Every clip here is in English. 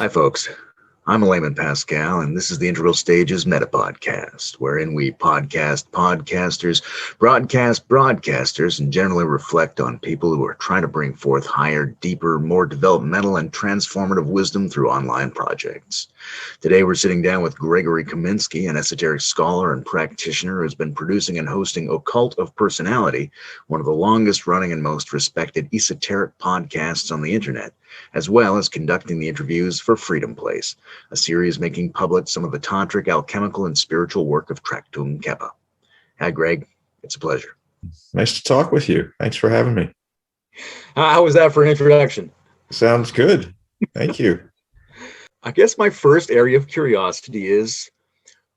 Hi, folks. I'm Layman Pascal, and this is the Integral Stages Meta Podcast, wherein we podcast podcasters, broadcast broadcasters, and generally reflect on people who are trying to bring forth higher, deeper, more developmental and transformative wisdom through online projects. Today, we're sitting down with Greg Kaminsky, an esoteric scholar and practitioner who has been producing and hosting Occult of Personality, one of the longest running and most respected esoteric podcasts on the internet, as well as conducting the interviews for Freedom Place, a series making public some of the tantric, alchemical, and spiritual work of Traktum Keba. Hi, Greg. It's a pleasure. Nice to talk with you. Thanks for having me. How was that for an introduction? Sounds good. Thank you. I guess my first area of curiosity is,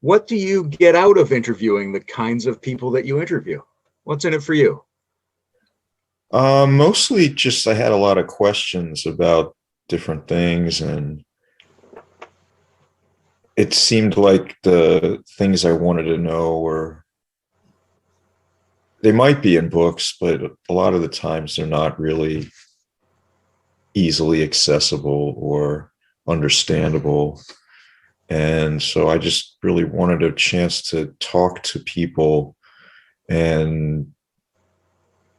what do you get out of interviewing the kinds of people that you interview? What's in it for you? Mostly just I had a lot of questions about different things, and it seemed like the things I wanted to know were, they might be in books, but a lot of the times they're not really easily accessible or understandable. And so I just really wanted a chance to talk to people and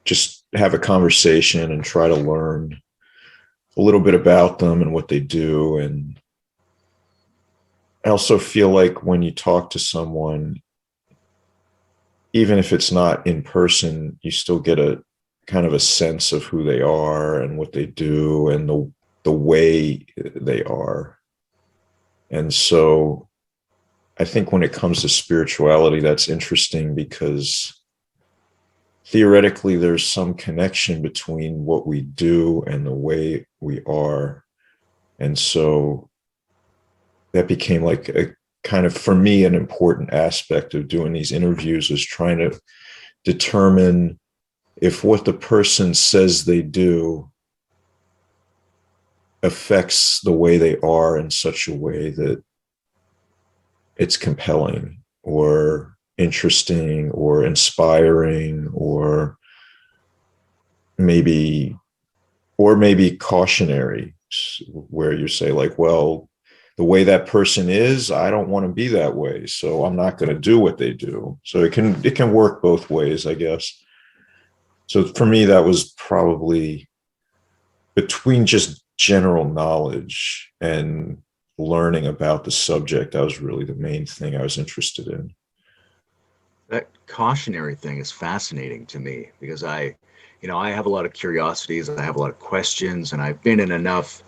just have a conversation and try to learn a little bit about them and what they do. And I also feel like when you talk to someone, even if it's not in person, you still get a kind of a sense of who they are and what they do and the way they are. And so I think when it comes to spirituality, that's interesting because theoretically there's some connection between what we do and the way we are. And so that became like a kind of, for me, an important aspect of doing these interviews, is trying to determine if what the person says they do affects the way they are in such a way that it's compelling or interesting or inspiring, or maybe cautionary, where you say like, well, the way that person is, I don't want to be that way, so I'm not going to do what they do. So it can work both ways, I guess. So for me, that was probably, between just general knowledge and learning about the subject, that was really the main thing I was interested in. That cautionary thing is fascinating to me because I have a lot of curiosities, I have a lot of questions, and I've been in enough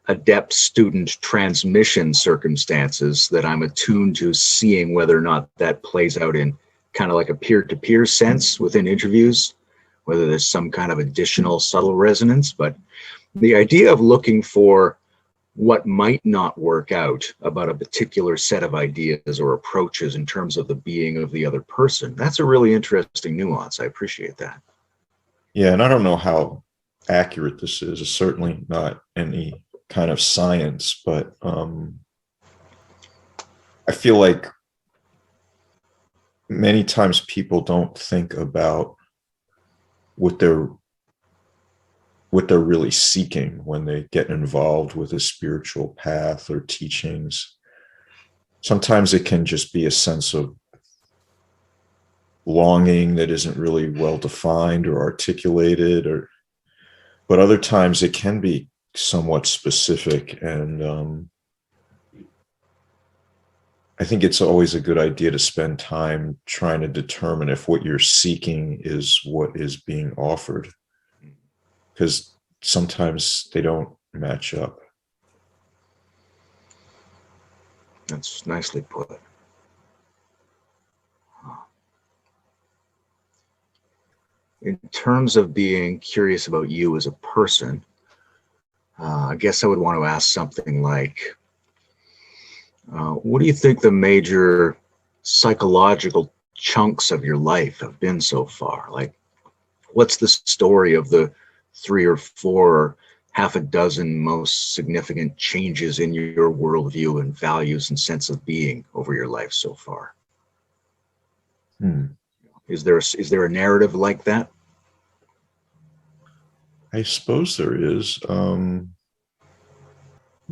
adept student transmission circumstances that I'm attuned to seeing whether or not that plays out in kind of like a peer-to-peer sense within interviews, whether there's some kind of additional subtle resonance. But the idea of looking for what might not work out about a particular set of ideas or approaches in terms of the being of the other person, that's a really interesting nuance. I appreciate that. Yeah, and I don't know how accurate this is. It's certainly not any kind of science, but I feel like many times people don't think about what they're really seeking when they get involved with a spiritual path or teachings. Sometimes it can just be a sense of longing that isn't really well defined or articulated, but other times it can be somewhat specific. And I think it's always a good idea to spend time trying to determine if what you're seeking is what is being offered, because sometimes they don't match up. That's nicely put. In terms of being curious about you as a person, I guess I would want to ask something like, what do you think the major psychological chunks of your life have been so far? Like, what's the story of the 3 or 4 or half a dozen most significant changes in your worldview and values and sense of being over your life so far? Is there a narrative like that? I suppose there is.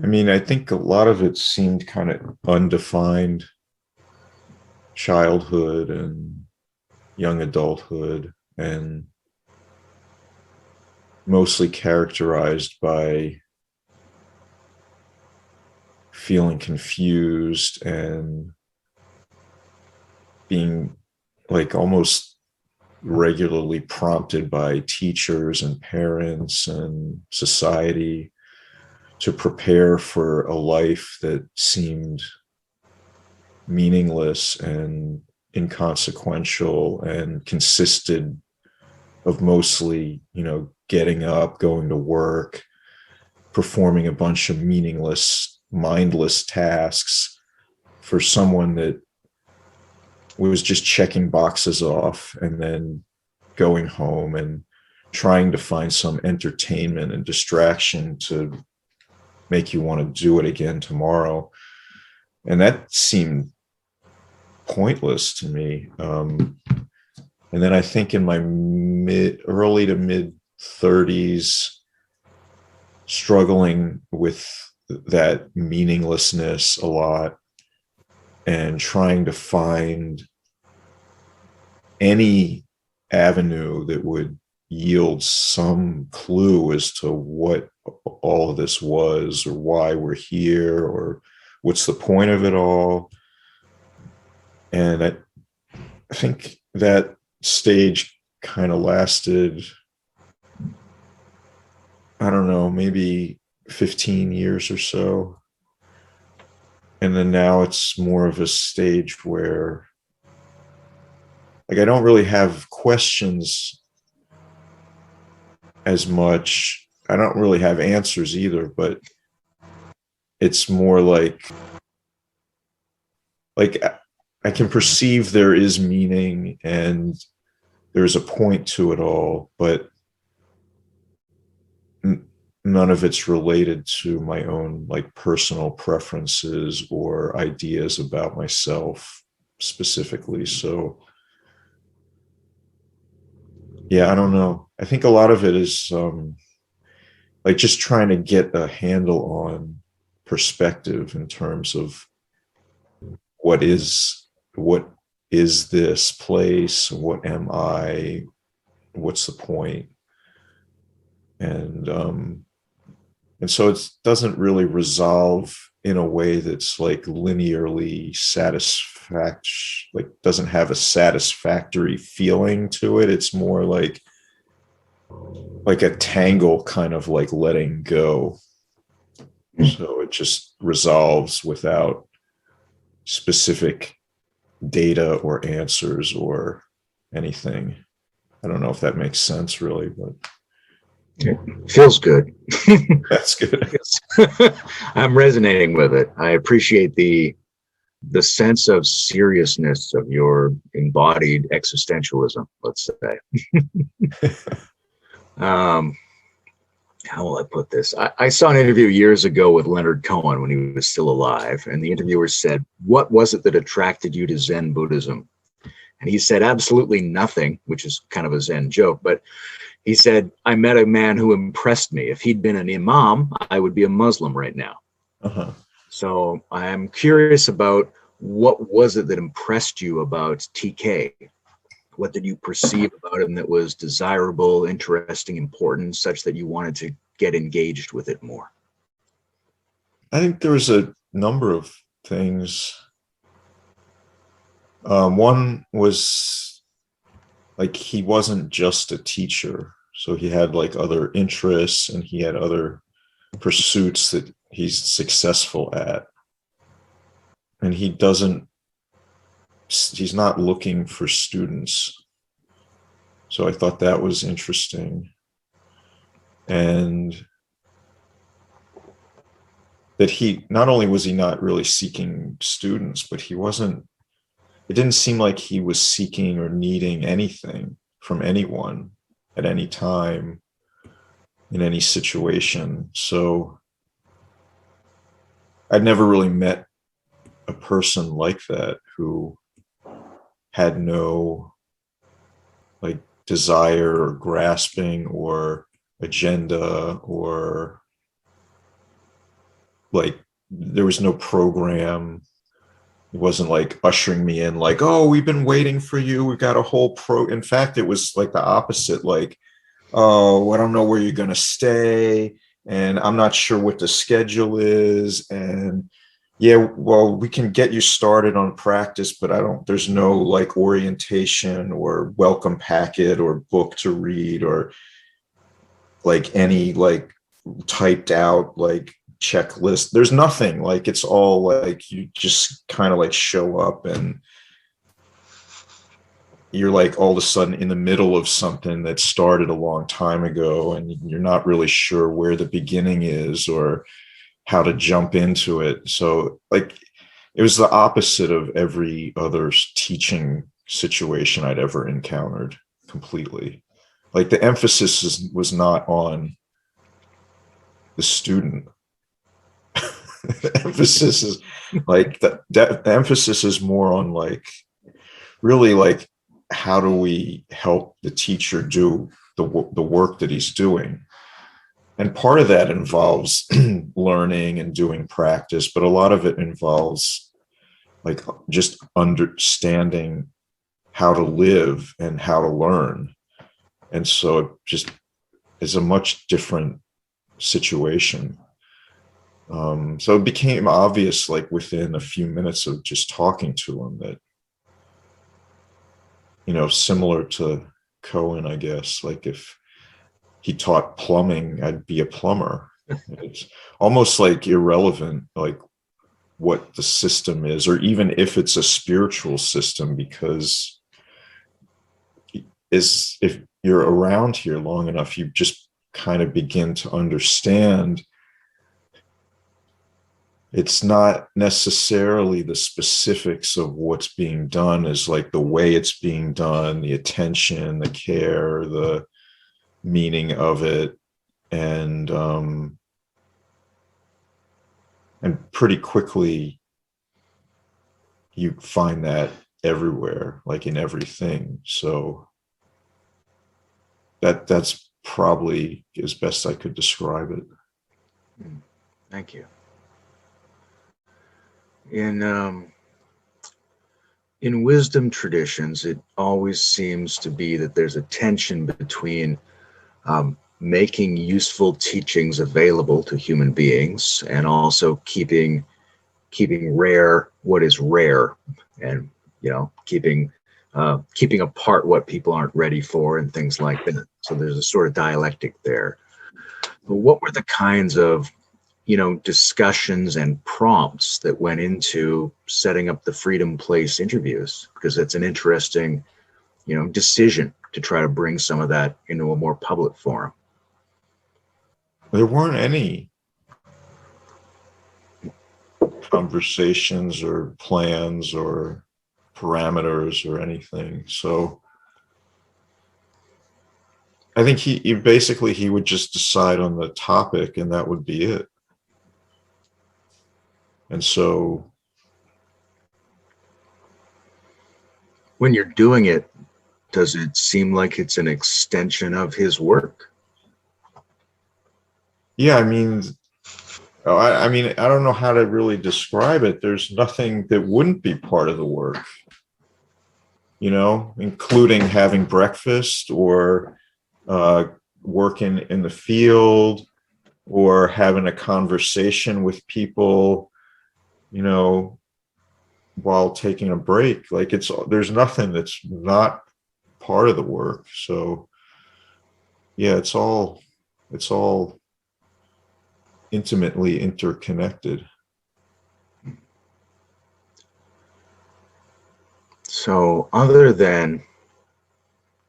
I mean, I think a lot of it seemed kind of undefined childhood and young adulthood, and mostly characterized by feeling confused and being like almost regularly prompted by teachers and parents and society to prepare for a life that seemed meaningless and inconsequential and consisted of mostly, getting up, going to work, performing a bunch of meaningless, mindless tasks for someone that was just checking boxes off and then going home and trying to find some entertainment and distraction to make you want to do it again tomorrow. And that seemed pointless to me. And then I think in my early to mid 30s, struggling with that meaninglessness a lot and trying to find any avenue that would yield some clue as to what all of this was, or why we're here, or what's the point of it all. And I think that stage kind of lasted, I don't know, maybe 15 years or so. And then now it's more of a stage where, like, I don't really have questions as much. I don't really have answers either, but it's more like I can perceive there is meaning and there's a point to it all, but none of it's related to my own like personal preferences or ideas about myself specifically. So yeah, I don't know. I think a lot of it is like just trying to get a handle on perspective in terms of what is this place, what am I, what's the point, and so it doesn't really resolve in a way that's like linearly like doesn't have a satisfactory feeling to it. It's more like a tangle, kind of like letting go. So it just resolves without specific data or answers or anything. I don't know if that makes sense really, but it feels good. that's good. I'm resonating with it. I appreciate the sense of seriousness of your embodied existentialism, let's say. um, how will I put this? I saw an interview years ago with Leonard Cohen when he was still alive, and the interviewer said, "What was it that attracted you to Zen Buddhism?" And he said, "Absolutely nothing," which is kind of a Zen joke, but he said, "I met a man who impressed me. If he'd been an imam, I would be a Muslim right now." Uh-huh. So I'm curious about, what was it that impressed you about TK? What did you perceive about him that was desirable, interesting, important, such that you wanted to get engaged with it more? I think there was a number of things. One was like he wasn't just a teacher, so he had like other interests and he had other pursuits that he's successful at, and he's not looking for students. So I thought that was interesting, and that he not only was he not really seeking students, but it didn't seem like he was seeking or needing anything from anyone at any time in any situation. So I'd never really met a person like that who had no like desire or grasping or agenda or like there was no program. It wasn't like ushering me in like, oh, we've been waiting for you, we've got a whole in fact, it was like the opposite, like, oh, I don't know where you're going to stay, and I'm not sure what the schedule is, and yeah, well, we can get you started on practice, but there's no like orientation or welcome packet or book to read or like any like typed out like checklist. There's nothing. Like it's all like you just kind of like show up and you're like all of a sudden in the middle of something that started a long time ago and you're not really sure where the beginning is or how to jump into it. So like it was the opposite of every other teaching situation I'd ever encountered completely. Like the emphasis was not on the student. The emphasis is like the emphasis is more on like really like how do we help the teacher do the work that he's doing, and part of that involves learning and doing practice, but a lot of it involves like just understanding how to live and how to learn, and so it just is a much different situation. So it became obvious, like within a few minutes of just talking to him, that, you know, similar to Cohen, I guess, like if he taught plumbing, I'd be a plumber. It's almost like irrelevant, like what the system is, or even if it's a spiritual system, because if you're around here long enough, you just kind of begin to understand it's not necessarily the specifics of what's being done, as like the way it's being done, the attention, the care, the meaning of it. And pretty quickly you find that everywhere, like in everything. So that's probably as best I could describe it. Thank you. In wisdom traditions, it always seems to be that there's a tension between making useful teachings available to human beings and also keeping rare what is rare, and keeping apart what people aren't ready for and things like that. So there's a sort of dialectic there. But what were the kinds of discussions and prompts that went into setting up the Freedom Place interviews? Because it's an interesting, decision to try to bring some of that into a more public forum. There weren't any conversations or plans or parameters or anything. So I think he basically he would just decide on the topic and that would be it. And so when you're doing it, does it seem like it's an extension of his work? Yeah, I mean, I don't know how to really describe it. There's nothing that wouldn't be part of the work, including having breakfast or working in the field or having a conversation with people, while taking a break. Like there's nothing that's not part of the work. So yeah, it's all intimately interconnected. So other than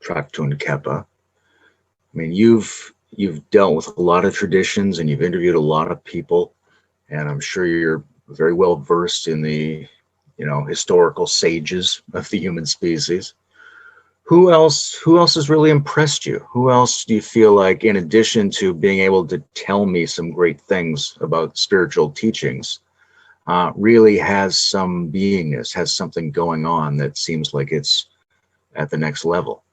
Traktun Kepa, I mean, you've dealt with a lot of traditions and you've interviewed a lot of people, and I'm sure you're very well versed in the historical sages of the human species. Who else has really impressed you? Who else do you feel like, in addition to being able to tell me some great things about spiritual teachings, really has some beingness, has something going on that seems like it's at the next level?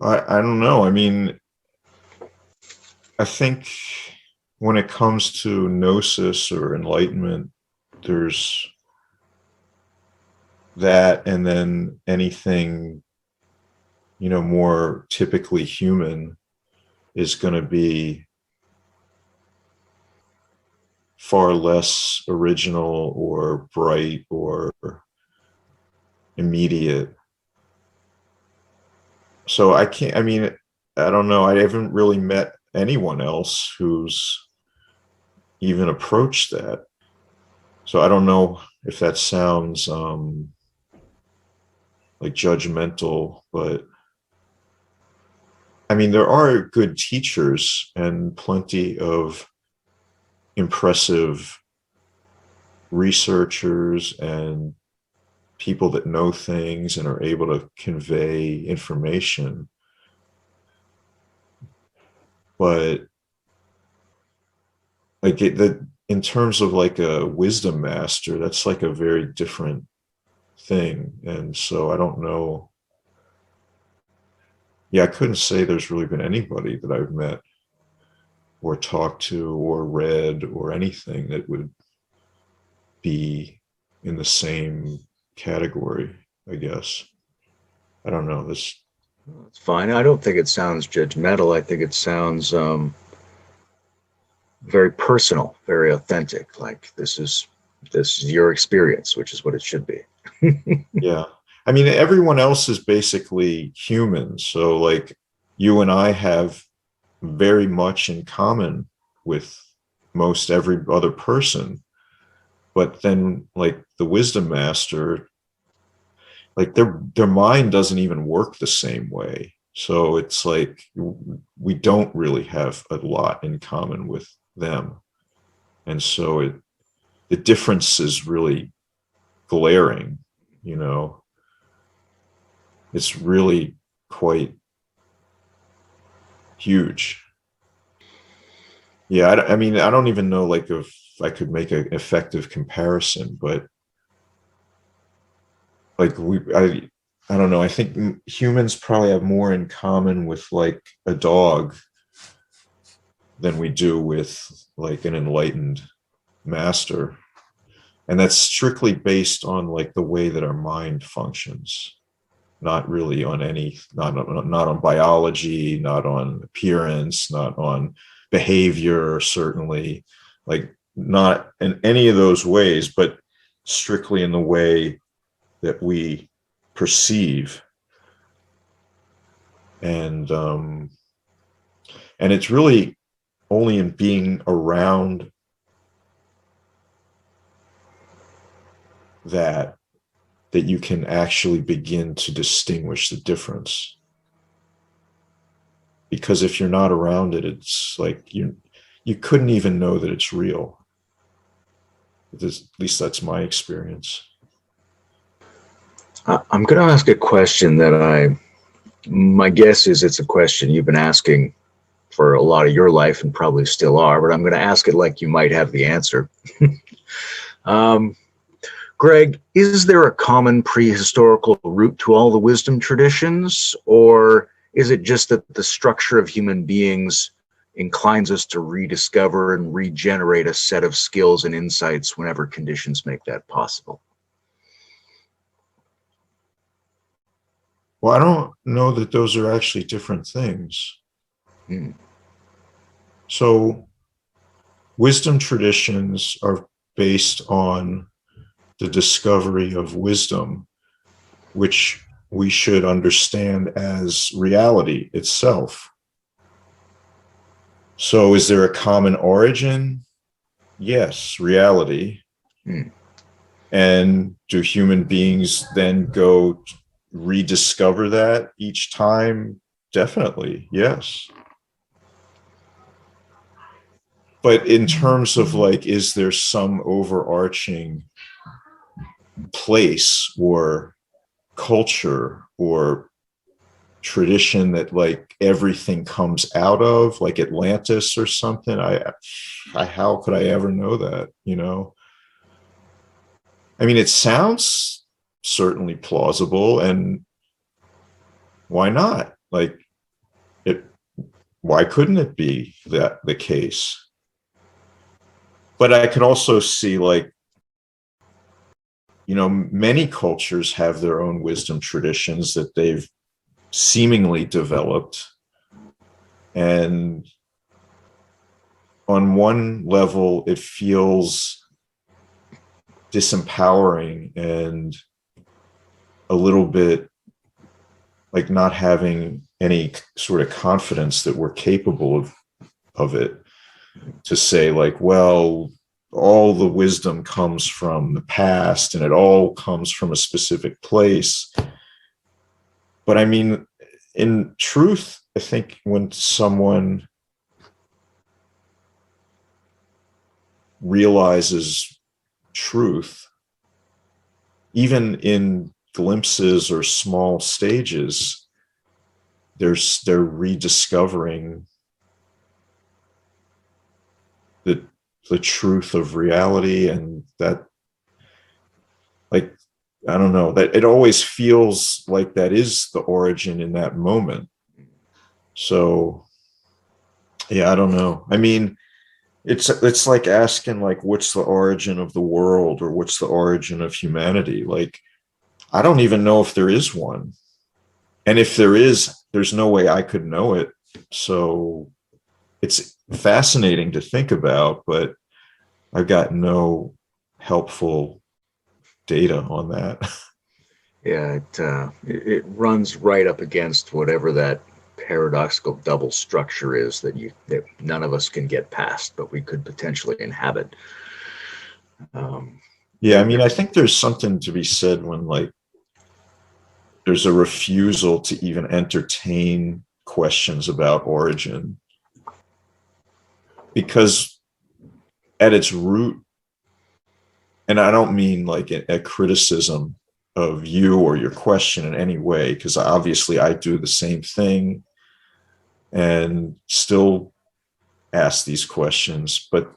I don't know. I mean, I think when it comes to gnosis or enlightenment, there's that, and then anything, more typically human is going to be far less original or bright or immediate. So I don't know. I haven't really met anyone else who's even approached that. So I don't know if that sounds like judgmental, but I mean, there are good teachers and plenty of impressive researchers and people that know things and are able to convey information. But like in terms of like a wisdom master, that's like a very different thing. And so I don't know. Yeah, I couldn't say there's really been anybody that I've met or talked to or read or anything that would be in the same category, I guess. I don't know. This It's fine. I don't think it sounds judgmental. I think it sounds very personal, very authentic. Like this is your experience, which is what it should be. Yeah. I mean, everyone else is basically human. So, like, you and I have very much in common with most every other person. But then, like, the wisdom master, like, their mind doesn't even work the same way. So it's like we don't really have a lot in common with them. And so the difference is really glaring, you know. It's really quite huge. Yeah, I mean, I don't even know like if I could make an effective comparison, but like I don't know. I think humans probably have more in common with like a dog than we do with like an enlightened master. And that's strictly based on like the way that our mind functions, not really on not on biology, not on appearance, not on behavior, certainly, like not in any of those ways, but strictly in the way that we perceive. And and it's really only in being around that you can actually begin to distinguish the difference. Because if you're not around it, it's like you couldn't even know that it's real. At least that's my experience. I'm going to ask a question that my guess is it's a question you've been asking for a lot of your life and probably still are, but I'm going to ask it like you might have the answer. Greg, is there a common prehistorical root to all the wisdom traditions, or is it just that the structure of human beings inclines us to rediscover and regenerate a set of skills and insights whenever conditions make that possible? Well, I don't know that those are actually different things. So wisdom traditions are based on the discovery of wisdom, which we should understand as reality itself. So is there a common origin? Yes, reality. And do human beings then go rediscover that each time? Definitely, yes. But in terms of like, is there some overarching place or culture or tradition that like everything comes out of, like Atlantis or something? I how could I ever know that, you know? I mean, it sounds certainly plausible, and why not? Like, it, why couldn't it be that the case? but I could also see, like, many cultures have their own wisdom traditions that they've seemingly developed. And on one level, it feels disempowering and a little bit like not having any sort of confidence that we're capable of it, to say, like, well, all the wisdom comes from the past and it all comes from a specific place. But I mean, in truth, I think when someone realizes truth, even in glimpses or small stages, they're rediscovering the truth of reality. And that, like, I don't know, that it always feels like that is the origin in that moment. So yeah, I don't know. I mean, it's like asking, like, what's the origin of the world, or what's the origin of humanity? Like, I don't even know if there is one. And if there is, there's no way I could know it. So it's fascinating to think about, but I've got no helpful data on that. Yeah, it runs right up against whatever that paradoxical double structure is that none of us can get past, but we could potentially inhabit. Yeah, I mean, I think there's something to be said when, like, there's a refusal to even entertain questions about origin, because at its root, and I don't mean like a criticism of you or your question in any way, because obviously I do the same thing and still ask these questions, but,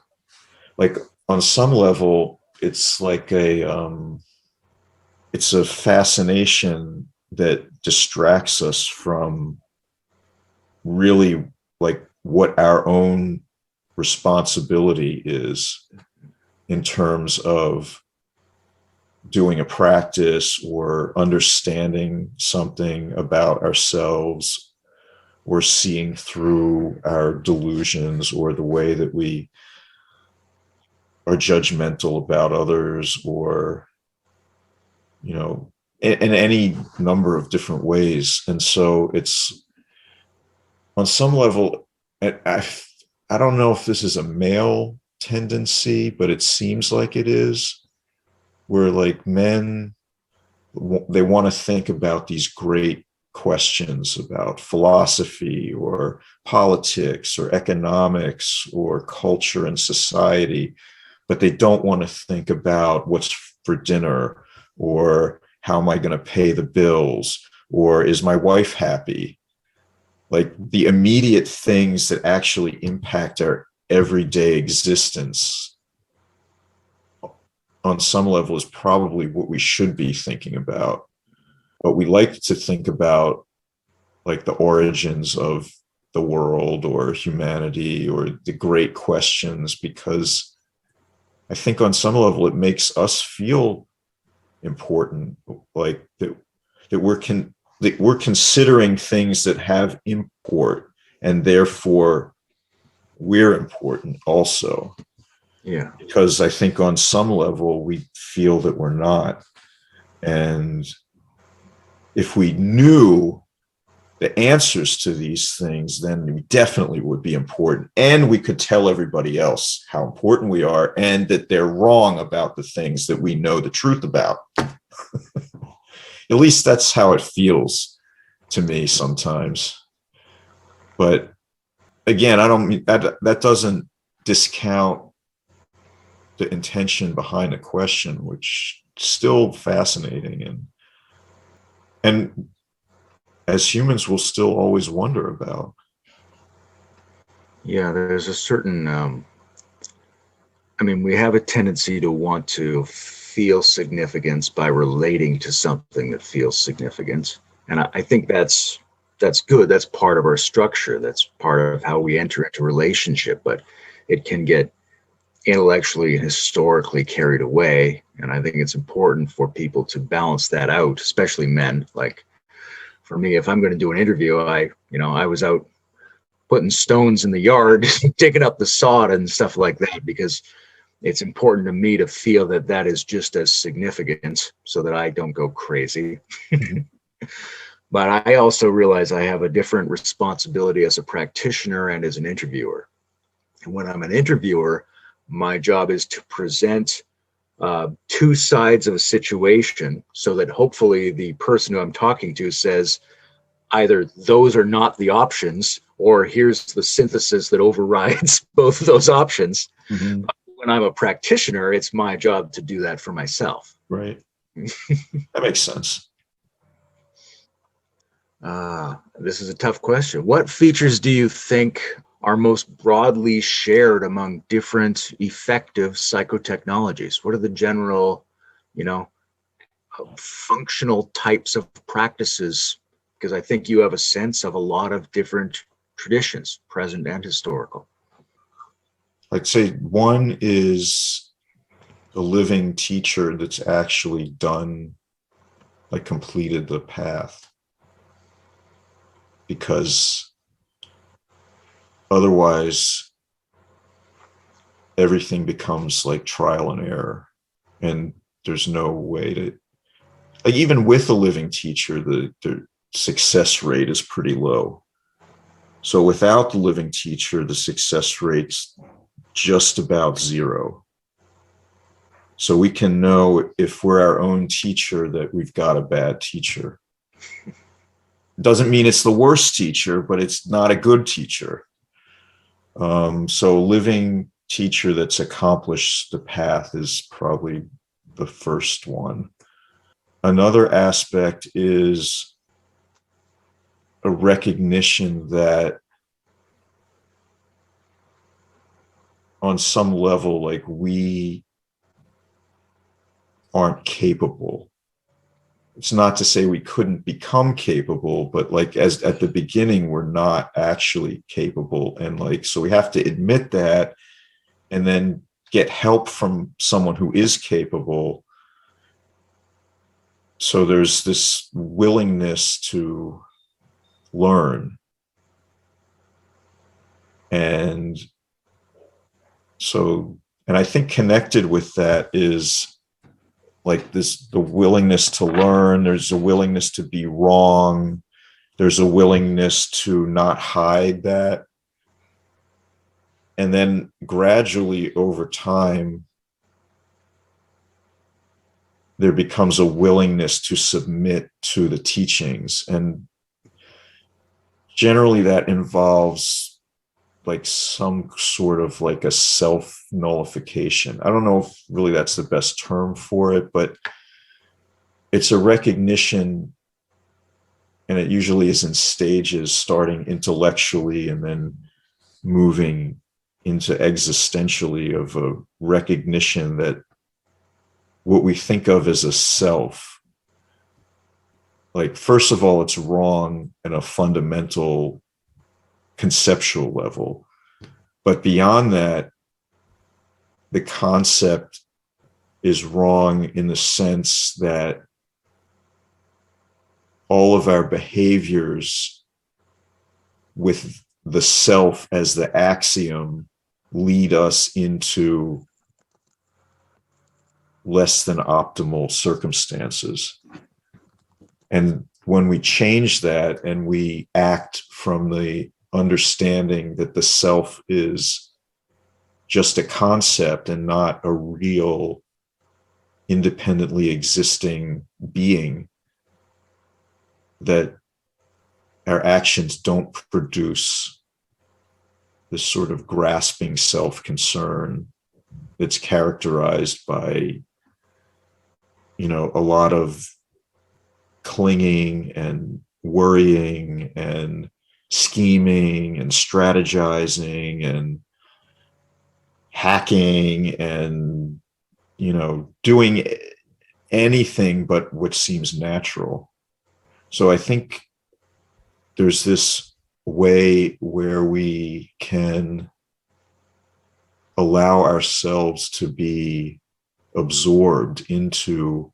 like, on some level, it's like it's a fascination that distracts us from really, like, what our own responsibility is in terms of doing a practice or understanding something about ourselves, or seeing through our delusions or the way that we are judgmental about others, or, in any number of different ways. And so it's, on some level, I don't know if this is a male tendency, but it seems like it is, where, like, men, they want to think about these great questions about philosophy or politics or economics or culture and society, but they don't want to think about what's for dinner, or how am I going to pay the bills, or is my wife happy? Like, the immediate things that actually impact our everyday existence, on some level, is probably what we should be thinking about. But we like to think about, like, the origins of the world or humanity or the great questions, because I think on some level it makes us feel important, like that we're considering things that have import, and therefore we're important also. Yeah. Because I think on some level we feel that we're not. And if we knew the answers to these things, then we definitely would be important. And we could tell everybody else how important we are, and that they're wrong about the things that we know the truth about. At least that's how it feels to me sometimes. But again, I don't mean that doesn't discount the intention behind the question, which is still fascinating, and as humans we'll still always wonder about. Yeah, there's a certain, we have a tendency to want to feel significance by relating to something that feels significant. And I think that's good. That's part of our structure. That's part of how we enter into relationship. But it can get intellectually and historically carried away. And I think it's important for people to balance that out, especially men. Like for me, if I'm going to do an interview, I was out putting stones in the yard, digging up the sod and stuff like that, because it's important to me to feel that that is just as significant so that I don't go crazy. Mhm. But I also realize I have a different responsibility as a practitioner and as an interviewer. And when I'm an interviewer, my job is to present two sides of a situation so that hopefully the person who I'm talking to says either those are not the options or here's the synthesis that overrides both of those options. Mhm. When I'm a practitioner, it's my job to do that for myself. Right. That makes sense. This is a tough question. What features do you think are most broadly shared among different effective psychotechnologies? What are the general, you know, functional types of practices? Because I think you have a sense of a lot of different traditions, present and historical. I'd say one is a living teacher that's actually done, like completed the path, because otherwise everything becomes like trial and error, and there's no way to, like, even with a living teacher, the success rate is pretty low. So without the living teacher, the success rate's just about zero. So we can know if we're our own teacher that we've got a bad teacher. Doesn't mean it's the worst teacher, but it's not a good teacher. So living teacher that's accomplished the path is probably the first one. Another aspect is a recognition that on some level, like, we aren't capable. It's not to say we couldn't become capable, but like, as at the beginning, we're not actually capable. And like, so we have to admit that and then get help from someone who is capable. So there's this willingness to learn. And so, and I think connected with that is like this, the willingness to learn. There's a willingness to be wrong. There's a willingness to not hide that. And then gradually over time, there becomes a willingness to submit to the teachings. And generally that involves like some sort of like a self nullification. I don't know if really that's the best term for it, but it's a recognition, and it usually is in stages, starting intellectually and then moving into existentially, of a recognition that what we think of as a self, like, first of all, it's wrong at a fundamental conceptual level. But beyond that, the concept is wrong in the sense that all of our behaviors with the self as the axiom lead us into less than optimal circumstances. And when we change that and we act from the understanding that the self is just a concept and not a real independently existing being, that our actions don't produce this sort of grasping self-concern that's characterized by, a lot of clinging and worrying and scheming and strategizing and hacking and, doing anything but what seems natural. So I think there's this way where we can allow ourselves to be absorbed into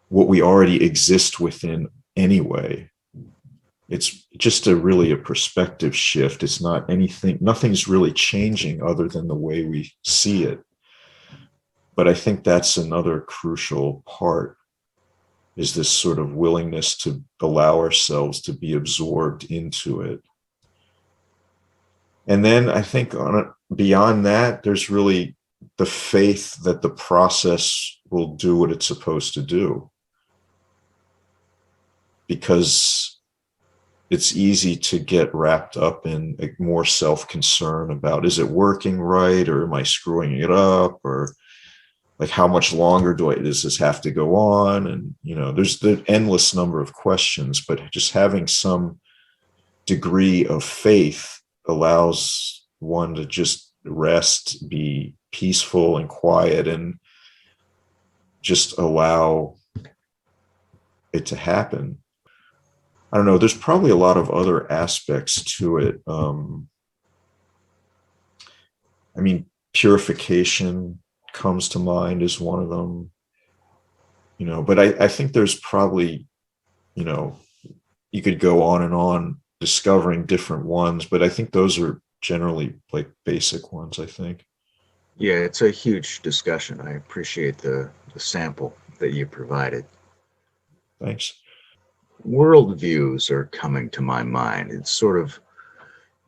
what we already exist within anyway. It's just a perspective shift. It's not anything, nothing's really changing other than the way we see it. But I think that's another crucial part, is this sort of willingness to allow ourselves to be absorbed into it. And then I think beyond that, there's really the faith that the process will do what it's supposed to do. Because it's easy to get wrapped up in more self-concern about, is it working right? Or am I screwing it up? Or like, how much longer does this have to go on? And, there's the endless number of questions, but just having some degree of faith allows one to just rest, be peaceful and quiet, and just allow it to happen. I don't know, there's probably a lot of other aspects to it. Purification comes to mind as one of them, but I think there's probably, you could go on and on discovering different ones, but I think those are generally like basic ones, I think. Yeah, it's a huge discussion. I appreciate the sample that you provided. Thanks. Worldviews are coming to my mind. It's sort of,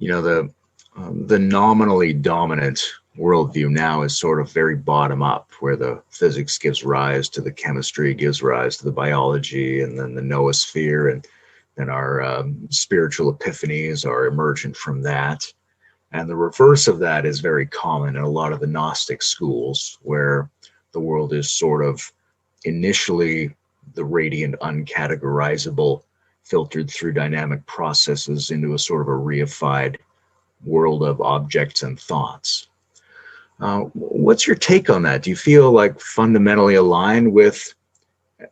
the nominally dominant worldview now is sort of very bottom up, where the physics gives rise to the chemistry, gives rise to the biology, and then the noosphere, and then our spiritual epiphanies are emergent from that. And the reverse of that is very common in a lot of the Gnostic schools, where the world is sort of initially the radiant, uncategorizable, filtered through dynamic processes into a sort of a reified world of objects and thoughts. What's your take on that? Do you feel like fundamentally aligned with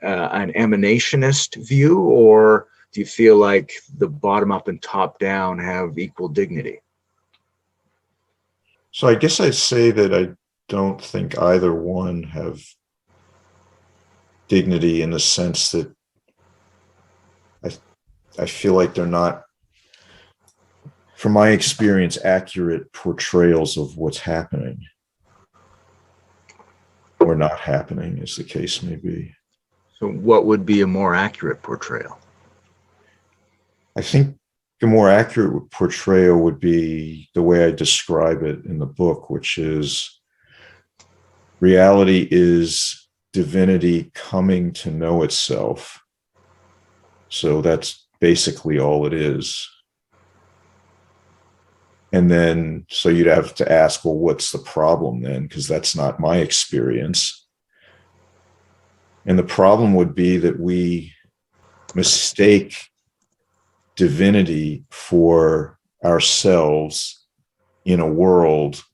an emanationist view, or do you feel like the bottom up and top down have equal dignity? So I guess I'd say that I don't think either one have dignity, in the sense that I feel like they're not, from my experience, accurate portrayals of what's happening or not happening, as the case may be. So what would be a more accurate portrayal? I think a more accurate portrayal would be the way I describe it in the book, which is reality is divinity coming to know itself. So that's basically all it is. And then, so you'd have to ask, well, what's the problem then? Because that's not my experience. And the problem would be that we mistake divinity for ourselves in a world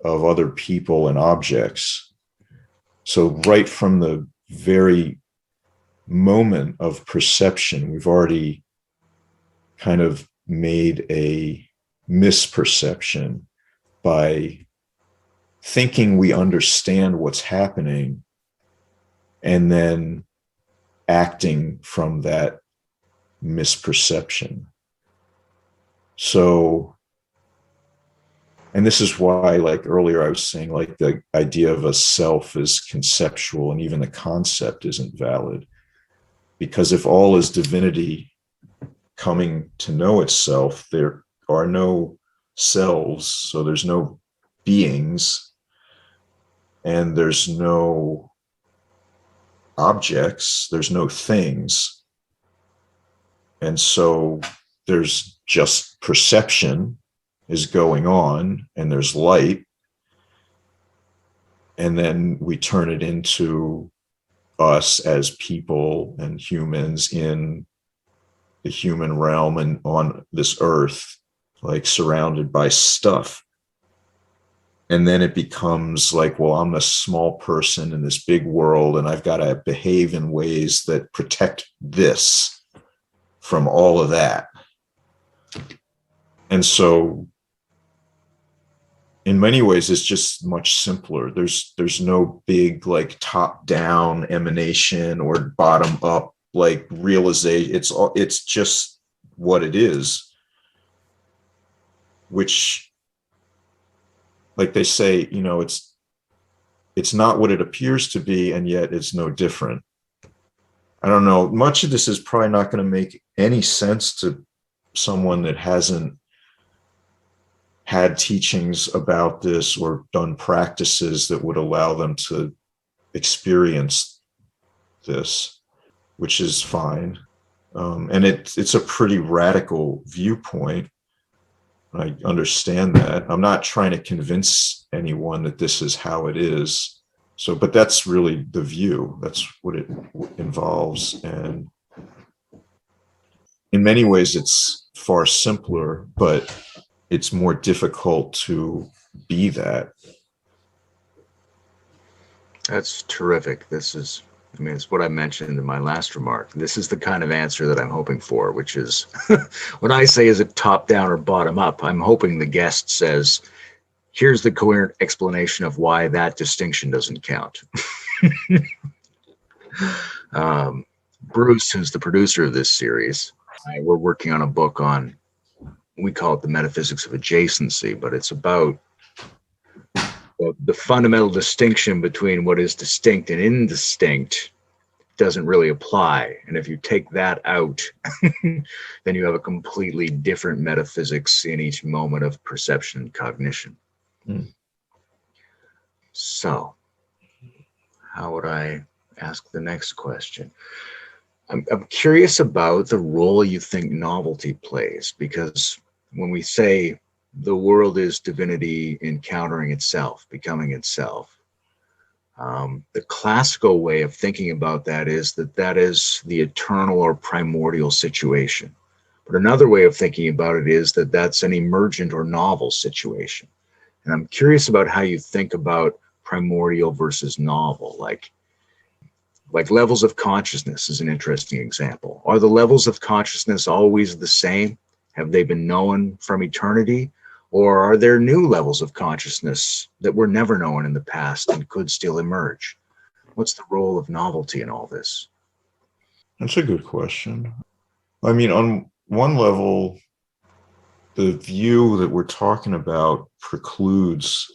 of other people and objects. So right from the very moment of perception, we've already kind of made a misperception by thinking we understand what's happening and then acting from that misperception. So, and this is why, like earlier I was saying, like the idea of a self is conceptual, and even the concept isn't valid. Because if all is divinity coming to know itself, there are no selves, so there's no beings, and there's no objects, there's no things. And so there's just perception is going on, and there's light, and then we turn it into us as people and humans in the human realm and on this earth, like surrounded by stuff. And then it becomes like, well, I'm a small person in this big world, and I've got to behave in ways that protect this from all of that. And so in many ways it's just much simpler. There's no big like top down emanation or bottom up like realization. It's just what it is, which, like they say, it's not what it appears to be, and yet it's no different. I don't know. Much of this is probably not going to make any sense to someone that hasn't had teachings about this or done practices that would allow them to experience this, which is fine. And it's a pretty radical viewpoint. I understand that. I'm not trying to convince anyone that this is how it is. So, but that's really the view. That's what it involves. And in many ways, it's far simpler, but it's more difficult to be that. That's terrific. It's what I mentioned in my last remark. This is the kind of answer that I'm hoping for, which is when I say, is it top down or bottom up, I'm hoping the guest says, here's the coherent explanation of why that distinction doesn't count. Bruce, who's the producer of this series, we're working on a book on, we call it the metaphysics of adjacency, but it's about the fundamental distinction between what is distinct and indistinct doesn't really apply. And if you take that out, then you have a completely different metaphysics in each moment of perception and cognition. So, how would I ask the next question? I'm curious about the role you think novelty plays, because when we say the world is divinity encountering itself, becoming itself, the classical way of thinking about that is the eternal or primordial situation. But another way of thinking about it is that's an emergent or novel situation. And I'm curious about how you think about primordial versus novel, like levels of consciousness is an interesting example. Are the levels of consciousness always the same? Have they been known from eternity? Or are there new levels of consciousness that were never known in the past and could still emerge? What's the role of novelty in all this? That's a good question. I mean, on one level, the view that we're talking about precludes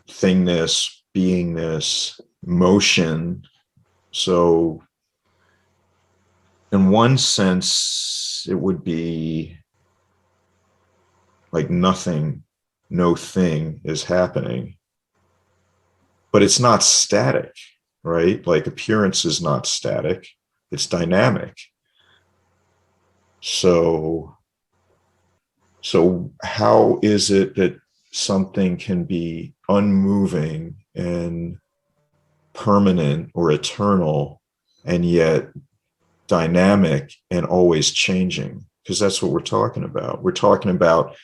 thingness, beingness, motion. So in one sense, it would be like nothing, no thing is happening. But it's not static, right? Like appearance is not static, it's dynamic. So how is it that something can be unmoving and permanent or eternal and yet dynamic and always changing? Because that's what we're talking about. We're talking about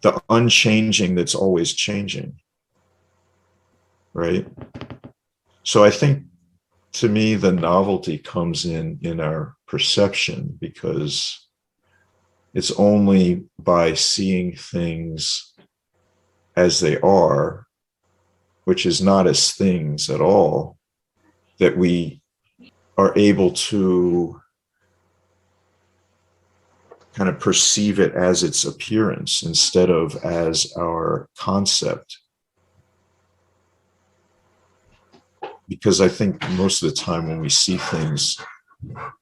the unchanging that's always changing, right? So I think, to me, the novelty comes in our perception, because it's only by seeing things as they are, which is not as things at all, that we are able to kind of perceive it as its appearance instead of as our concept. Because I think most of the time when we see things,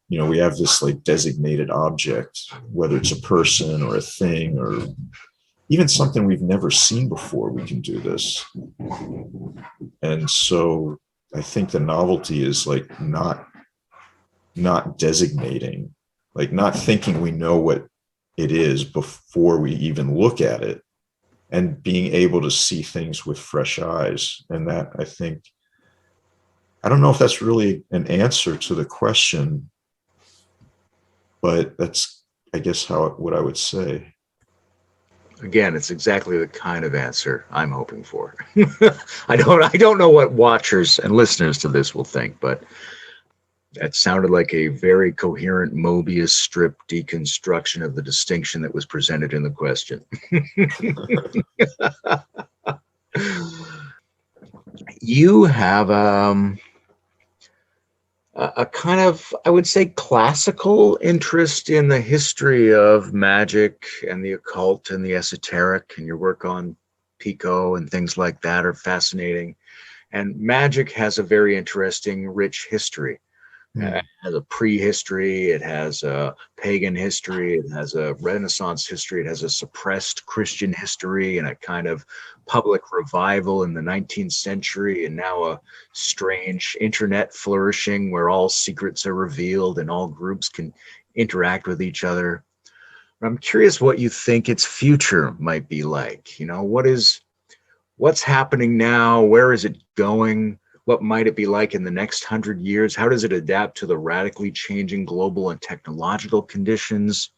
we have this like designated object, whether it's a person or a thing or even something we've never seen before, we can do this. And so I think the novelty is like not designating, like not thinking we know what it is before we even look at it, and being able to see things with fresh eyes. And that, I think, I don't know if that's really an answer to the question, but that's, I guess, what I would say. Again, it's exactly the kind of answer I'm hoping for. I don't know what watchers and listeners to this will think, but That sounded like a very coherent Mobius strip deconstruction of the distinction that was presented in the question. You have a kind of, I would say, classical interest in the history of magic and the occult and the esoteric, and your work on Pico and things like that are fascinating. And magic has a very interesting, rich history. It has a prehistory, it has a pagan history, it has a Renaissance history, it has a suppressed Christian history, and a kind of public revival in the 19th century, and now a strange internet flourishing where all secrets are revealed and all groups can interact with each other. I'm curious what you think its future might be like. What's happening now? Where is it going? What might it be like in the next 100 years? How does it adapt to the radically changing global and technological conditions?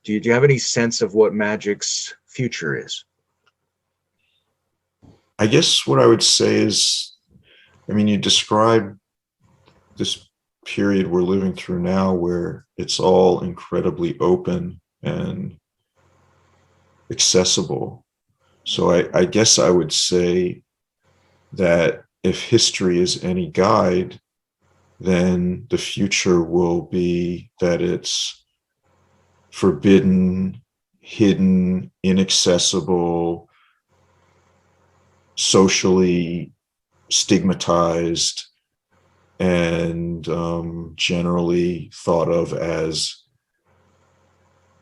Do you have any sense of what magic's future is? I guess what I would say is, I mean, you describe this period we're living through now where it's all incredibly open and accessible. So I guess I would say that if history is any guide, then the future will be that it's forbidden, hidden, inaccessible, socially stigmatized, and generally thought of as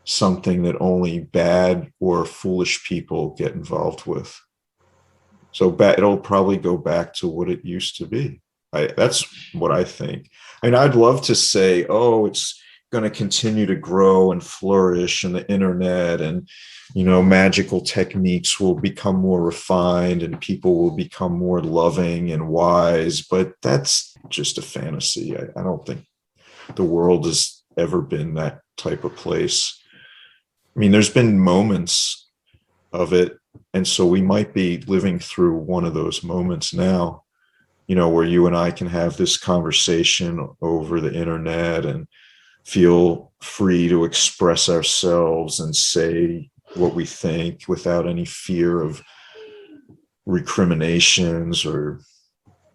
something that only bad or foolish people get involved with. So it'll probably go back to what it used to be. That's what I think. I mean, I'd love to say, oh, it's going to continue to grow and flourish, and the internet and, magical techniques will become more refined and people will become more loving and wise. But that's just a fantasy. I don't think the world has ever been that type of place. I mean, there's been moments of it. And so we might be living through one of those moments now, where you and I can have this conversation over the internet and feel free to express ourselves and say what we think without any fear of recriminations or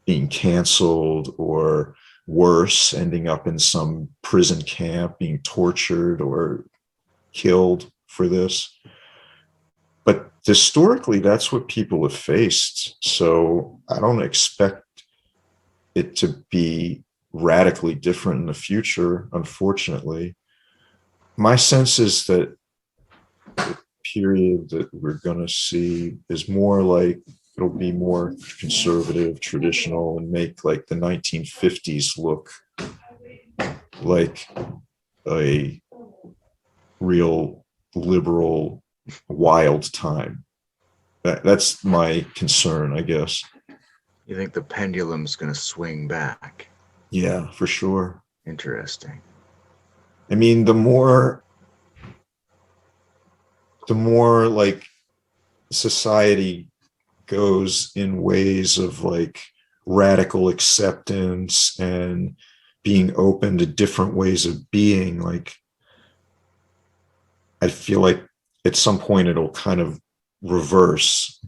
being canceled, or worse, ending up in some prison camp, being tortured or killed for this. But historically, that's what people have faced. So I don't expect it to be radically different in the future, unfortunately. My sense is that the period that we're going to see is more like, it'll be more conservative, traditional, and make like the 1950s look like a real liberal, wild time. That's my concern, I guess. You think the pendulum's going to swing back? Yeah, for sure. Interesting. I mean, the more like society goes in ways of like radical acceptance and being open to different ways of being, like, I feel like at some point it'll kind of reverse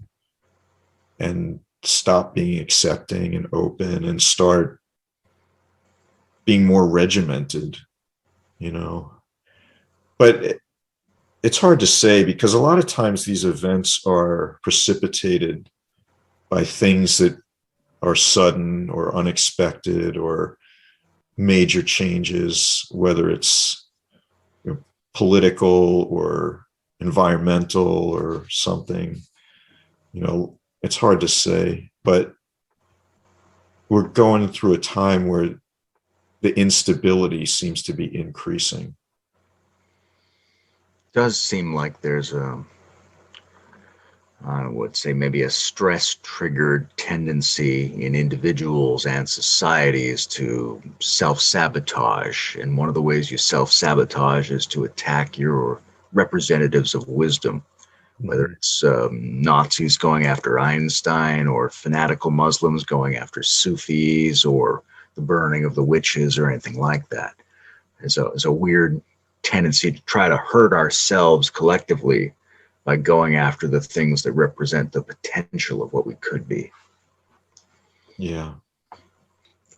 and stop being accepting and open and start being more regimented, But it's hard to say, because a lot of times these events are precipitated by things that are sudden or unexpected, or major changes, whether it's political or environmental or something. It's hard to say, but we're going through a time where the instability seems to be increasing. Does seem like there's I would say maybe a stress-triggered tendency in individuals and societies to self-sabotage. And one of the ways you self-sabotage is to attack your representatives of wisdom, whether it's Nazis going after Einstein, or fanatical Muslims going after Sufis, or the burning of the witches or anything like that. It's a weird tendency to try to hurt ourselves collectively by going after the things that represent the potential of what we could be. Yeah.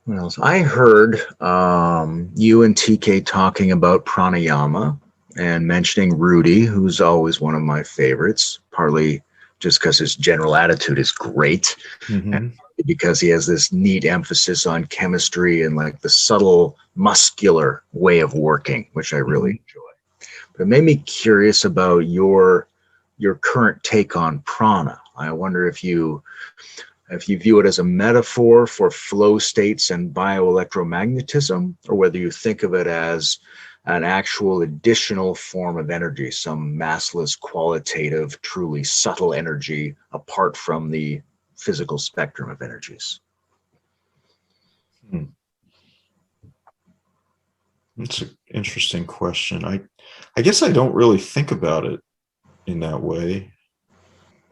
What else? I heard you and TK talking about pranayama and mentioning Rudy, who's always one of my favorites, partly just because his general attitude is great, and because he has this neat emphasis on chemistry and like the subtle muscular way of working, which I really enjoy. But it made me curious about your current take on prana. I wonder if you view it as a metaphor for flow states and bioelectromagnetism, or whether you think of it as an actual additional form of energy, some massless, qualitative, truly subtle energy apart from the physical spectrum of energies. That's an interesting question. I guess I don't really think about it in that way.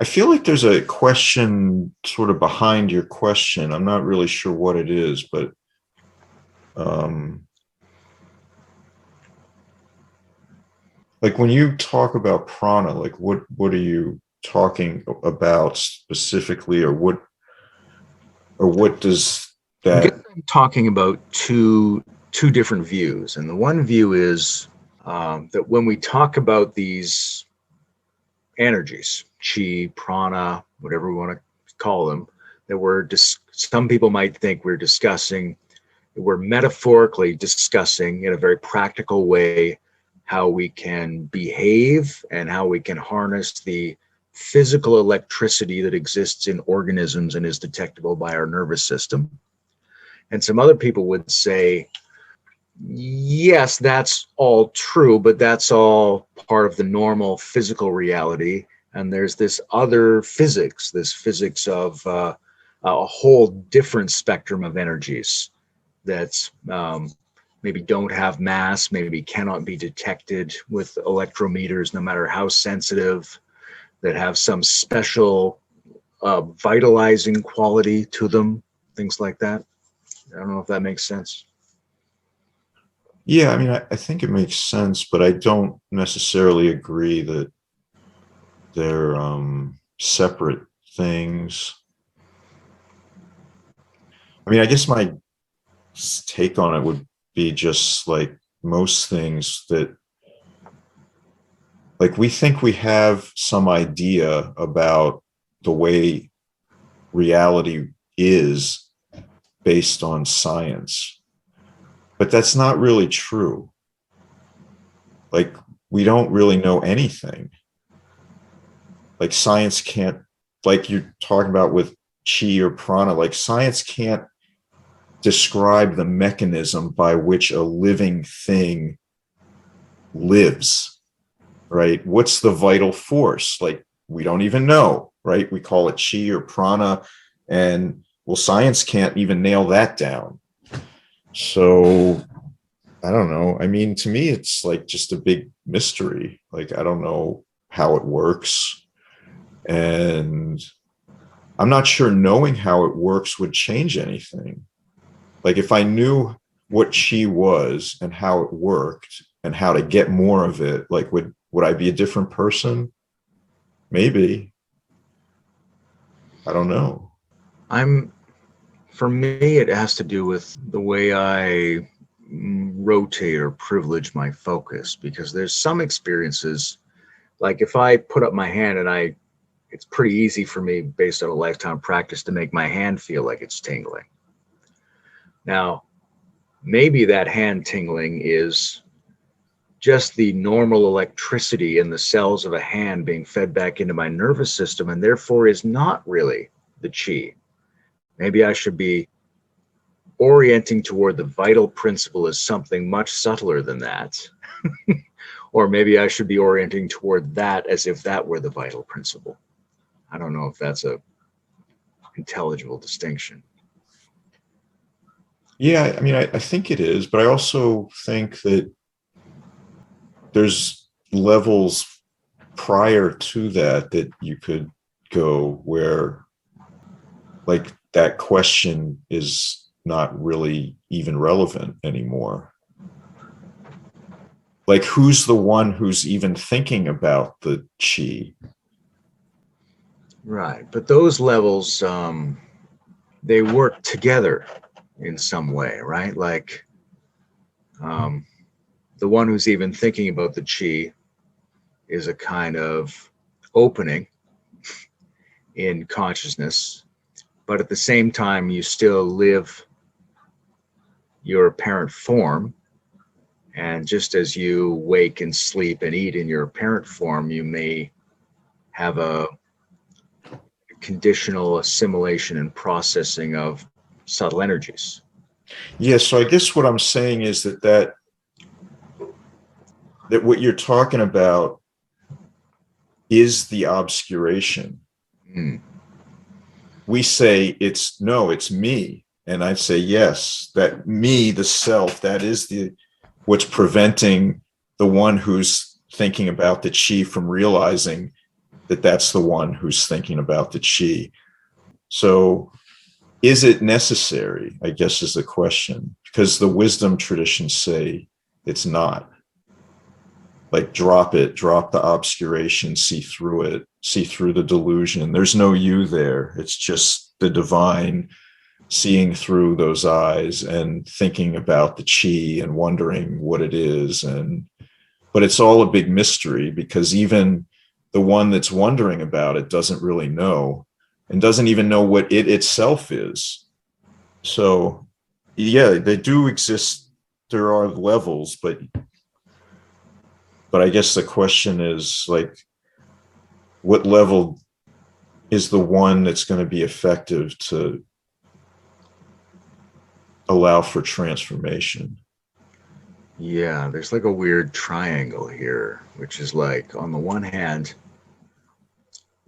I feel like there's a question sort of behind your question. I'm not really sure what it is, but like when you talk about prana, like what are you talking about specifically, or what does that? I'm talking about two different views, and the one view is that when we talk about these energies, chi, prana, whatever we want to call them, that some people might think we're metaphorically discussing in a very practical way how we can behave and how we can harness the physical electricity that exists in organisms and is detectable by our nervous system. And some other people would say, yes, that's all true, but that's all part of the normal physical reality. And there's this other physics, this physics of a whole different spectrum of energies that's maybe don't have mass, maybe cannot be detected with electrometers, no matter how sensitive, that have some special vitalizing quality to them, things like that. I don't know if that makes sense. Yeah, I mean, I think it makes sense, but I don't necessarily agree that they're separate things. I mean, I guess my take on it would be just like most things, that like we think we have some idea about the way reality is based on science, but that's not really true. Like we don't really know anything. Like science can't, like you're talking about with chi or prana, like science can't describe the mechanism by which a living thing lives, right? What's the vital force? Like we don't even know, right? We call it chi or prana, and well, science can't even nail that down. So I don't know. I mean, to me, it's like just a big mystery. Like I don't know how it works. And I'm not sure knowing how it works would change anything. Like if I knew what chi was and how it worked and how to get more of it, like would I be a different person? Maybe. I don't know. For me, it has to do with the way I rotate or privilege my focus, because there's some experiences, like if I put up my hand and it's pretty easy for me based on a lifetime practice to make my hand feel like it's tingling. Now, maybe that hand tingling is just the normal electricity in the cells of a hand being fed back into my nervous system, and therefore is not really the chi. Maybe I should be orienting toward the vital principle as something much subtler than that. Or maybe I should be orienting toward that as if that were the vital principle. I don't know if that's a intelligible distinction. Yeah, I mean, I think it is, but I also think that there's levels prior to that you could go where like that question is not really even relevant anymore. Like, who's the one who's even thinking about the chi? Right. But those levels, they work together in some way, right? Like um, the one who's even thinking about the chi is a kind of opening in consciousness, but at the same time, you still live your apparent form. And just as you wake and sleep and eat in your apparent form, you may have a conditional assimilation and processing of subtle energies. Yeah, so I guess what I'm saying is that what you're talking about is the obscuration. Mm. We say it's me. And I say, yes, that me, the self, that is what's preventing the one who's thinking about the chi from realizing that that's the one who's thinking about the chi. So is it necessary, I guess, is the question, because the wisdom traditions say it's not. Like, drop the obscuration, see through it, see through the delusion. There's no you there. It's just the divine seeing through those eyes and thinking about the chi and wondering what it is. But it's all a big mystery, because even the one that's wondering about it doesn't really know, and doesn't even know what it itself is. So yeah, they do exist. There are levels, but I guess the question is, like, what level is the one that's going to be effective to allow for transformation? Yeah, there's like a weird triangle here, which is like, on the one hand,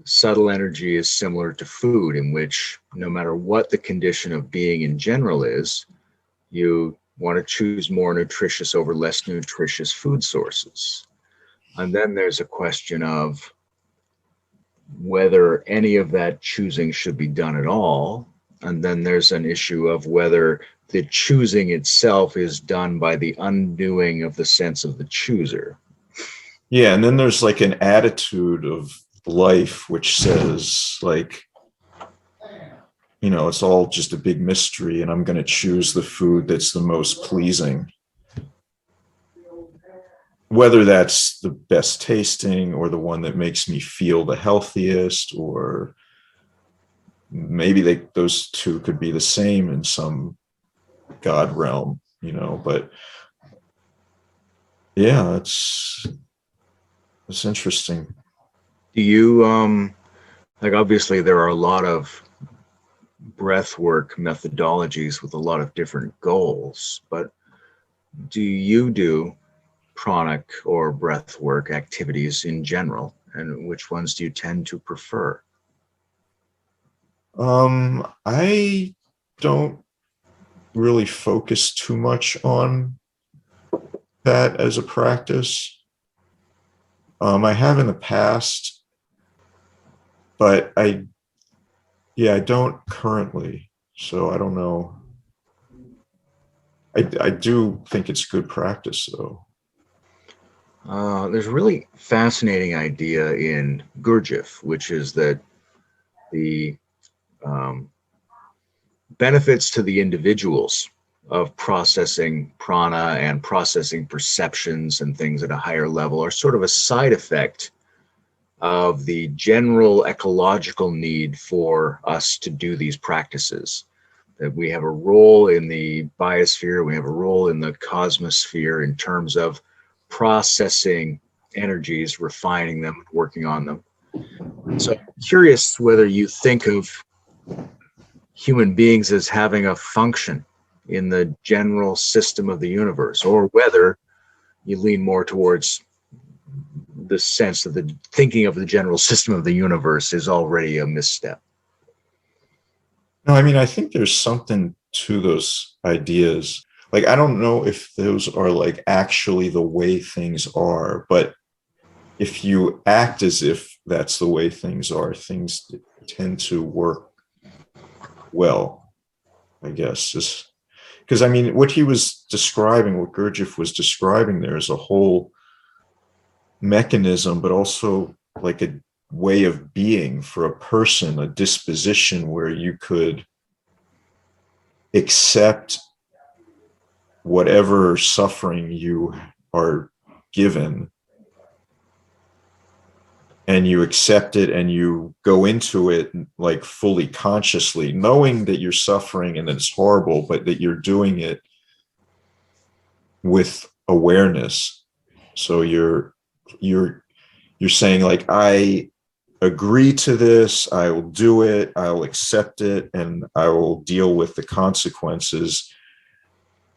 subtle energy is similar to food, in which no matter what the condition of being in general is, you want to choose more nutritious over less nutritious food sources. And then there's a question of whether any of that choosing should be done at all. And then there's an issue of whether the choosing itself is done by the undoing of the sense of the chooser. Yeah, and then there's like an attitude of life which says, like, it's all just a big mystery, and I'm going to choose the food that's the most pleasing, whether that's the best tasting or the one that makes me feel the healthiest, or maybe those two could be the same in some God realm, but yeah, it's interesting. Do you like, obviously there are a lot of breath work methodologies with a lot of different goals, but do you do pranic or breath work activities in general, and which ones do you tend to prefer? I don't really focus too much on that as a practice. I have in the past, but I don't currently. So I don't know. I do think it's good practice, though. There's a really fascinating idea in Gurdjieff, which is that the um, benefits to the individuals of processing prana and processing perceptions and things at a higher level are sort of a side effect of the general ecological need for us to do these practices. That we have a role in the biosphere, we have a role in the cosmosphere in terms of processing energies, refining them, working on them. So I'm curious whether you think of human beings as having a function in the general system of the universe, or whether you lean more towards the sense that the thinking of the general system of the universe is already a misstep. No, I mean, I think there's something to those ideas. Like, I don't know if those are like actually the way things are, but if you act as if that's the way things are, things tend to work well. I guess, is because I mean, what he was describing, what Gurdjieff was describing there is a whole mechanism, but also like a way of being for a person, a disposition where you could accept whatever suffering you are given, and you accept it and you go into it like fully consciously, knowing that you're suffering and that it's horrible, but that you're doing it with awareness. So you're saying like, I agree to this, I will do it, I'll accept it, and I will deal with the consequences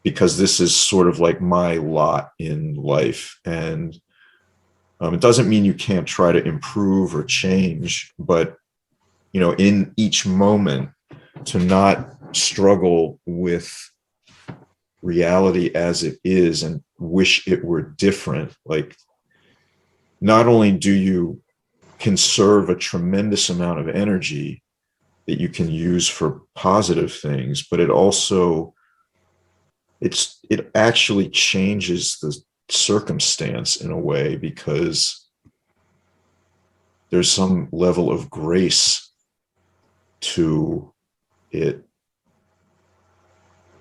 because this is sort of like my lot in life. And it doesn't mean you can't try to improve or change, but in each moment, to not struggle with reality as it is and wish it were different. Like, not only do you conserve a tremendous amount of energy that you can use for positive things, but it actually changes the circumstance in a way, because there's some level of grace to it.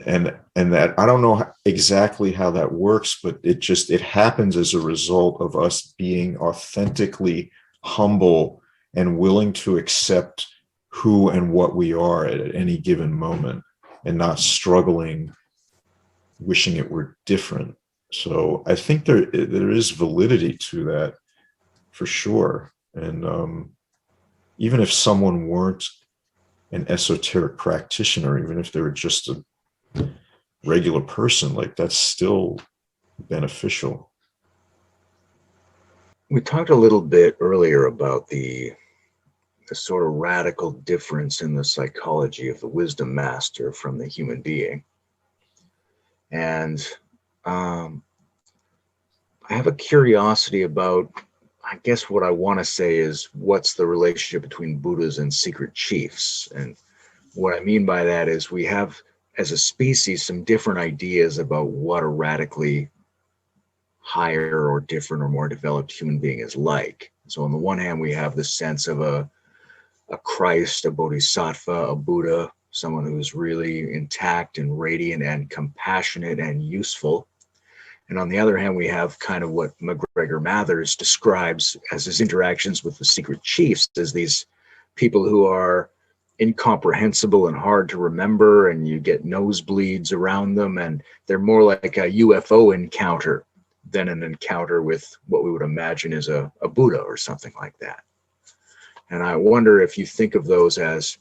And that, I don't know exactly how that works, but it happens as a result of us being authentically humble and willing to accept who and what we are at any given moment, and not struggling, wishing it were different. So I think there is validity to that for sure. And even if someone weren't an esoteric practitioner, even if they were just a regular person, like, that's still beneficial. We talked a little bit earlier about the sort of radical difference in the psychology of the wisdom master from the human being. And I have a curiosity about, I guess what I want to say is, what's the relationship between Buddhas and secret chiefs? And what I mean by that is, we have, as a species, some different ideas about what a radically higher or different or more developed human being is like. So on the one hand, we have the sense of a Christ, a bodhisattva, a Buddha, someone who's really intact and radiant and compassionate and useful. And on the other hand, we have kind of what MacGregor Mathers describes as his interactions with the secret chiefs, as these people who are incomprehensible and hard to remember, and you get nosebleeds around them, and they're more like a UFO encounter than an encounter with what we would imagine is a Buddha or something like that. And I wonder if you think of those as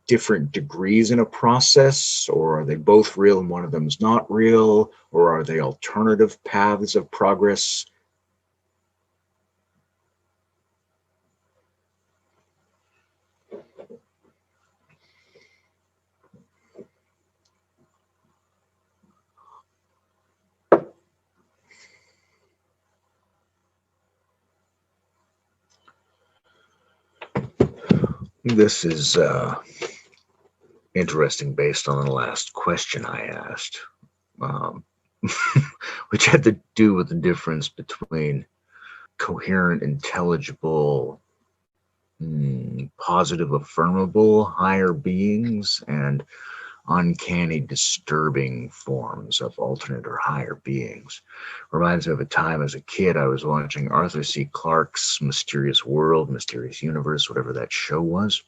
different degrees in a process, or are they both real and one of them is not real, or are they alternative paths of progress? This is interesting based on the last question I asked, um, which had to do with the difference between coherent, intelligible, positive, affirmable higher beings and uncanny, disturbing forms of alternate or higher beings. Reminds me of a time as a kid I was watching Arthur C. Clarke's Mysterious World, Mysterious Universe, whatever that show was.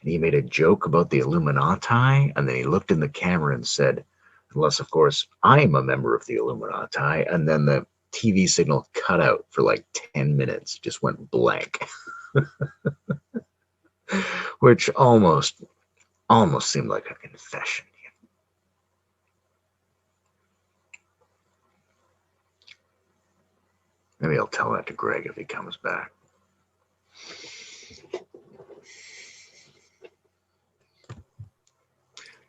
And he made a joke about the Illuminati, and then he looked in the camera and said, unless, of course, I'm a member of the Illuminati, and then the TV signal cut out for like 10 minutes, just went blank. Which almost seemed like a confession. Maybe I'll tell that to Greg if he comes back.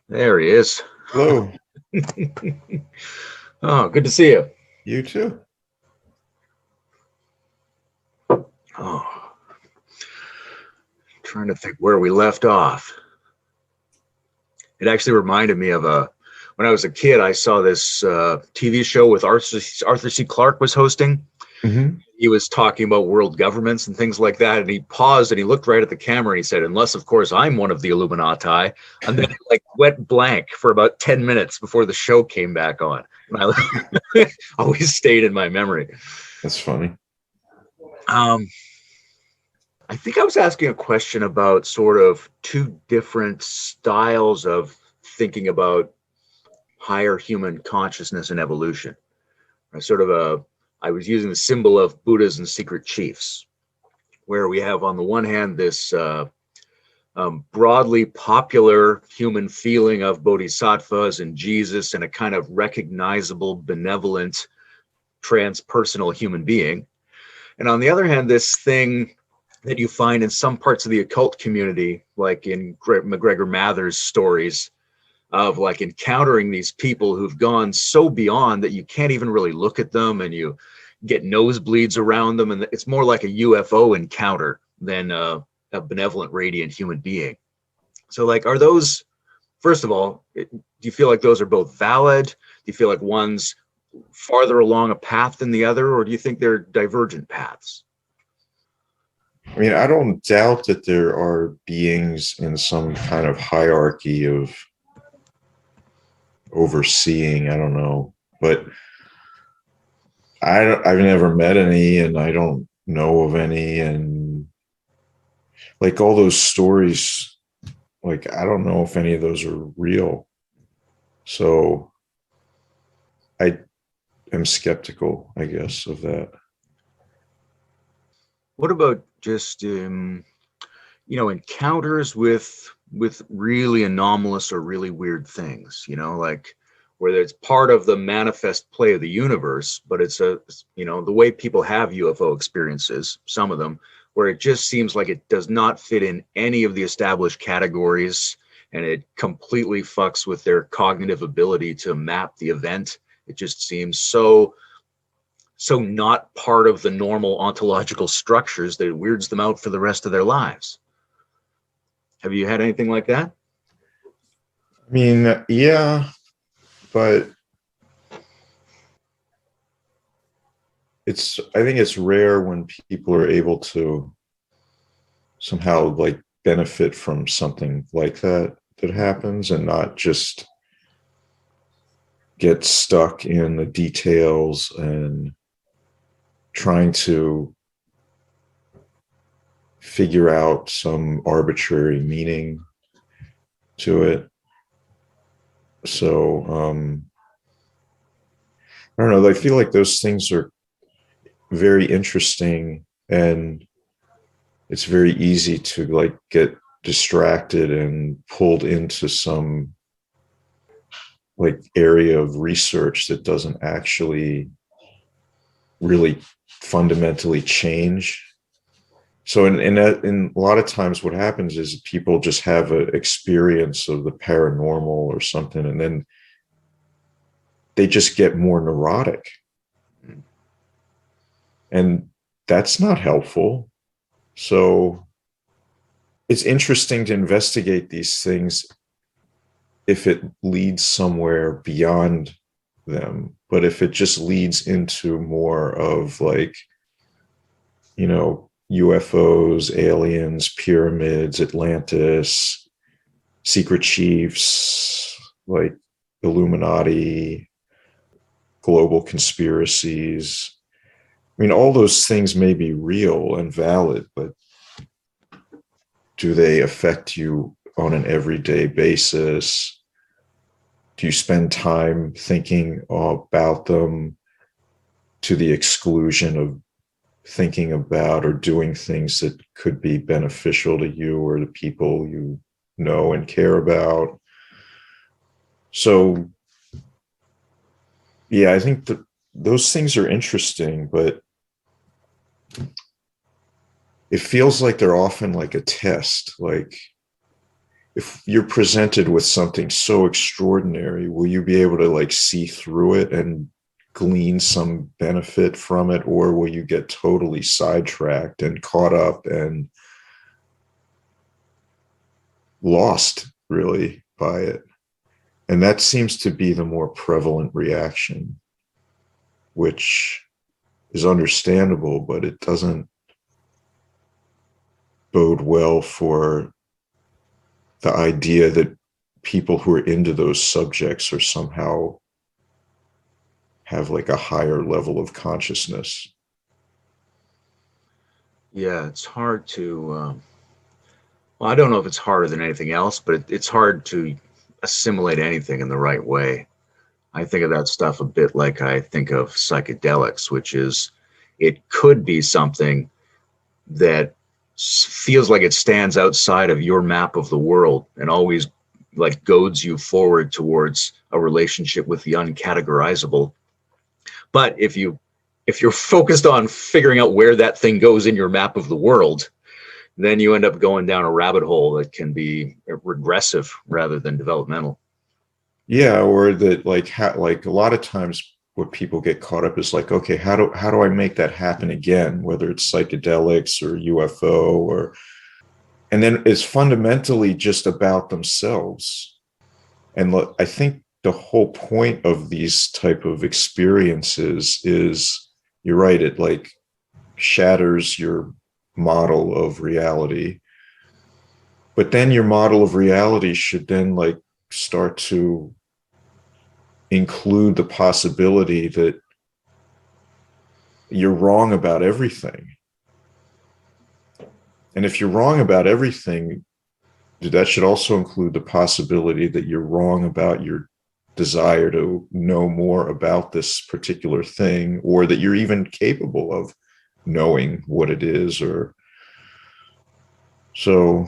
There he is. Hello. Oh, good to see you. You too. Oh, trying to think where we left off. It actually reminded me of when I was a kid, I saw this TV show with Arthur C. Clarke was hosting. Mm-hmm. He was talking about world governments and things like that. And he paused and he looked right at the camera and he said, unless, of course, I'm one of the Illuminati. And then like went blank for about 10 minutes before the show came back on. And I always stayed in my memory. That's funny. I think I was asking a question about sort of two different styles of thinking about higher human consciousness and evolution. I was using the symbol of Buddhas and secret chiefs, where we have on the one hand this broadly popular human feeling of bodhisattvas and Jesus and a kind of recognizable, benevolent, transpersonal human being. And on the other hand, this thing that you find in some parts of the occult community, like in MacGregor Mather's stories, of like encountering these people who've gone so beyond that you can't even really look at them and you get nosebleeds around them. And it's more like a UFO encounter than a benevolent, radiant human being. So like, are those, first of all, do you feel like those are both valid? Do you feel like one's farther along a path than the other, or do you think they're divergent paths? I mean, I don't doubt that there are beings in some kind of hierarchy of overseeing. I don't know, but I've never met any, and I don't know of any. And like all those stories, like I don't know if any of those are real. So I am skeptical, I guess, of that. What about just encounters with really anomalous or really weird things, like where it's part of the manifest play of the universe, but it's the way people have UFO experiences, some of them, where it just seems like it does not fit in any of the established categories and it completely fucks with their cognitive ability to map the event. It just seems so not part of the normal ontological structures that it weirds them out for the rest of their lives. Have you had anything like that? I mean, yeah, but I think it's rare when people are able to somehow like benefit from something like that happens and not just get stuck in the details and trying to figure out some arbitrary meaning to it. So I don't know, I feel like those things are very interesting, and it's very easy to like get distracted and pulled into some like area of research that doesn't actually really fundamentally change. So in a lot of times what happens is people just have an experience of the paranormal or something, and then they just get more neurotic. And that's not helpful. So it's interesting to investigate these things if it leads somewhere beyond them. But if it just leads into more of like, UFOs, aliens, pyramids, Atlantis, secret chiefs, like Illuminati, global conspiracies. I mean, all those things may be real and valid, but do they affect you on an everyday basis? Do you spend time thinking about them to the exclusion of thinking about or doing things that could be beneficial to you or the people you know and care about? So, yeah, I think that those things are interesting, but it feels like they're often like a test. Like if you're presented with something so extraordinary, will you be able to like see through it and glean some benefit from it, or will you get totally sidetracked and caught up and lost really by it? And that seems to be the more prevalent reaction, which is understandable, but it doesn't bode well for the idea that people who are into those subjects are somehow have like a higher level of consciousness. Yeah, it's hard to, well, I don't know if it's harder than anything else, but it's hard to assimilate anything in the right way. I think of that stuff a bit like I think of psychedelics, which is it could be something that feels like it stands outside of your map of the world and always like goads you forward towards a relationship with the uncategorizable. But if you're focused on figuring out where that thing goes in your map of the world, then you end up going down a rabbit hole that can be regressive rather than developmental. Yeah, or that like a lot of times what people get caught up is like, okay, how do I make that happen again? Whether it's psychedelics or UFO or, and then it's fundamentally just about themselves. And look, I think the whole point of these type of experiences is, you're right, it like shatters your model of reality. But then your model of reality should then like start to include the possibility that you're wrong about everything. And if you're wrong about everything, that should also include the possibility that you're wrong about your desire to know more about this particular thing, or that you're even capable of knowing what it is. Or so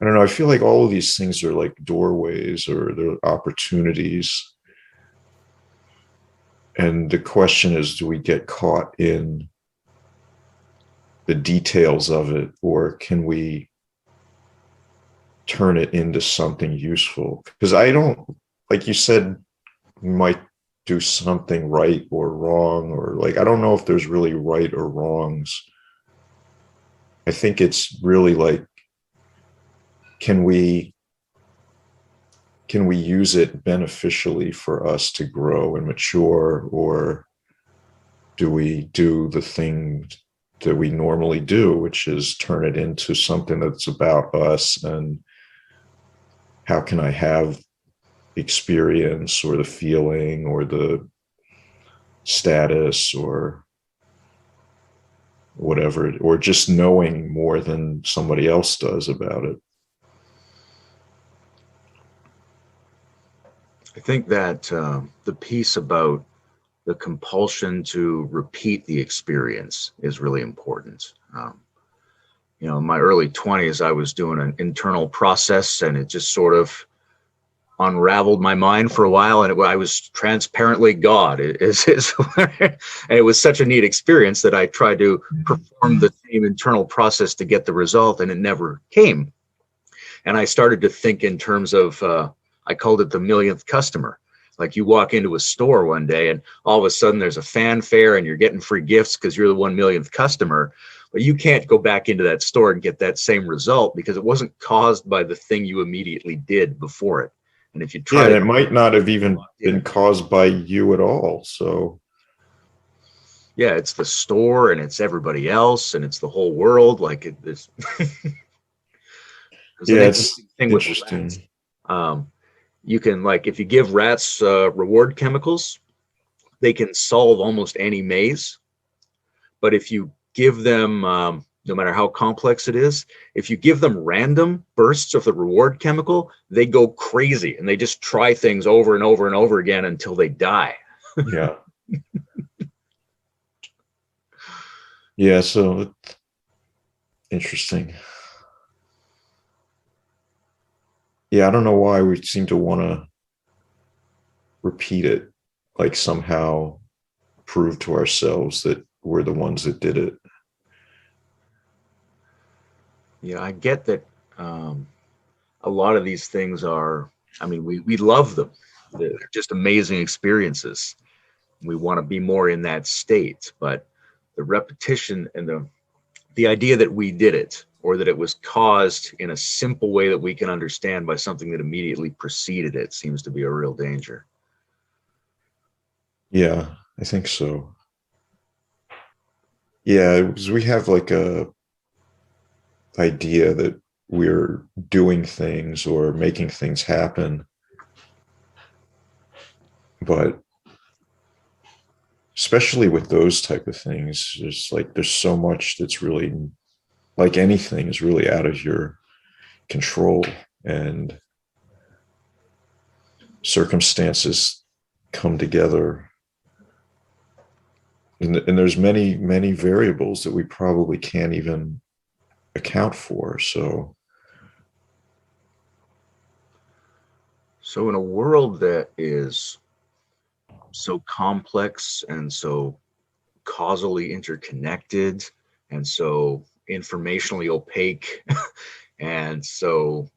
I don't know, I feel like all of these things are like doorways, or they're opportunities. And the question is, do we get caught in the details of it, or can we turn it into something useful? Because I don't, like you said, we might do something right or wrong, or like, I don't know if there's really right or wrongs. I think it's really like, can we use it beneficially for us to grow and mature, or do we do the thing that we normally do, which is turn it into something that's about us, and how can I have experience or the feeling or the status or whatever, or just knowing more than somebody else does about it. I think that the piece about the compulsion to repeat the experience is really important. In my early 20s, I was doing an internal process, and it just sort of unraveled my mind for a while, and I was transparently God. And it was such a neat experience that I tried to perform the same internal process to get the result, and it never came. And I started to think in terms of, I called it the millionth customer. Like you walk into a store one day and all of a sudden there's a fanfare and you're getting free gifts because you're the 1 millionth customer. But you can't go back into that store and get that same result because it wasn't caused by the thing you immediately did before it. And if you try it might not have even been caused by you at all. So yeah, it's the store and it's everybody else and it's the whole world. Like it's yeah, it's thing interesting. With rats, you can, like, if you give rats reward chemicals, they can solve almost any maze. But if you give them, no matter how complex it is, if you give them random bursts of the reward chemical, they go crazy and they just try things over and over and over again until they die. Yeah. Yeah, so interesting. Yeah, I don't know why we seem to want to repeat it, like somehow prove to ourselves that we're the ones that did it. Yeah, I get that. A lot of these things are, I mean, we love them. They're just amazing experiences. We want to be more in that state, but the repetition and the idea that we did it or that it was caused in a simple way that we can understand by something that immediately preceded it seems to be a real danger. Yeah, I think so. Yeah, because we have like a idea that we're doing things or making things happen, but especially with those type of things, there's so much that's really, like anything, is really out of your control, and circumstances come together, and there's many variables that we probably can't even account for. So in a world that is so complex and so causally interconnected and so informationally opaque and so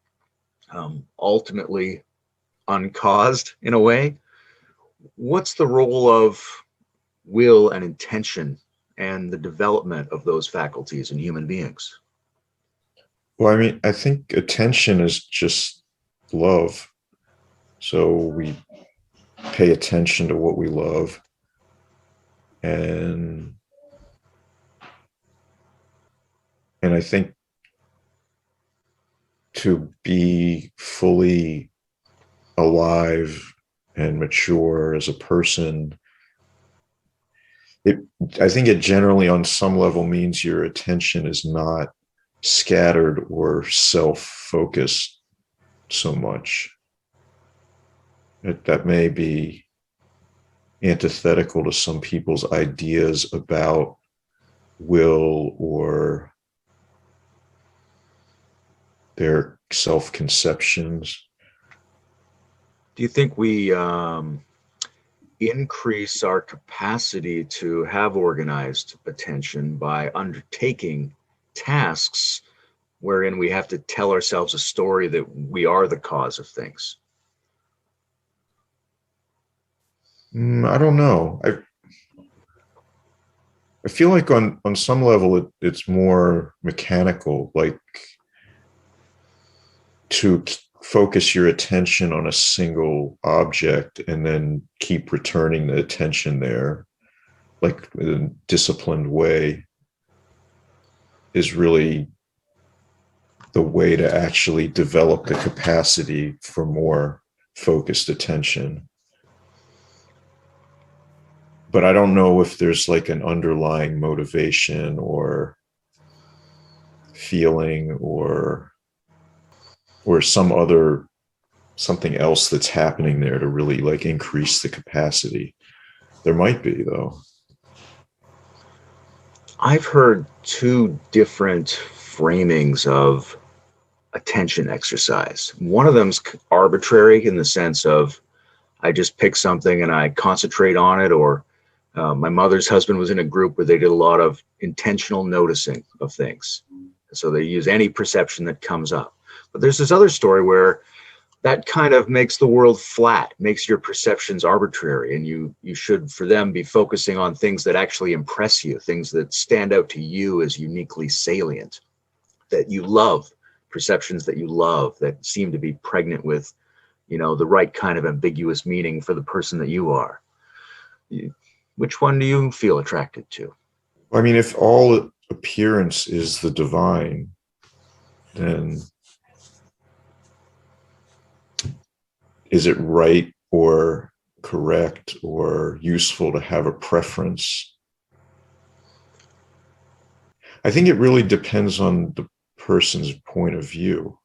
ultimately uncaused in a way, what's the role of will and intention and the development of those faculties in human beings? well, I mean, I think attention is just love. So we pay attention to what we love, and I think to be fully alive and mature as a person, it I think it generally on some level means your attention is not scattered or self-focused so much. That may be antithetical to some people's ideas about will or their self-conceptions. Do you think we increase our capacity to have organized attention by undertaking tasks wherein we have to tell ourselves a story that we are the cause of things? I don't know. I feel like on some level it's more mechanical, like to focus your attention on a single object and then keep returning the attention there, like in a disciplined way, is really the way to actually develop the capacity for more focused attention. But I don't know if there's like an underlying motivation or feeling or something else that's happening there to really like increase the capacity. There might be, though. I've heard two different framings of attention exercise. One of them's arbitrary in the sense of I just pick something and I concentrate on it, or my mother's husband was in a group where they did a lot of intentional noticing of things. So they use any perception that comes up. But there's this other story where that kind of makes the world flat, makes your perceptions arbitrary, and you should, for them, be focusing on things that actually impress you, things that stand out to you as uniquely salient, that you love, perceptions that you love, that seem to be pregnant with, the right kind of ambiguous meaning for the person that you are. Which one do you feel attracted to? I mean, if all appearance is the divine, then is it right or correct or useful to have a preference? I think it really depends on the person's point of view.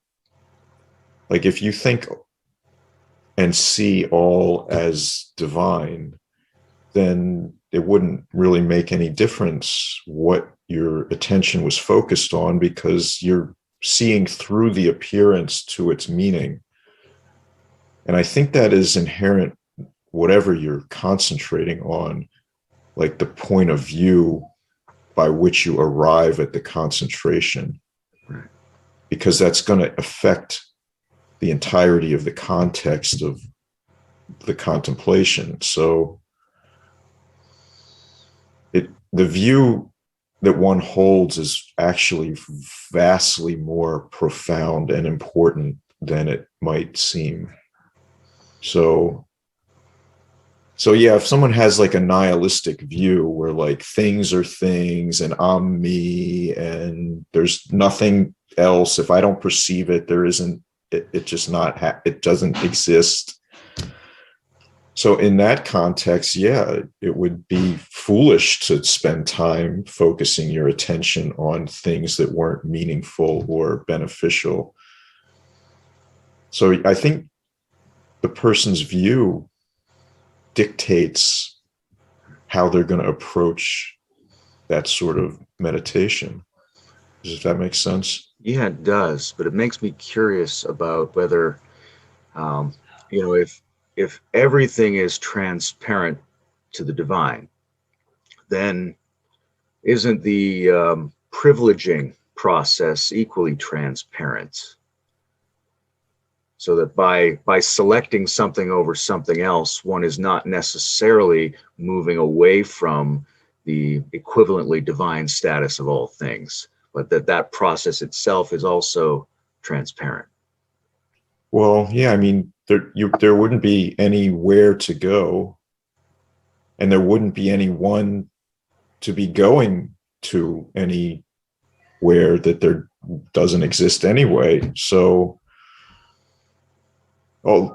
Like if you think and see all as divine, then it wouldn't really make any difference what your attention was focused on, because you're seeing through the appearance to its meaning. And I think that is inherent, whatever you're concentrating on, like the point of view by which you arrive at the concentration, because that's going to affect the entirety of the context of the contemplation. So the view that one holds is actually vastly more profound and important than it might seem. So yeah, if someone has like a nihilistic view where like things are things and I'm me and there's nothing else, if I don't perceive it, there isn't, it just not, it doesn't exist. So in that context, yeah, it would be foolish to spend time focusing your attention on things that weren't meaningful or beneficial. So I think the person's view dictates how they're going to approach that sort of meditation. Does that make sense? Yeah, it does. But it makes me curious about whether, um, if everything is transparent to the divine, then isn't the privileging process equally transparent? So that by selecting something over something else, one is not necessarily moving away from the equivalently divine status of all things, but that process itself is also transparent. Well, yeah, I mean, there wouldn't be anywhere to go, and there wouldn't be anyone to be going to anywhere that there doesn't exist anyway. So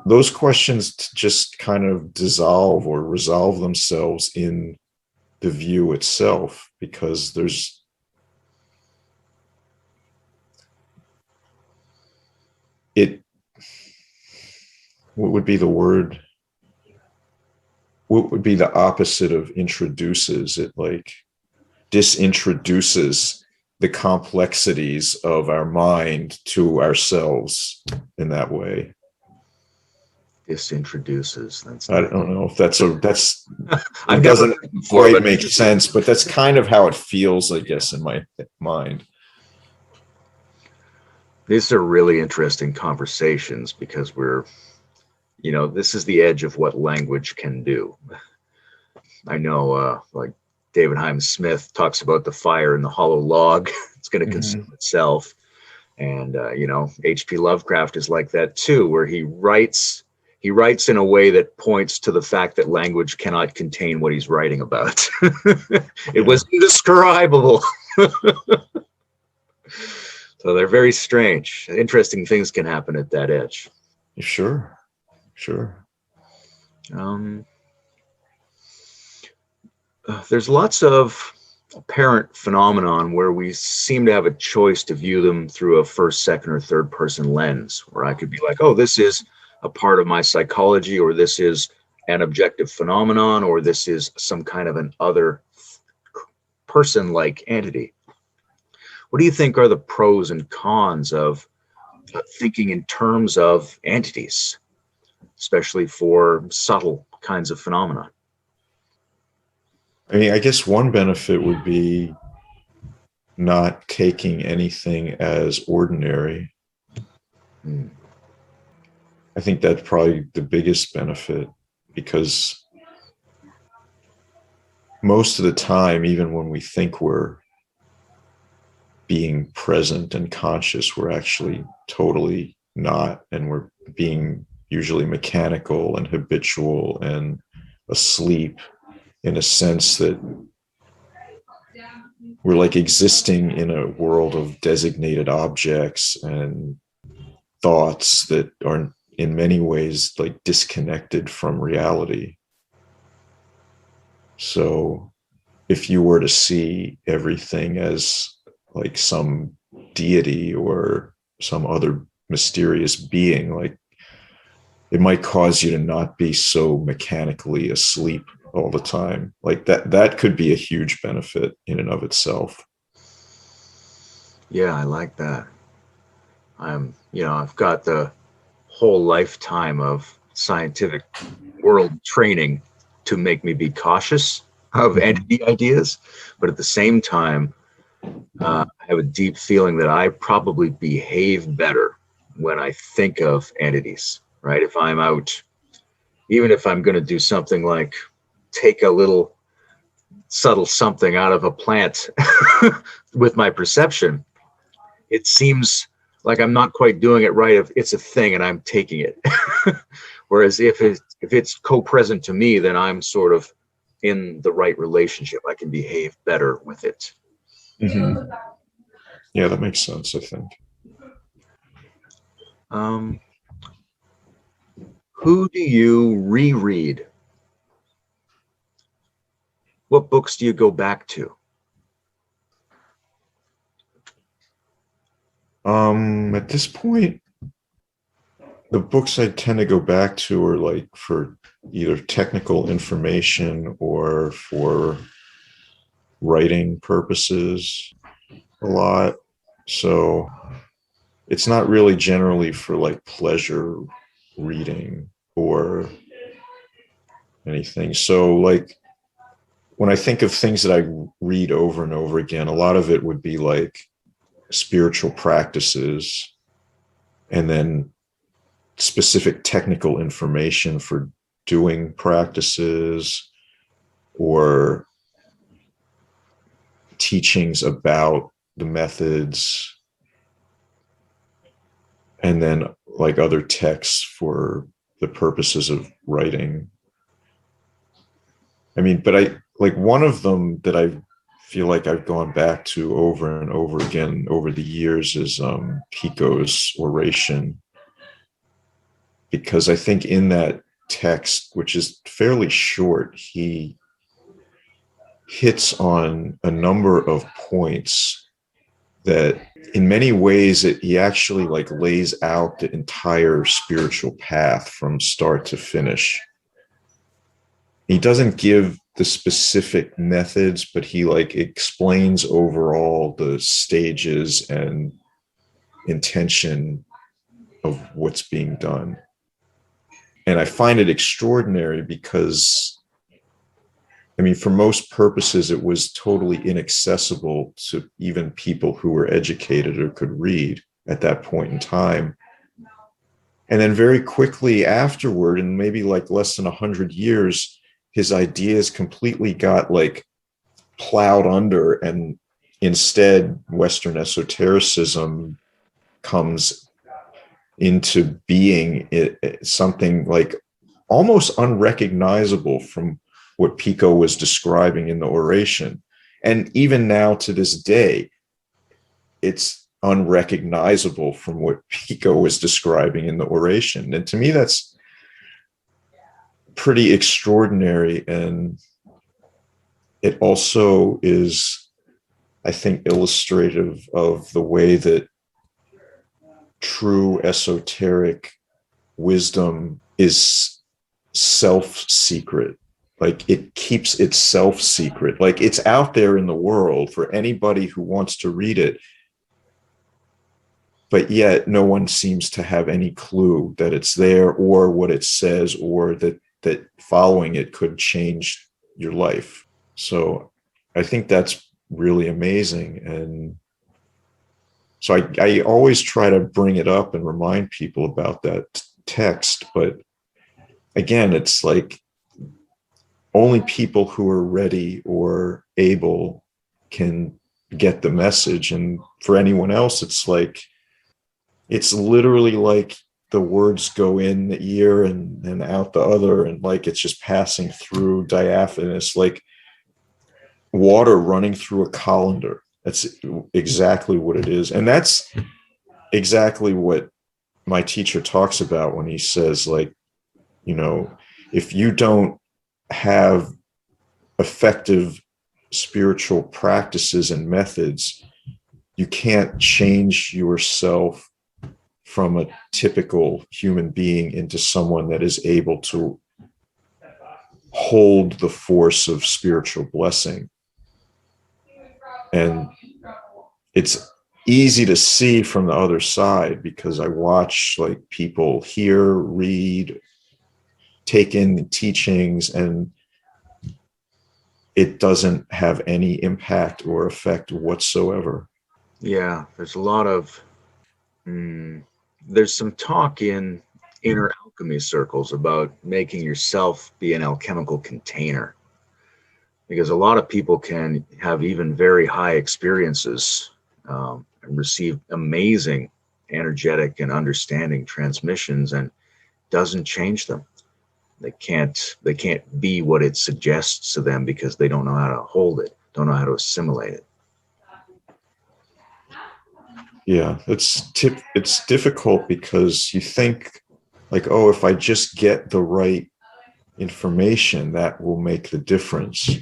those questions just kind of dissolve or resolve themselves in the view itself, because there's it what would be the word, what would be the opposite of introduces? It like disintroduces the complexities of our mind to ourselves in that way. Disintroduces. That's I nice. don't know if that's I've it never doesn't heard it before, quite but make sense, but that's kind of how it feels, I guess, in my mind. these are really interesting conversations because this is the edge of what language can do. I know, like David Hyman Smith talks about the fire in the hollow log. It's going to consume itself. And, H.P. Lovecraft is like that too, where he writes in a way that points to the fact that language cannot contain what he's writing about. It was indescribable. So they're very strange. Interesting things can happen at that edge. Sure. There's lots of apparent phenomenon where we seem to have a choice to view them through a first, second, or third person lens, where I could be like, oh, this is a part of my psychology, or this is an objective phenomenon, or this is some kind of an other person-like entity. What do you think are the pros and cons of thinking in terms of entities, especially for subtle kinds of phenomena? I mean, I guess one benefit would be not taking anything as ordinary. I think that's probably the biggest benefit, because most of the time, even when we think we're being present and conscious, we're actually totally not, and we're being usually mechanical and habitual and asleep, in a sense that we're like existing in a world of designated objects and thoughts that are in many ways like disconnected from reality. So if you were to see everything as like some deity or some other mysterious being, like it might cause you to not be so mechanically asleep all the time. Like that could be a huge benefit in and of itself. Yeah, I like that. I've got the whole lifetime of scientific world training to make me be cautious of entity ideas, but at the same time, I have a deep feeling that I probably behave better when I think of entities, right? If I'm out, even if I'm going to do something like take a little subtle something out of a plant with my perception, it seems like I'm not quite doing it right if it's a thing and I'm taking it. Whereas if it's co-present to me, then I'm sort of in the right relationship. I can behave better with it. Mm-hmm. Yeah, that makes sense, I think. Who do you reread? What books do you go back to? At this point, the books I tend to go back to are like for either technical information or for writing purposes a lot. So it's not really generally for like pleasure reading or anything. So like when I think of things that I read over and over again, a lot of it would be like spiritual practices and then specific technical information for doing practices or teachings about the methods, and then like other texts for the purposes of writing. I mean, but I like one of them that I feel like I've gone back to over and over again over the years is Pico's oration, because I think in that text, which is fairly short, he hits on a number of points that in many ways he actually like lays out the entire spiritual path from start to finish. He doesn't give the specific methods, but he like explains overall the stages and intention of what's being done. And I find it extraordinary because, I mean, for most purposes, it was totally inaccessible to even people who were educated or could read at that point in time. And then very quickly afterward, in maybe like less than 100 years, his ideas completely got like plowed under, and instead Western esotericism comes into being, something like almost unrecognizable from what Pico was describing in the oration. And even now to this day, it's unrecognizable from what Pico was describing in the oration. And to me, that's pretty extraordinary. And it also is, I think, illustrative of the way that true esoteric wisdom is self-secret. Like it keeps itself secret. Like it's out there in the world for anybody who wants to read it, but yet no one seems to have any clue that it's there or what it says, or that following it could change your life. So I think that's really amazing. And so I always try to bring it up and remind people about that text. But again, it's like only people who are ready or able can get the message. And for anyone else, it's like, it's literally like the words go in the ear and out the other. And like, it's just passing through diaphanous, like water running through a colander. That's exactly what it is. And that's exactly what my teacher talks about when he says, like, you know, if you don't have effective spiritual practices and methods, you can't change yourself from a typical human being into someone that is able to hold the force of spiritual blessing. And it's easy to see from the other side because I watch like people hear, read, take in the teachings, and it doesn't have any impact or effect whatsoever. Yeah, there's a lot of there's some talk in inner alchemy circles about making yourself be an alchemical container. because a lot of people can have even very high experiences and receive amazing energetic and understanding transmissions, and doesn't change them. They can't be what it suggests to them because they don't know how to hold it, don't know how to assimilate it. Yeah, it's difficult because you think like, oh, if I just get the right information, that will make the difference.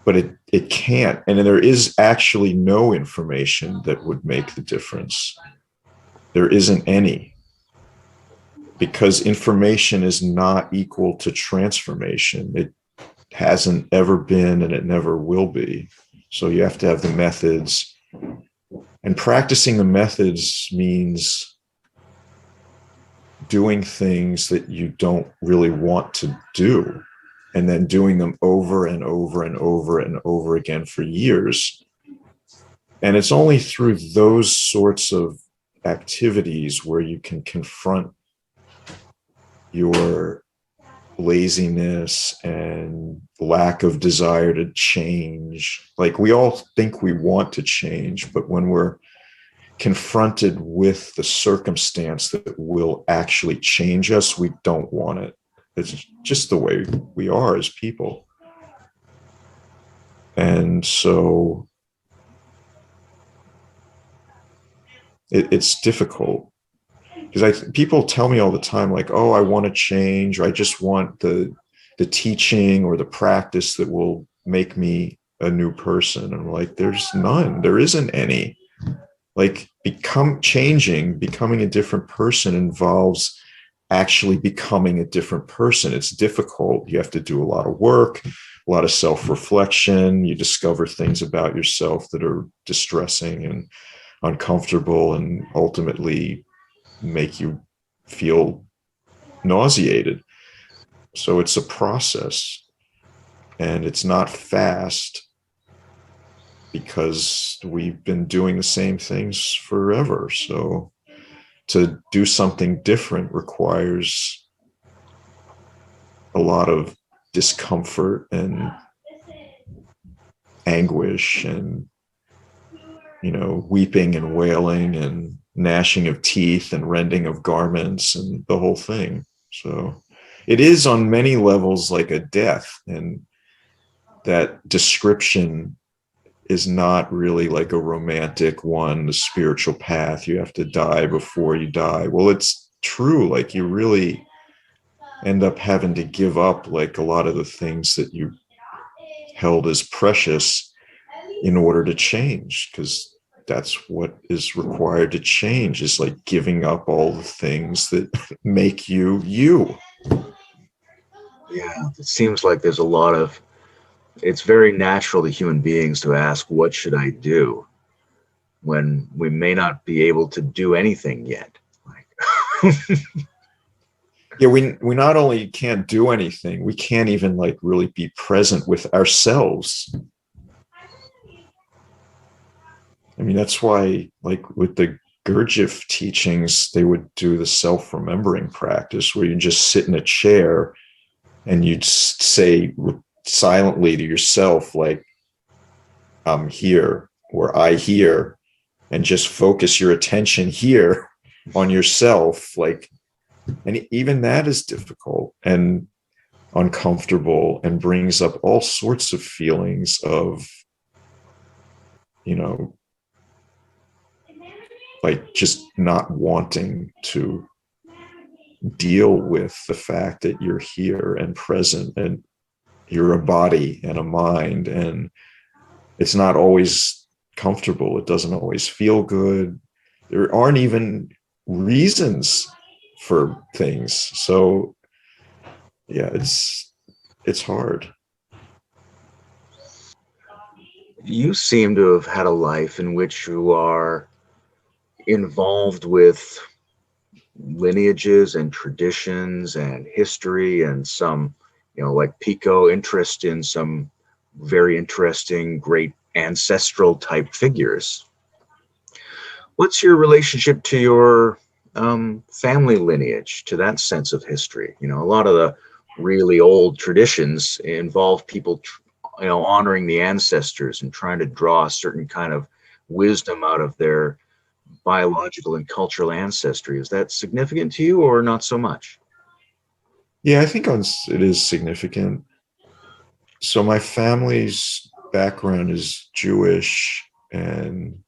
But it can't. And there is actually no information that would make the difference. There isn't any, because information is not equal to transformation. It hasn't ever been, and it never will be. So you have to have the methods. And practicing the methods means doing things that you don't really want to do, and then doing them over and over and over and over again for years. And it's only through those sorts of activities where you can confront your laziness and lack of desire to change. Like, we all think we want to change, but when we're confronted with the circumstance that will actually change us, we don't want it. It's just the way we are as people. And so it's difficult, because people tell me all the time, like, oh, I want to change, or I just want the teaching or the practice that will make me a new person. And I'm like, there's none. There isn't any. Like, becoming a different person involves actually becoming a different person. It's difficult. You have to do a lot of work, a lot of self-reflection. You discover things about yourself that are distressing and uncomfortable, and ultimately make you feel nauseated. So it's a process, and it's not fast, because we've been doing the same things forever. So to do something different requires a lot of discomfort and anguish, and, weeping and wailing and gnashing of teeth and rending of garments and the whole thing. So it is on many levels like a death, and that description is not really like a romantic one, the spiritual path. You have to die before you die. Well, it's true. Like, you really end up having to give up like a lot of the things that you held as precious in order to change, because that's what is required to change, is like giving up all the things that make you you. Yeah, it seems like there's a lot of, it's very natural to human beings to ask, what should I do, when we may not be able to do anything yet. Like, Yeah, we not only can't do anything, we can't even like really be present with ourselves. I mean, that's why, like, with the Gurdjieff teachings, they would do the self-remembering practice, where you just sit in a chair and you'd say silently to yourself, like, I'm here, or I hear, and just focus your attention here on yourself. Like, and even that is difficult and uncomfortable, and brings up all sorts of feelings of, like, just not wanting to deal with the fact that you're here and present, and you're a body and a mind, and it's not always comfortable. It doesn't always feel good. There aren't even reasons for things. So yeah, it's hard. you seem to have had a life in which you are involved with lineages and traditions and history, and some, like Pico, interest in some very interesting, great ancestral type figures. What's your relationship to your family lineage, to that sense of history? A lot of the really old traditions involve people honoring the ancestors and trying to draw a certain kind of wisdom out of their biological and cultural ancestry. Is that significant to you or not so much? Yeah, I think it is significant. So my family's background is Jewish, and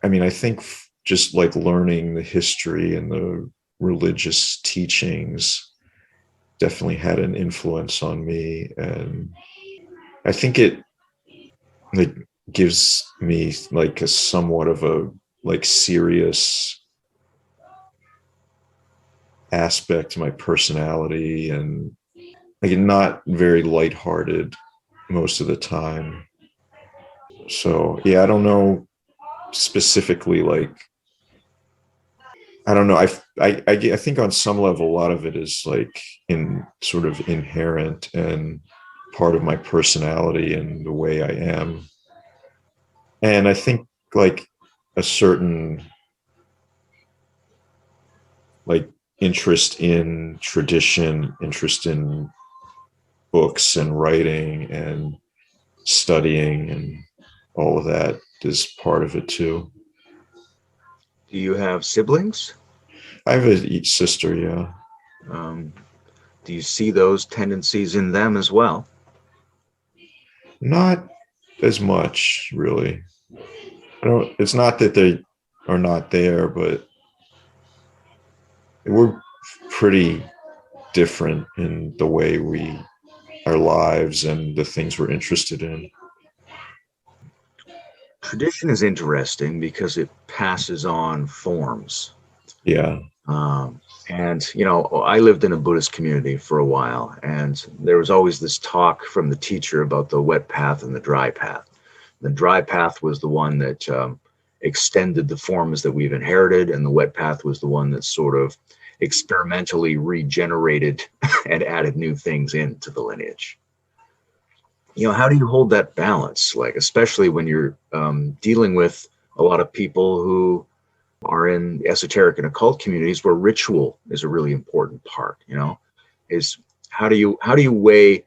I mean, I think just like learning the history and the religious teachings definitely had an influence on me. And I think it like gives me like a somewhat of a like serious aspect to my personality, and like not very lighthearted most of the time. So yeah, I don't know specifically like I don't know. I think on some level, a lot of it is like in sort of inherent and part of my personality and the way I am. And I think like a certain like interest in tradition, interest in books and writing and studying and all of that is part of it too. Do you have siblings? I have a sister, yeah. Um, do you see those tendencies in them as well? Not as much, really. I don't. It's not that they are not there, but we're pretty different in the way we our lives and the things we're interested in. Tradition is interesting because it passes on forms. Yeah. Um, and, I lived in a Buddhist community for a while, and there was always this talk from the teacher about the wet path and the dry path. The dry path was the one that extended the forms that we've inherited, and the wet path was the one that sort of experimentally regenerated and added new things into the lineage. How do you hold that balance? Like, especially when you're dealing with a lot of people who are in esoteric and occult communities where ritual is a really important part, is how do you weigh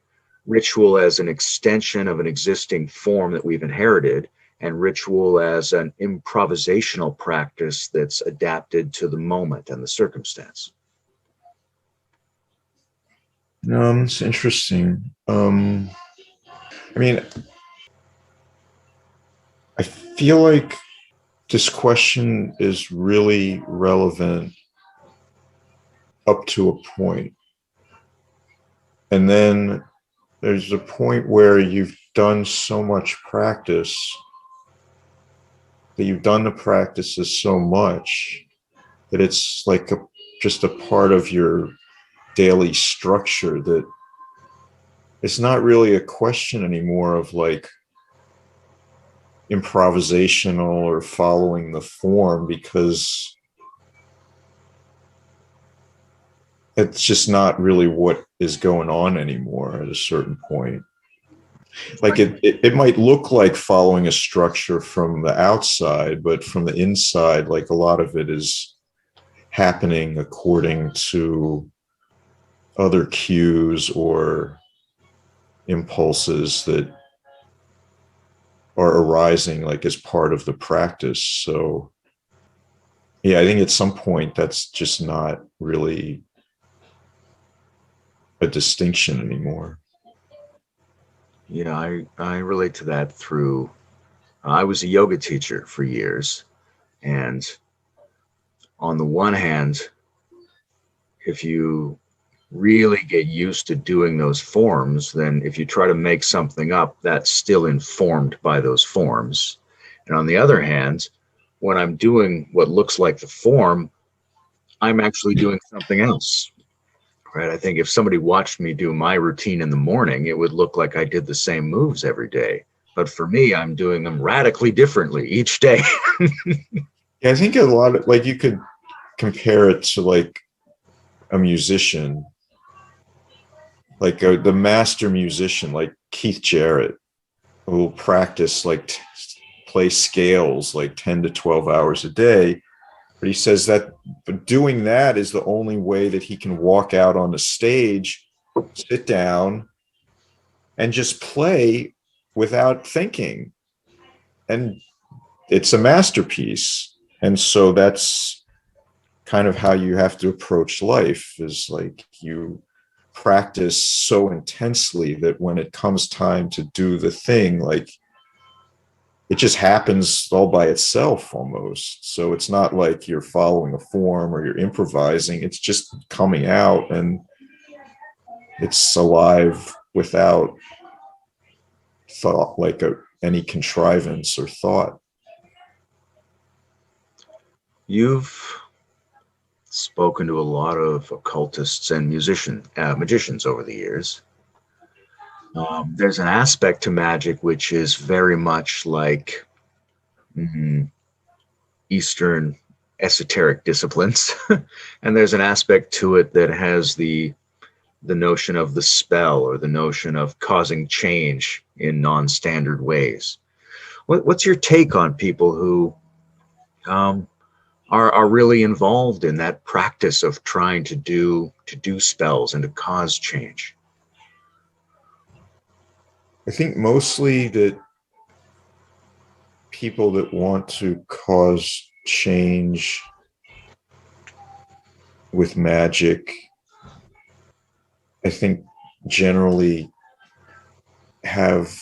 ritual as an extension of an existing form that we've inherited and ritual as an improvisational practice that's adapted to the moment and the circumstance? It's interesting. I mean, I feel like this question is really relevant up to a point. And then there's a point where you've done so much practice that you've done the practices so much that it's like just a part of your daily structure that it's not really a question anymore of like improvisational or following the form, because it's just not really what is going on anymore at a certain point. Like it might look like following a structure from the outside, but from the inside, like a lot of it is happening according to other cues or impulses that are arising like as part of the practice. So yeah, I think at some point that's just not really a distinction anymore. Yeah, I relate to that through, I was a yoga teacher for years. And on the one hand, if you really get used to doing those forms, then if you try to make something up, that's still informed by those forms. And on the other hand, when I'm doing what looks like the form, I'm actually doing something else. Right? I think if somebody watched me do my routine in the morning, it would look like I did the same moves every day. But for me, I'm doing them radically differently each day. Yeah, I think a lot of like you could compare it to like a musician, like the master musician, like Keith Jarrett, who will practice like play scales like 10 to 12 hours a day. But he says that doing that is the only way that he can walk out on the stage, sit down, and just play without thinking. And it's a masterpiece. And so that's kind of how you have to approach life, is like you practice so intensely that when it comes time to do the thing, like it just happens all by itself almost. So it's not like you're following a form or you're improvising. It's just coming out, and it's alive without thought, like any contrivance or thought. You've spoken to a lot of occultists and magicians over the years. There's an aspect to magic which is very much like Eastern esoteric disciplines, and there's an aspect to it that has the notion of the spell, or the notion of causing change in non-standard ways. What's your take on people who are really involved in that practice of trying to do spells and to cause change? I think mostly that people that want to cause change with magic, I think generally have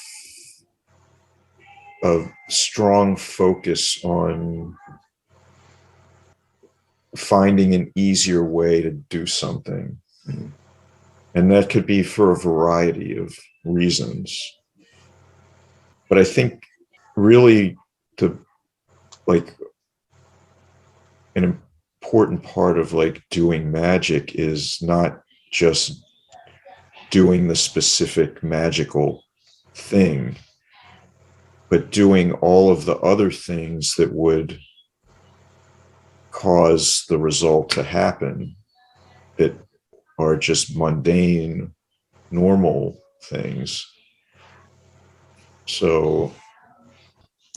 a strong focus on finding an easier way to do something. And that could be for a variety of reasons. But I think really like an important part of like doing magic is not just doing the specific magical thing, but doing all of the other things that would cause the result to happen, that are just mundane, normal things. So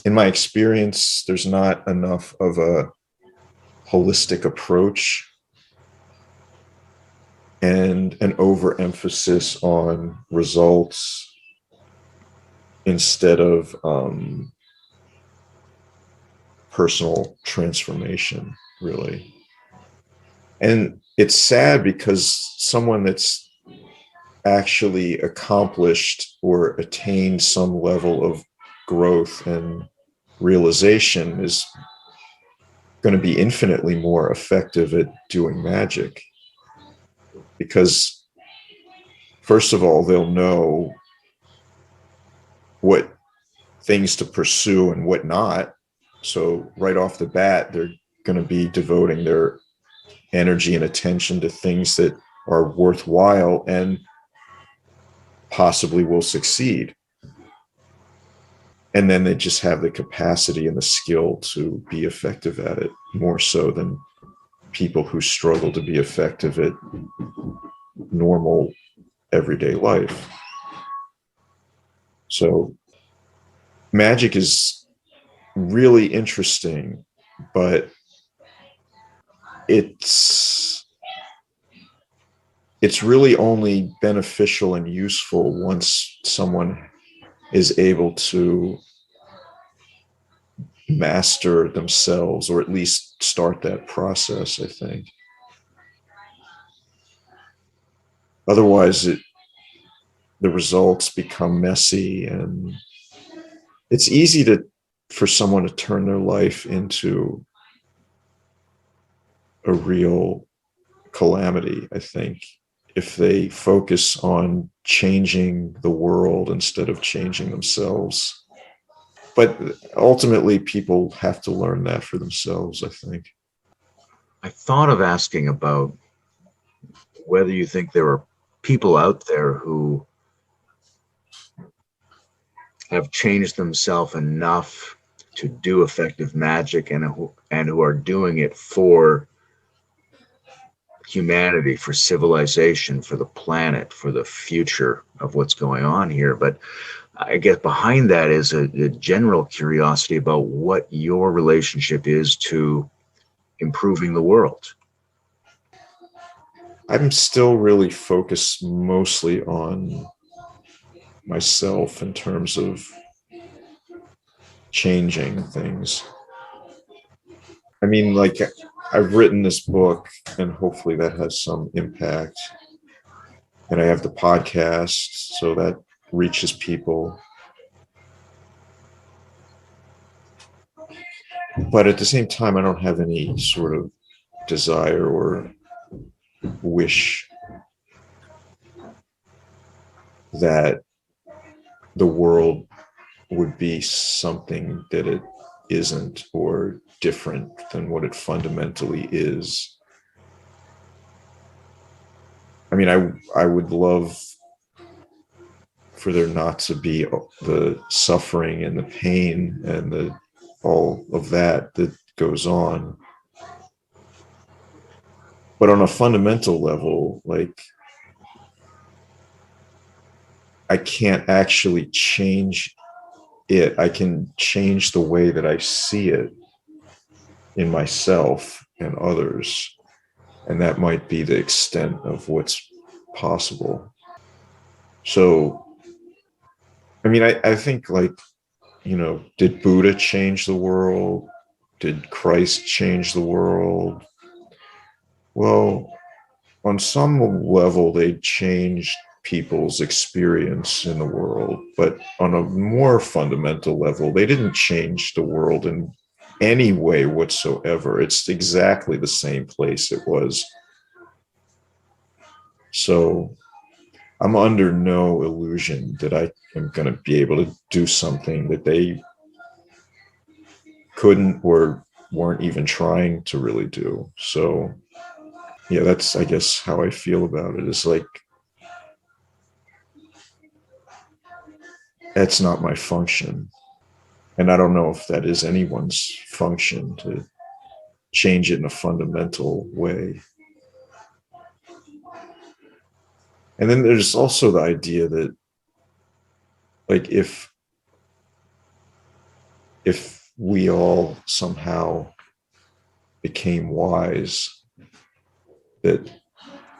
in my experience, there's not enough of a holistic approach and an overemphasis on results instead of personal transformation, really. And it's sad because someone that's actually accomplished or attained some level of growth and realization is going to be infinitely more effective at doing magic, because first of all, they'll know what things to pursue and what not. So right off the bat, they're going to be devoting their energy and attention to things that are worthwhile and possibly will succeed. And then they just have the capacity and the skill to be effective at it, more so than people who struggle to be effective at normal everyday life. So magic is really interesting, but it's really only beneficial and useful once someone is able to master themselves, or at least start that process, I think. Otherwise, the results become messy, and it's easy for someone to turn their life into a real calamity, I think, if they focus on changing the world instead of changing themselves. But ultimately, people have to learn that for themselves, I think. I thought of asking about whether you think there are people out there who have changed themselves enough to do effective magic, and who are doing it for humanity, for civilization, for the planet, for the future of what's going on here. But I guess behind that is a general curiosity about what your relationship is to improving the world. I'm still really focused mostly on myself in terms of changing things. I mean, like, I've written this book, and hopefully that has some impact. And I have the podcast, so that reaches people. But at the same time, I don't have any sort of desire or wish that the world would be something that it isn't, or different than what it fundamentally is. I mean, I would love for there not to be the suffering and the pain and the all of that goes on. But on a fundamental level, like, I can't actually change it. I can change the way that I see it in myself and others. And that might be the extent of what's possible. So, I mean, I think, like, did Buddha change the world? Did Christ change the world? Well, on some level, they changed people's experience in the world, but on a more fundamental level, they didn't change the world in any way whatsoever. It's exactly the same place it was. So I'm under no illusion that I am going to be able to do something that they couldn't or weren't even trying to really do. So yeah, that's, I guess, how I feel about it. Is like, that's not my function. And I don't know if that is anyone's function, to change it in a fundamental way. And then there's also the idea that, like, if we all somehow became wise, that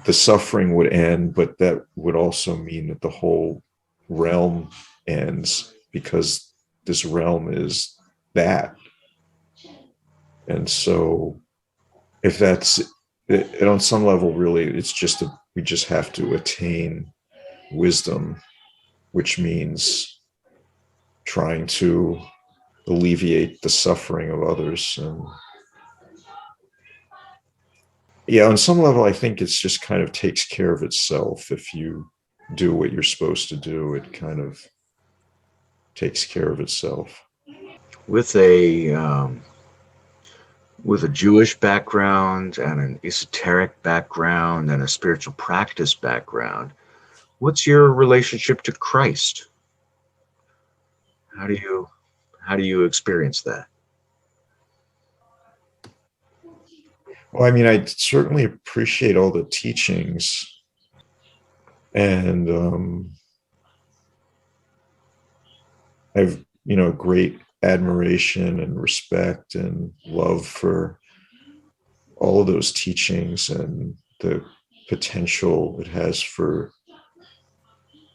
the suffering would end, but that would also mean that the whole realm ends, because this realm is that. And so if that's it, on some level, really, it's just we just have to attain wisdom, which means trying to alleviate the suffering of others. And yeah, on some level, I think it's just kind of takes care of itself. If you do what you're supposed to do, it kind of takes care of itself. With a Jewish background and an esoteric background and a spiritual practice background, what's your relationship to Christ? How do you experience that? Well, I mean, I certainly appreciate all the teachings, and I've, great admiration and respect and love for all of those teachings and the potential it has for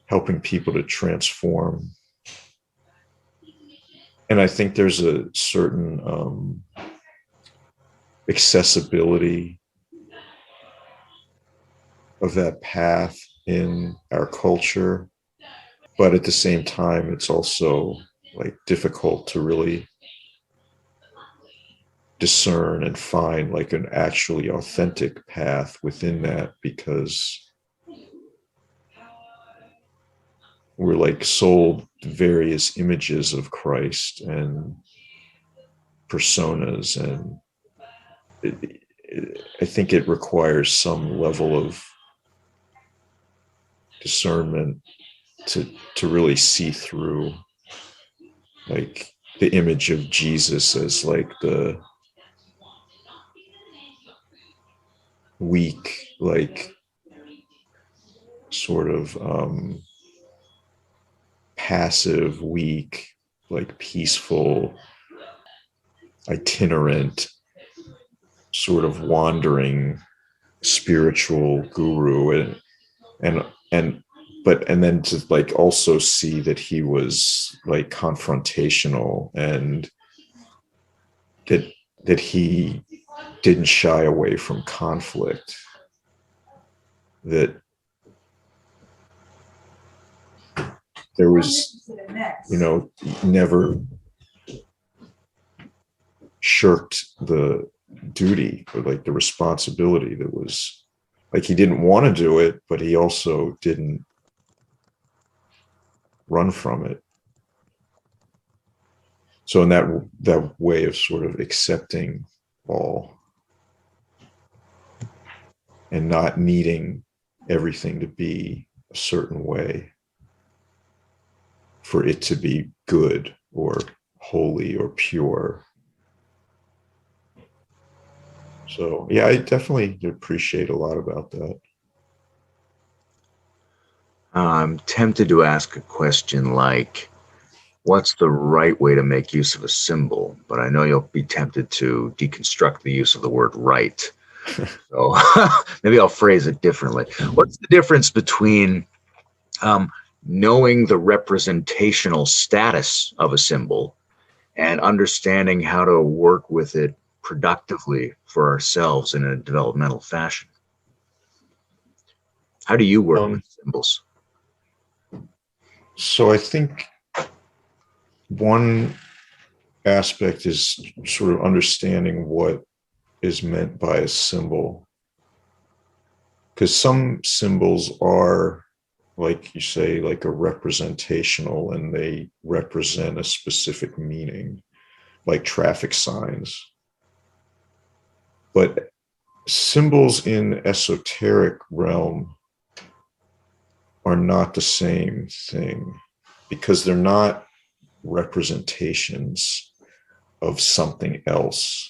helping people to transform. And I think there's a certain accessibility of that path in our culture, but at the same time, it's also, like, difficult to really discern and find, like, an actually authentic path within that, because we're, like, sold various images of Christ and personas, and I think it requires some level of discernment to really see through, like, the image of Jesus as, like, the weak, like, sort of passive, weak, like, peaceful, itinerant, sort of wandering spiritual guru. And and then to like also see that he was like confrontational, and that he didn't shy away from conflict, that there was, never shirked the duty or like the responsibility that was like, he didn't want to do it, but he also didn't run from it. So in that way of sort of accepting all and not needing everything to be a certain way for it to be good or holy or pure. So yeah, I definitely appreciate a lot about that. I'm tempted to ask a question like, what's the right way to make use of a symbol? But I know you'll be tempted to deconstruct the use of the word right. So maybe I'll phrase it differently. What's the difference between knowing the representational status of a symbol and understanding how to work with it productively for ourselves in a developmental fashion? How do you work with symbols? So I think one aspect is sort of understanding what is meant by a symbol, because some symbols are, like you say, like a representational, and they represent a specific meaning, like traffic signs. But symbols in esoteric realm are not the same thing, because they're not representations of something else.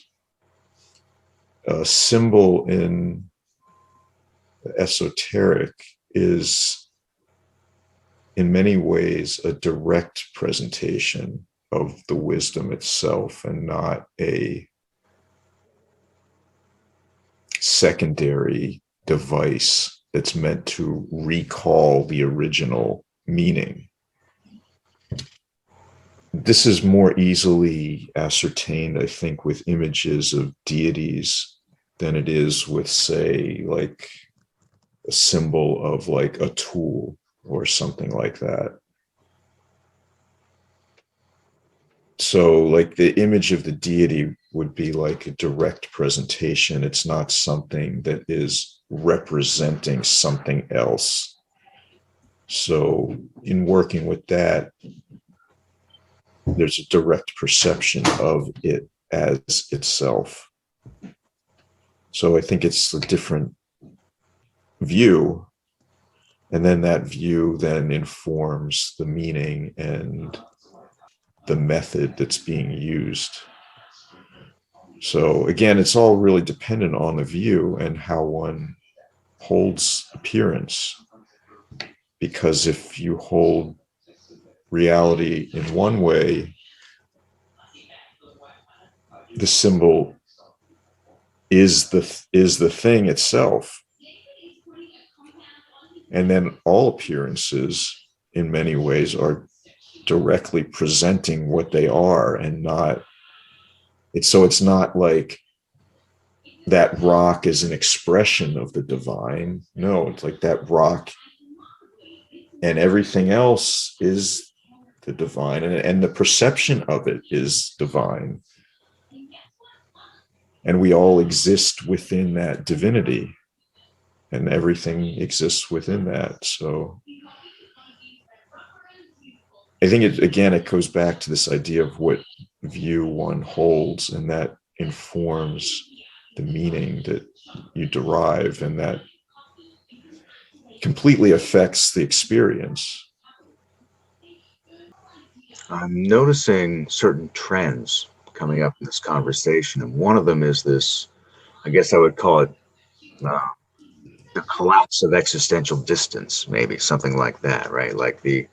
A symbol in esoteric is in many ways a direct presentation of the wisdom itself, and not a secondary device that's meant to recall the original meaning. This is more easily ascertained, I think, with images of deities than it is with, say, like a symbol of like a tool or something like that. So like the image of the deity would be like a direct presentation. It's not something that is representing something else. So in working with that, there's a direct perception of it as itself. So I think it's a different view. And then that view then informs the meaning and the method that's being used. So again, it's all really dependent on the view and how one holds appearance. Because if you hold reality in one way, the symbol is the thing itself. And then all appearances in many ways are directly presenting what they are, and not it's not like that rock is an expression of the divine. No, it's like that rock and everything else is the divine, and the perception of it is divine, and we all exist within that divinity, and everything exists within that. So I think it goes back to this idea of what view one holds, and that informs the meaning that you derive, and that completely affects the experience. I'm noticing certain trends coming up in this conversation, and one of them is this, I guess I would call it the collapse of existential distance, maybe something like that, right? Like the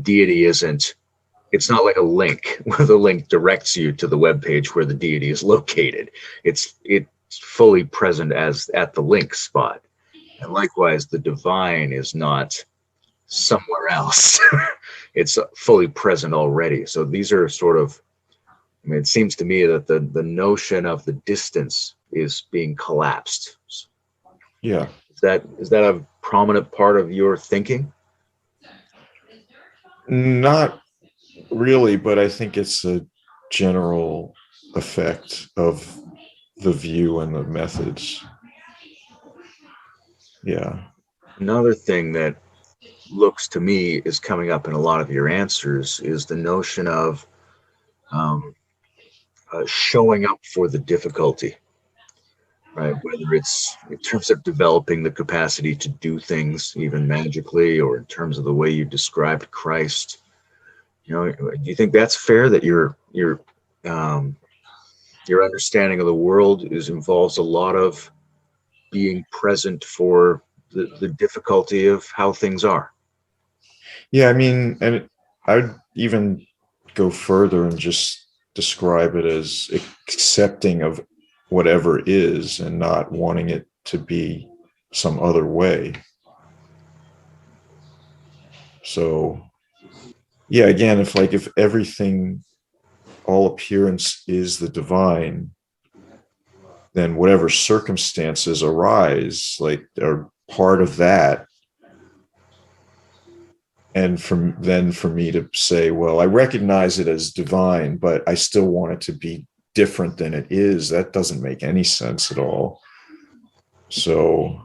deity it's not like a link where the link directs you to the webpage where the deity is located. It's fully present as at the link spot. And likewise, the divine is not somewhere else. It's fully present already. So these are sort of, I mean, it seems to me that the notion of the distance is being collapsed. Yeah. Is that a prominent part of your thinking? Not really, but I think it's a general effect of the view and the methods. Yeah. Another thing that looks to me is coming up in a lot of your answers is the notion of um, showing up for the difficulty, right? Whether it's in terms of developing the capacity to do things even magically, or in terms of the way you described Christ. Do you think that's fair that um, your understanding of the world involves a lot of being present for the difficulty of how things are? Yeah. I mean, and I'd even go further and just describe it as accepting of whatever is and not wanting it to be some other way. So, yeah, again, if everything, all appearance is the divine, then whatever circumstances arise, like, are part of that. And for me to say, well, I recognize it as divine, but I still want it to be different than it is, that doesn't make any sense at all. So,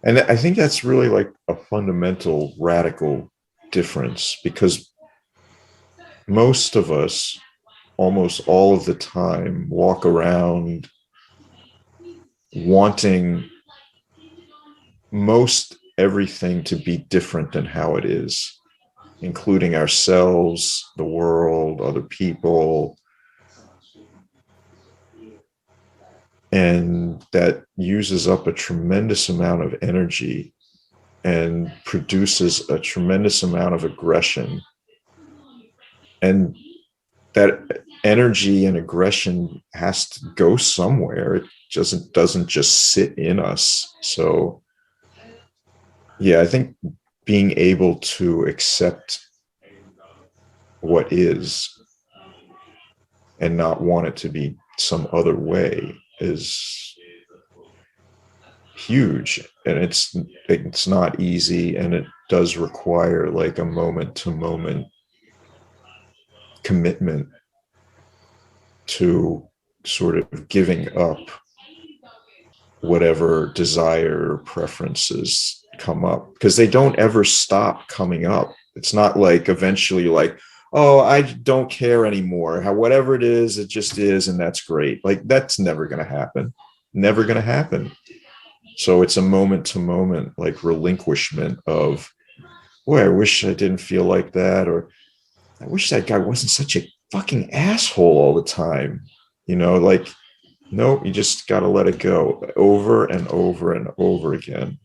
and I think that's really like a fundamental radical difference, because most of us almost all of the time walk around wanting most everything to be different than how it is, including ourselves, the world, other people. And that uses up a tremendous amount of energy and produces a tremendous amount of aggression. And that energy and aggression has to go somewhere. It doesn't just sit in us. So, yeah, I think being able to accept what is and not want it to be some other way is huge. And it's not easy, and it does require like a moment to moment commitment to sort of giving up whatever desire or preferences come up, because they don't ever stop coming up. It's not like eventually like, oh, I don't care anymore. Whatever it is, it just is, and that's great. Like, that's never going to happen. Never going to happen. So it's a moment to moment like relinquishment of, boy, I wish I didn't feel like that, or I wish that guy wasn't such a fucking asshole all the time. Like, no, you just got to let it go over and over and over again.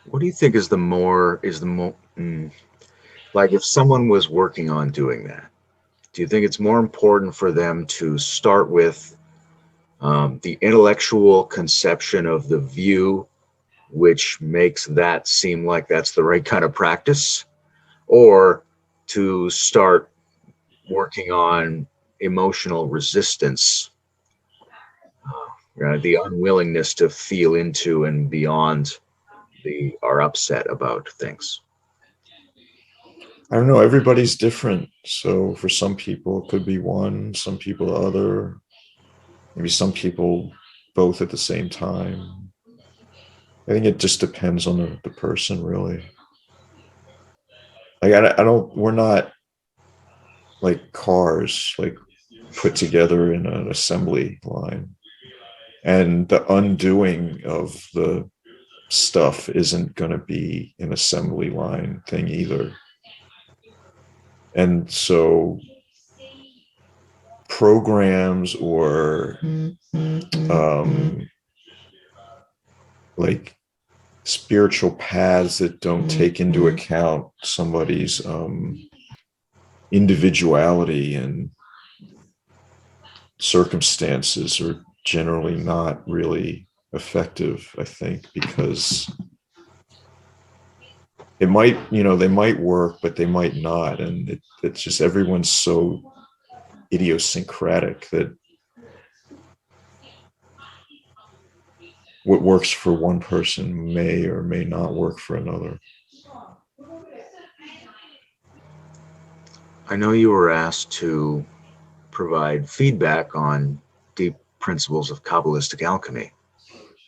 What do you think is the more like, if someone was working on doing that, do you think it's more important for them to start with the intellectual conception of the view, which makes that seem like that's the right kind of practice, or to start working on emotional resistance, the unwillingness to feel into and beyond our upset about things? I don't know. Everybody's different. So for some people, it could be one, some people the other, maybe some people both at the same time. I think it just depends on the person, really. Like, I don't, we're not like cars, like put together in an assembly line. And the undoing of the stuff isn't going to be an assembly line thing either. And so programs or like spiritual paths that don't take into account somebody's individuality and circumstances are generally not really effective, I think, because it might, they might work, but they might not. And it's just everyone's so idiosyncratic that what works for one person may or may not work for another. I know you were asked to provide feedback on deep principles of Kabbalistic alchemy,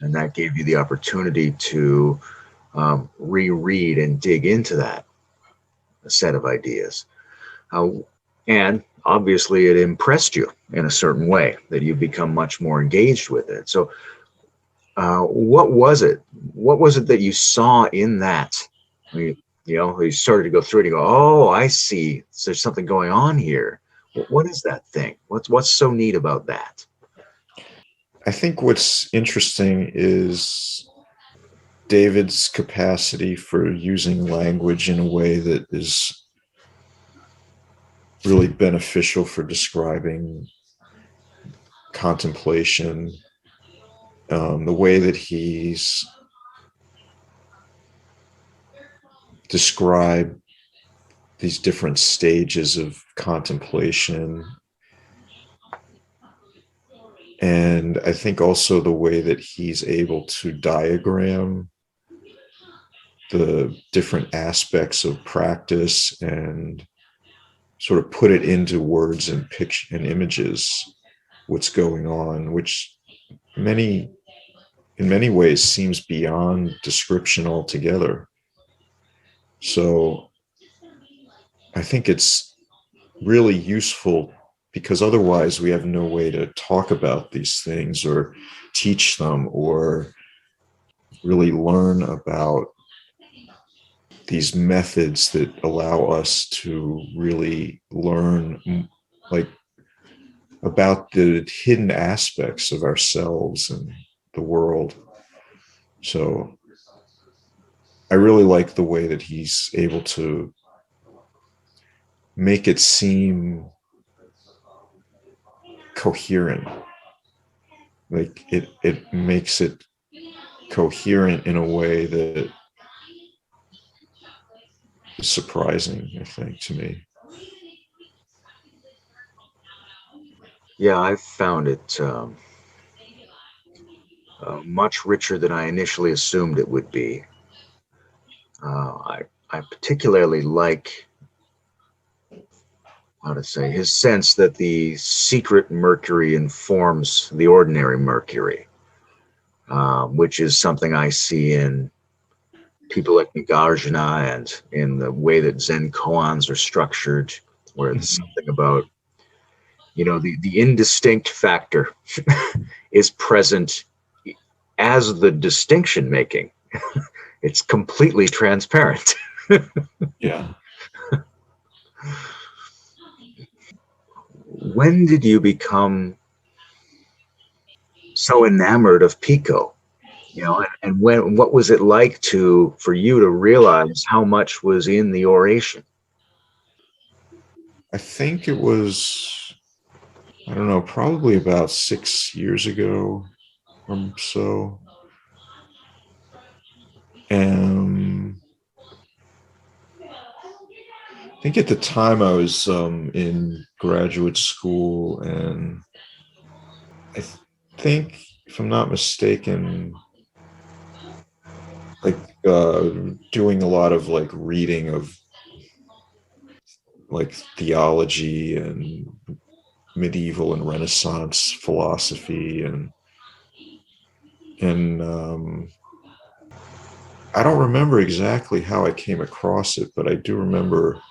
and that gave you the opportunity to reread and dig into that set of ideas. And obviously, it impressed you in a certain way that you've become much more engaged with it. So, what was it? What was it that you saw in that? You started to go through it and go, "Oh, I see. So there's something going on here. What is that thing? What's so neat about that?" I think what's interesting is David's capacity for using language in a way that is really beneficial for describing contemplation, the way that he's described these different stages of contemplation. And I think also the way that he's able to diagram the different aspects of practice and sort of put it into words and picture and images, what's going on, which in many ways seems beyond description altogether. So I think it's really useful, because otherwise we have no way to talk about these things or teach them or really learn about these methods that allow us to really learn like about the hidden aspects of ourselves and the world. So I really like the way that he's able to make it seem coherent. Like it makes it coherent in a way that is surprising, I think, to me. Yeah, I found it much richer than I initially assumed it would be. I particularly like, how to say, his sense that the secret Mercury informs the ordinary Mercury, which is something I see in people like Nagarjuna and in the way that Zen koans are structured, where it's something about, the indistinct factor is present as the distinction making. It's completely transparent. Yeah. When did you become so enamored of Pico? And what was it like for you to realize how much was in the oration? I think it was, I don't know, probably about 6 years ago or so. And I think at the time I was in graduate school, and I think, if I'm not mistaken, like doing a lot of like reading of like theology and medieval and Renaissance philosophy, and I don't remember exactly how I came across it, but I do remember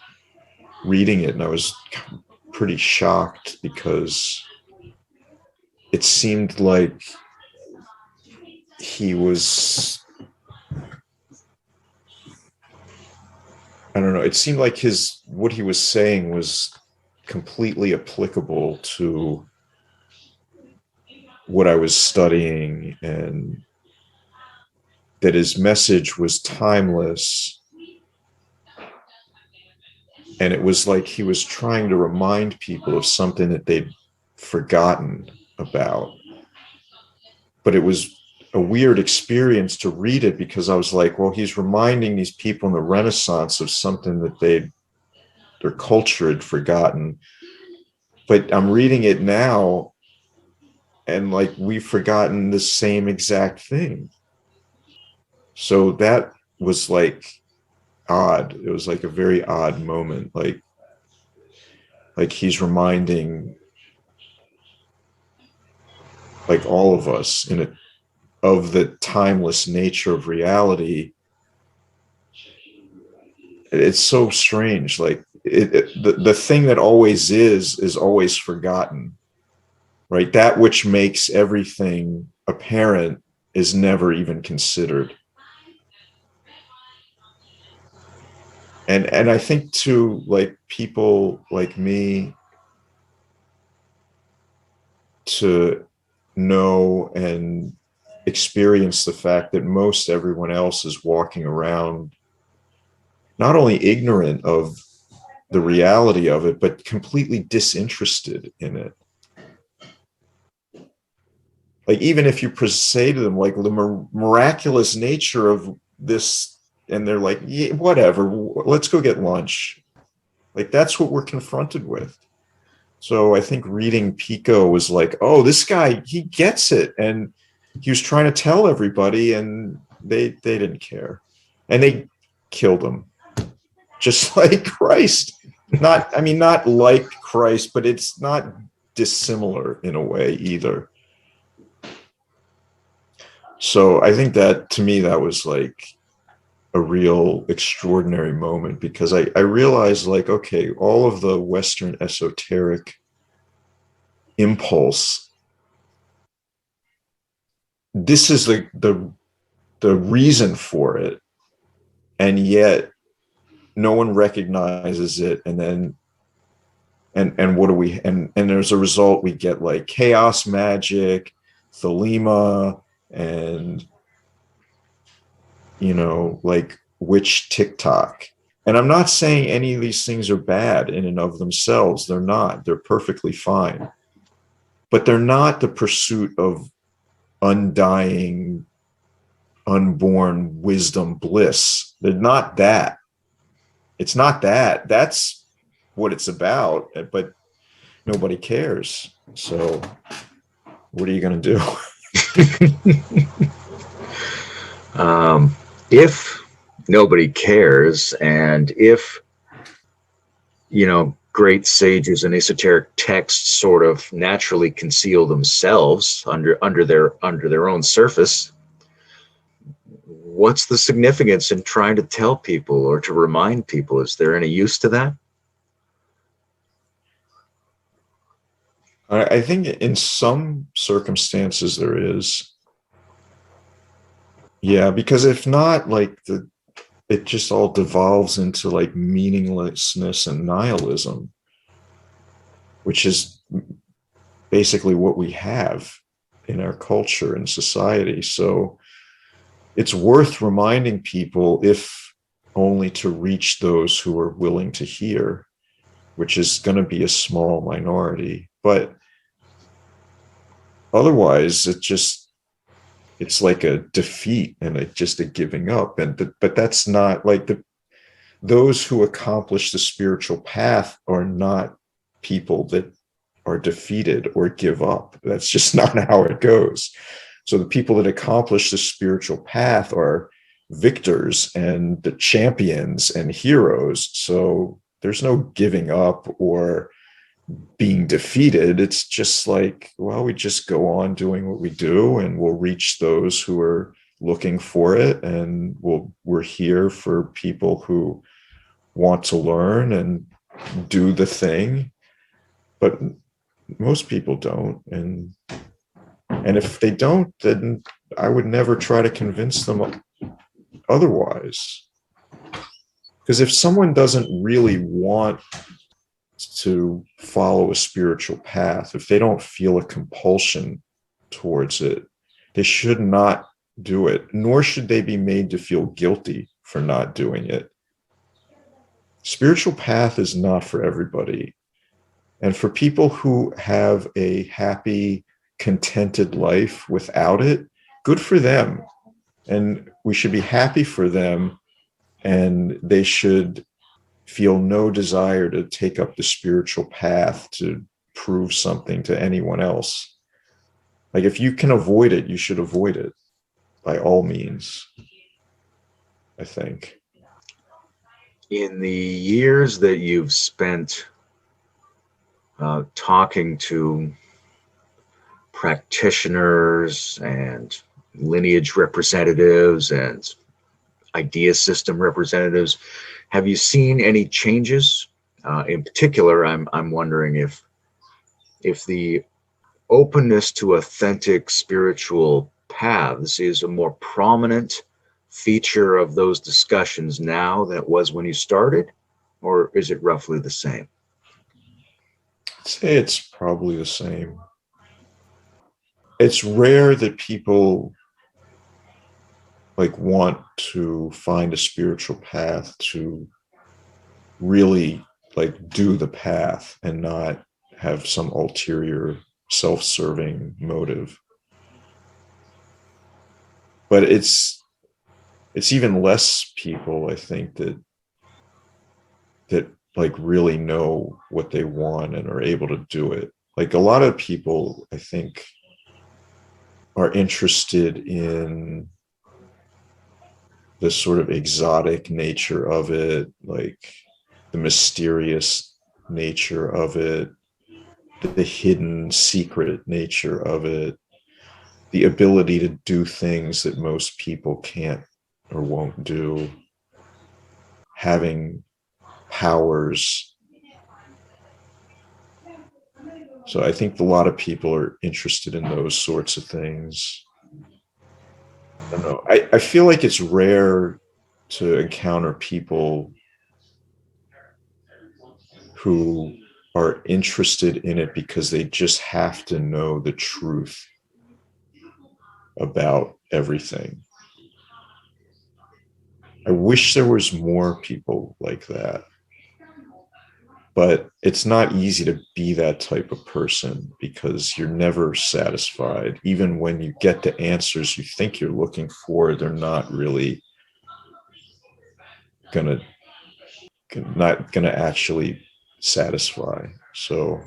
reading it, and I was pretty shocked because it seemed like he was, I don't know, it seemed like what he was saying was completely applicable to what I was studying, and that his message was timeless. And it was like he was trying to remind people of something that they'd forgotten about. But it was a weird experience to read it, because I was like, well, he's reminding these people in the Renaissance of something that their culture had forgotten. But I'm reading it now, and like, we've forgotten the same exact thing. So that was like odd. It was like a very odd moment. Like he's reminding like all of us of the timeless nature of reality. It's so strange. Like the thing that always is always forgotten, right? That which makes everything apparent is never even considered. And I think too, like people like me, to know and experience the fact that most everyone else is walking around not only ignorant of the reality of it, but completely disinterested in it. Like, even if you say to them like the miraculous nature of this, and they're like, yeah, whatever, let's go get lunch. Like, that's what we're confronted with. So I think reading Pico was like, oh, this guy, he gets it. And he was trying to tell everybody, and they didn't care. And they killed him. Just like Christ. Not like Christ, but it's not dissimilar in a way either. So I think that, to me, that was like a real extraordinary moment, because I realized, like, okay, all of the Western esoteric impulse, this is the reason for it, and yet no one recognizes it. And then and what do we, and as a result, we get like chaos magic, thelema, and like witch TikTok. And I'm not saying any of these things are bad in and of themselves. They're not. They're perfectly fine. But they're not the pursuit of undying, unborn wisdom bliss. They're not that. It's not that. That's what it's about, but nobody cares. So what are you going to do? If nobody cares, and if great sages and esoteric texts sort of naturally conceal themselves under their own surface, what's the significance in trying to tell people or to remind people? Is there any use to that? I think in some circumstances there is. Yeah, because if not, like it just all devolves into like meaninglessness and nihilism, which is basically what we have in our culture and society. So it's worth reminding people, if only to reach those who are willing to hear, which is going to be a small minority. But otherwise, it's like a defeat and just a giving up. But that's not like those who accomplish the spiritual path are not people that are defeated or give up. That's just not how it goes. So the people that accomplish the spiritual path are victors and the champions and heroes. So there's no giving up or being defeated. It's just like, well, we just go on doing what we do, and we'll reach those who are looking for it. And we're here for people who want to learn and do the thing. But most people don't. And if they don't, then I would never try to convince them otherwise. Because if someone doesn't really want to follow a spiritual path, if they don't feel a compulsion towards it, they should not do it, nor should they be made to feel guilty for not doing it. Spiritual path is not for everybody. And for people who have a happy, contented life without it, good for them. And we should be happy for them. And they should feel no desire to take up the spiritual path to prove something to anyone else. Like, if you can avoid it, you should avoid it by all means, I think. In the years that you've spent talking to practitioners and lineage representatives and idea system representatives, have you seen any changes? In particular, I'm wondering if the openness to authentic spiritual paths is a more prominent feature of those discussions now than it was when you started, or is it roughly the same? I'd say it's probably the same. It's rare that people like want to find a spiritual path to really like do the path and not have some ulterior self-serving motive. But it's even less people, I think, that like really know what they want and are able to do it. Like, a lot of people, I think, are interested in the sort of exotic nature of it, like the mysterious nature of it, the hidden secret nature of it, the ability to do things that most people can't or won't do, having powers. So I think a lot of people are interested in those sorts of things. I don't know. I feel like it's rare to encounter people who are interested in it because they just have to know the truth about everything. I wish there was more people like that. But it's not easy to be that type of person because you're never satisfied. Even when you get the answers you think you're looking for, they're not really not gonna actually satisfy. So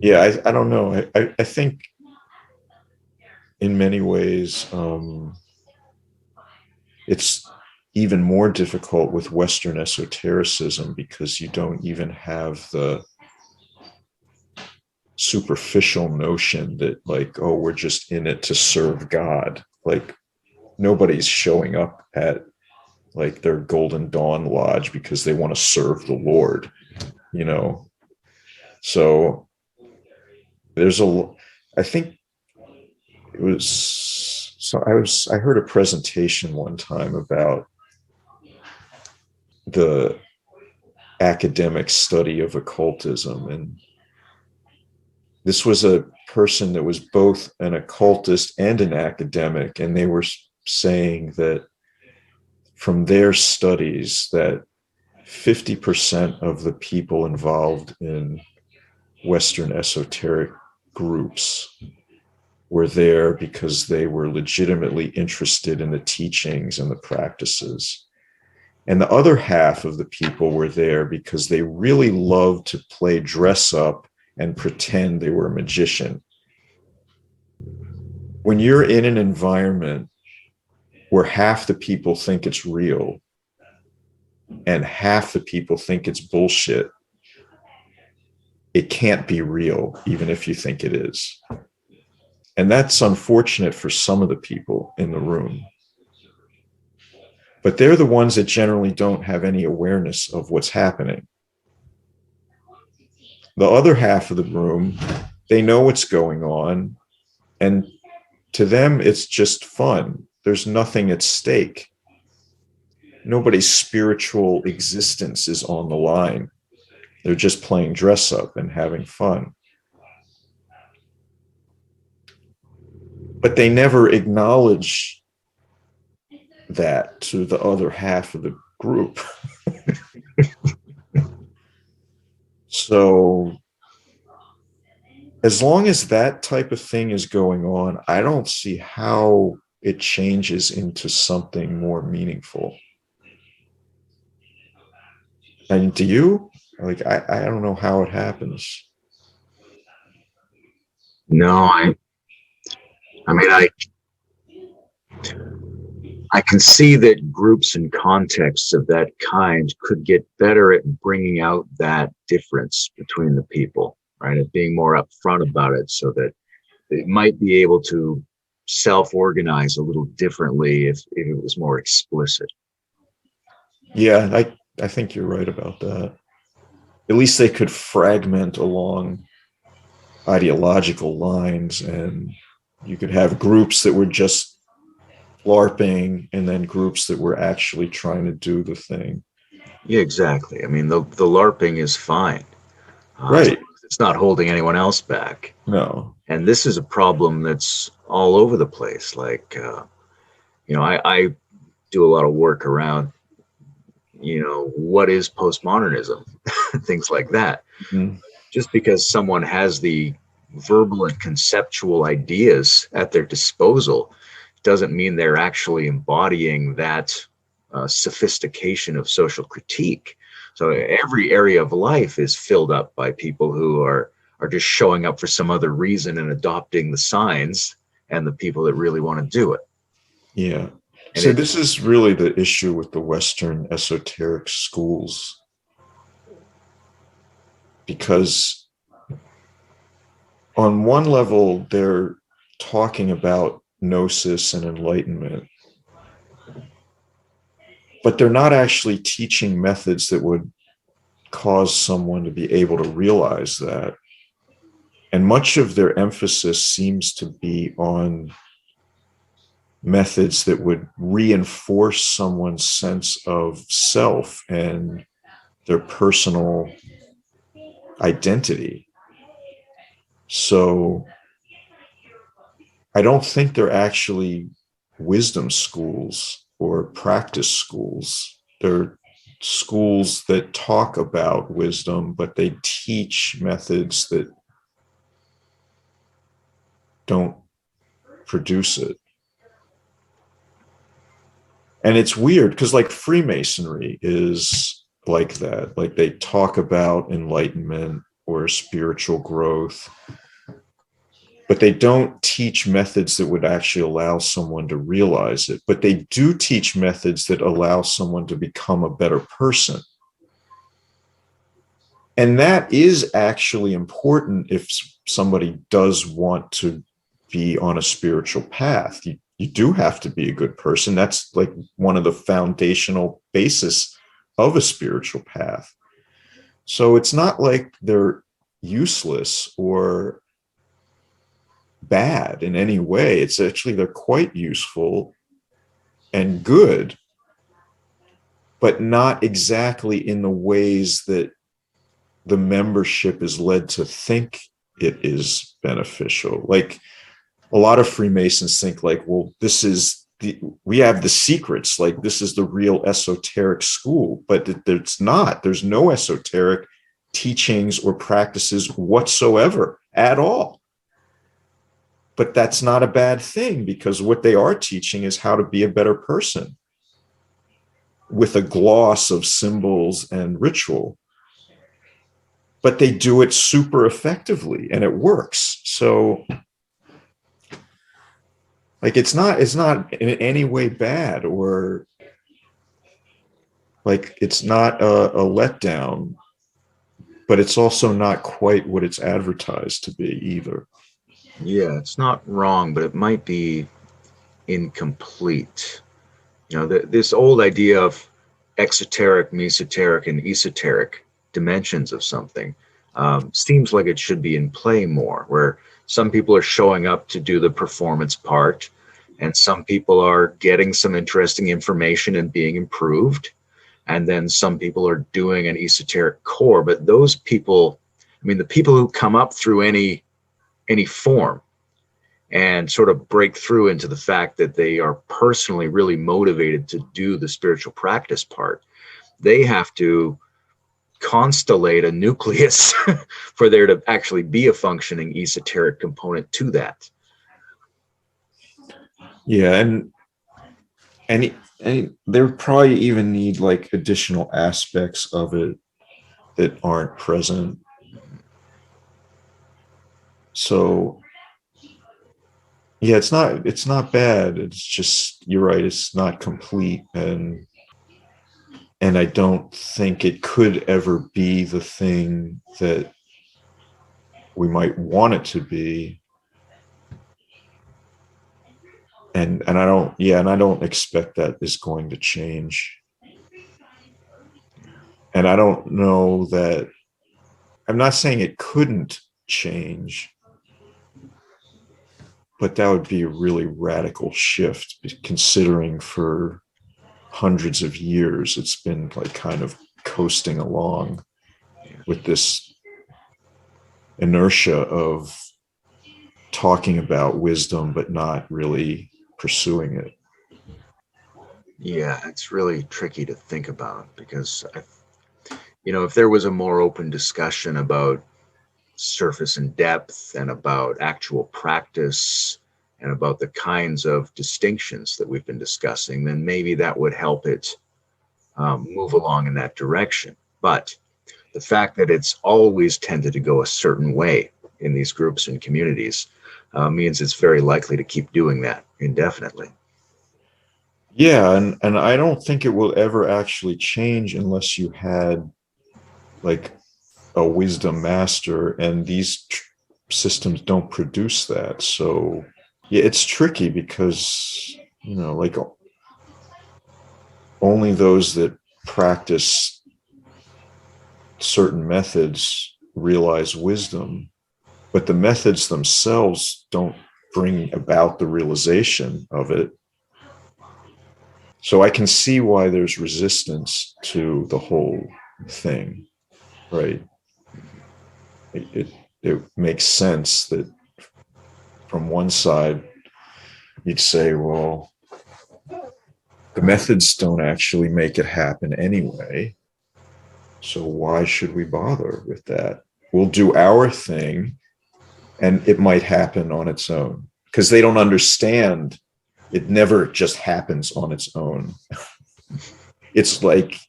yeah, I don't know. I think in many ways it's even more difficult with Western esotericism because you don't even have the superficial notion that, like, oh, we're just in it to serve God. Like, nobody's showing up at like their Golden Dawn Lodge because they want to serve the Lord, you know? So I think it was, so I heard a presentation one time about the academic study of occultism. And this was a person that was both an occultist and an academic. And they were saying that from their studies that 50% of the people involved in Western esoteric groups were there because they were legitimately interested in the teachings and the practices. And the other half of the people were there because they really loved to play dress up and pretend they were a magician. When you're in an environment where half the people think it's real and half the people think it's bullshit, it can't be real, even if you think it is. And that's unfortunate for some of the people in the room. But they're the ones that generally don't have any awareness of what's happening. The other half of the room, they know what's going on, and to them, it's just fun. There's nothing at stake. Nobody's spiritual existence is on the line. They're just playing dress up and having fun. But they never acknowledge that to the other half of the group. So as long as that type of thing is going on, I don't see how it changes into something more meaningful. And do you? Like, I don't know how it happens. No, I mean, I can see that groups and contexts of that kind could get better at bringing out that difference between the people, right? At being more upfront about it so that they might be able to self-organize a little differently if it was more explicit. Yeah, I think you're right about that. At least they could fragment along ideological lines, and you could have groups that were just LARPing and then groups that were actually trying to do the thing. Yeah, exactly. I mean, the LARPing is fine. Right. It's not holding anyone else back. No. And this is a problem that's all over the place. Like, I do a lot of work around, what is postmodernism, things like that. Mm-hmm. Just because someone has the verbal and conceptual ideas at their disposal doesn't mean they're actually embodying that sophistication of social critique. So every area of life is filled up by people who are just showing up for some other reason and adopting the signs and the people that really want to do it. Yeah. And So this is really the issue with the Western esoteric schools, because on one level, they're talking about gnosis and enlightenment, but they're not actually teaching methods that would cause someone to be able to realize that. And much of their emphasis seems to be on methods that would reinforce someone's sense of self and their personal identity. So I don't think they're actually wisdom schools or practice schools. They're schools that talk about wisdom, but they teach methods that don't produce it. And it's weird because, like, Freemasonry is like that. Like, they talk about enlightenment or spiritual growth, but they don't teach methods that would actually allow someone to realize it. But they do teach methods that allow someone to become a better person. And that is actually important if somebody does want to be on a spiritual path. You do have to be a good person. That's like one of the foundational basis of a spiritual path. So it's not like they're useless or bad in any way. It's actually, they're quite useful and good, but not exactly in the ways that the membership is led to think it is beneficial. Like, a lot of Freemasons think like, well, we have the secrets, like this is the real esoteric school, but it's not. There's no esoteric teachings or practices whatsoever at all. But that's not a bad thing, because what they are teaching is how to be a better person with a gloss of symbols and ritual. But they do it super effectively and it works. So, like, it's not in any way bad, or like it's not a letdown, but it's also not quite what it's advertised to be either. yeah, it's not wrong, but it might be incomplete. This old idea of exoteric, mesoteric, and esoteric dimensions of something seems like it should be in play more, where some people are showing up to do the performance part, and some people are getting some interesting information and being improved, and then some people are doing an esoteric core. But those people, I mean, the people who come up through any form and sort of break through into the fact that they are personally really motivated to do the spiritual practice part, they have to constellate a nucleus for there to actually be a functioning esoteric component to that. Yeah, and they would probably even need like additional aspects of it that aren't present. So yeah, it's not bad. It's just, you're right, it's not complete, and I don't think it could ever be the thing that we might want it to be. And I don't expect that is going to change. And I don't know that, I'm not saying it couldn't change, but that would be a really radical shift, considering for hundreds of years it's been like kind of coasting along with this inertia of talking about wisdom but not really pursuing it. Yeah, it's really tricky to think about because, if there was a more open discussion about surface and depth and about actual practice and about the kinds of distinctions that we've been discussing, then maybe that would help it move along in that direction. But the fact that it's always tended to go a certain way in these groups and communities means it's very likely to keep doing that indefinitely. Yeah, and I don't think it will ever actually change unless you had like a wisdom master, and these systems don't produce that. So yeah, it's tricky because, like only those that practice certain methods realize wisdom, but the methods themselves don't bring about the realization of it. So I can see why there's resistance to the whole thing, right? It makes sense that from one side you'd say, well, the methods don't actually make it happen anyway, so why should we bother with that? We'll do our thing and it might happen on its own, because they don't understand it never just happens on its own. It's like,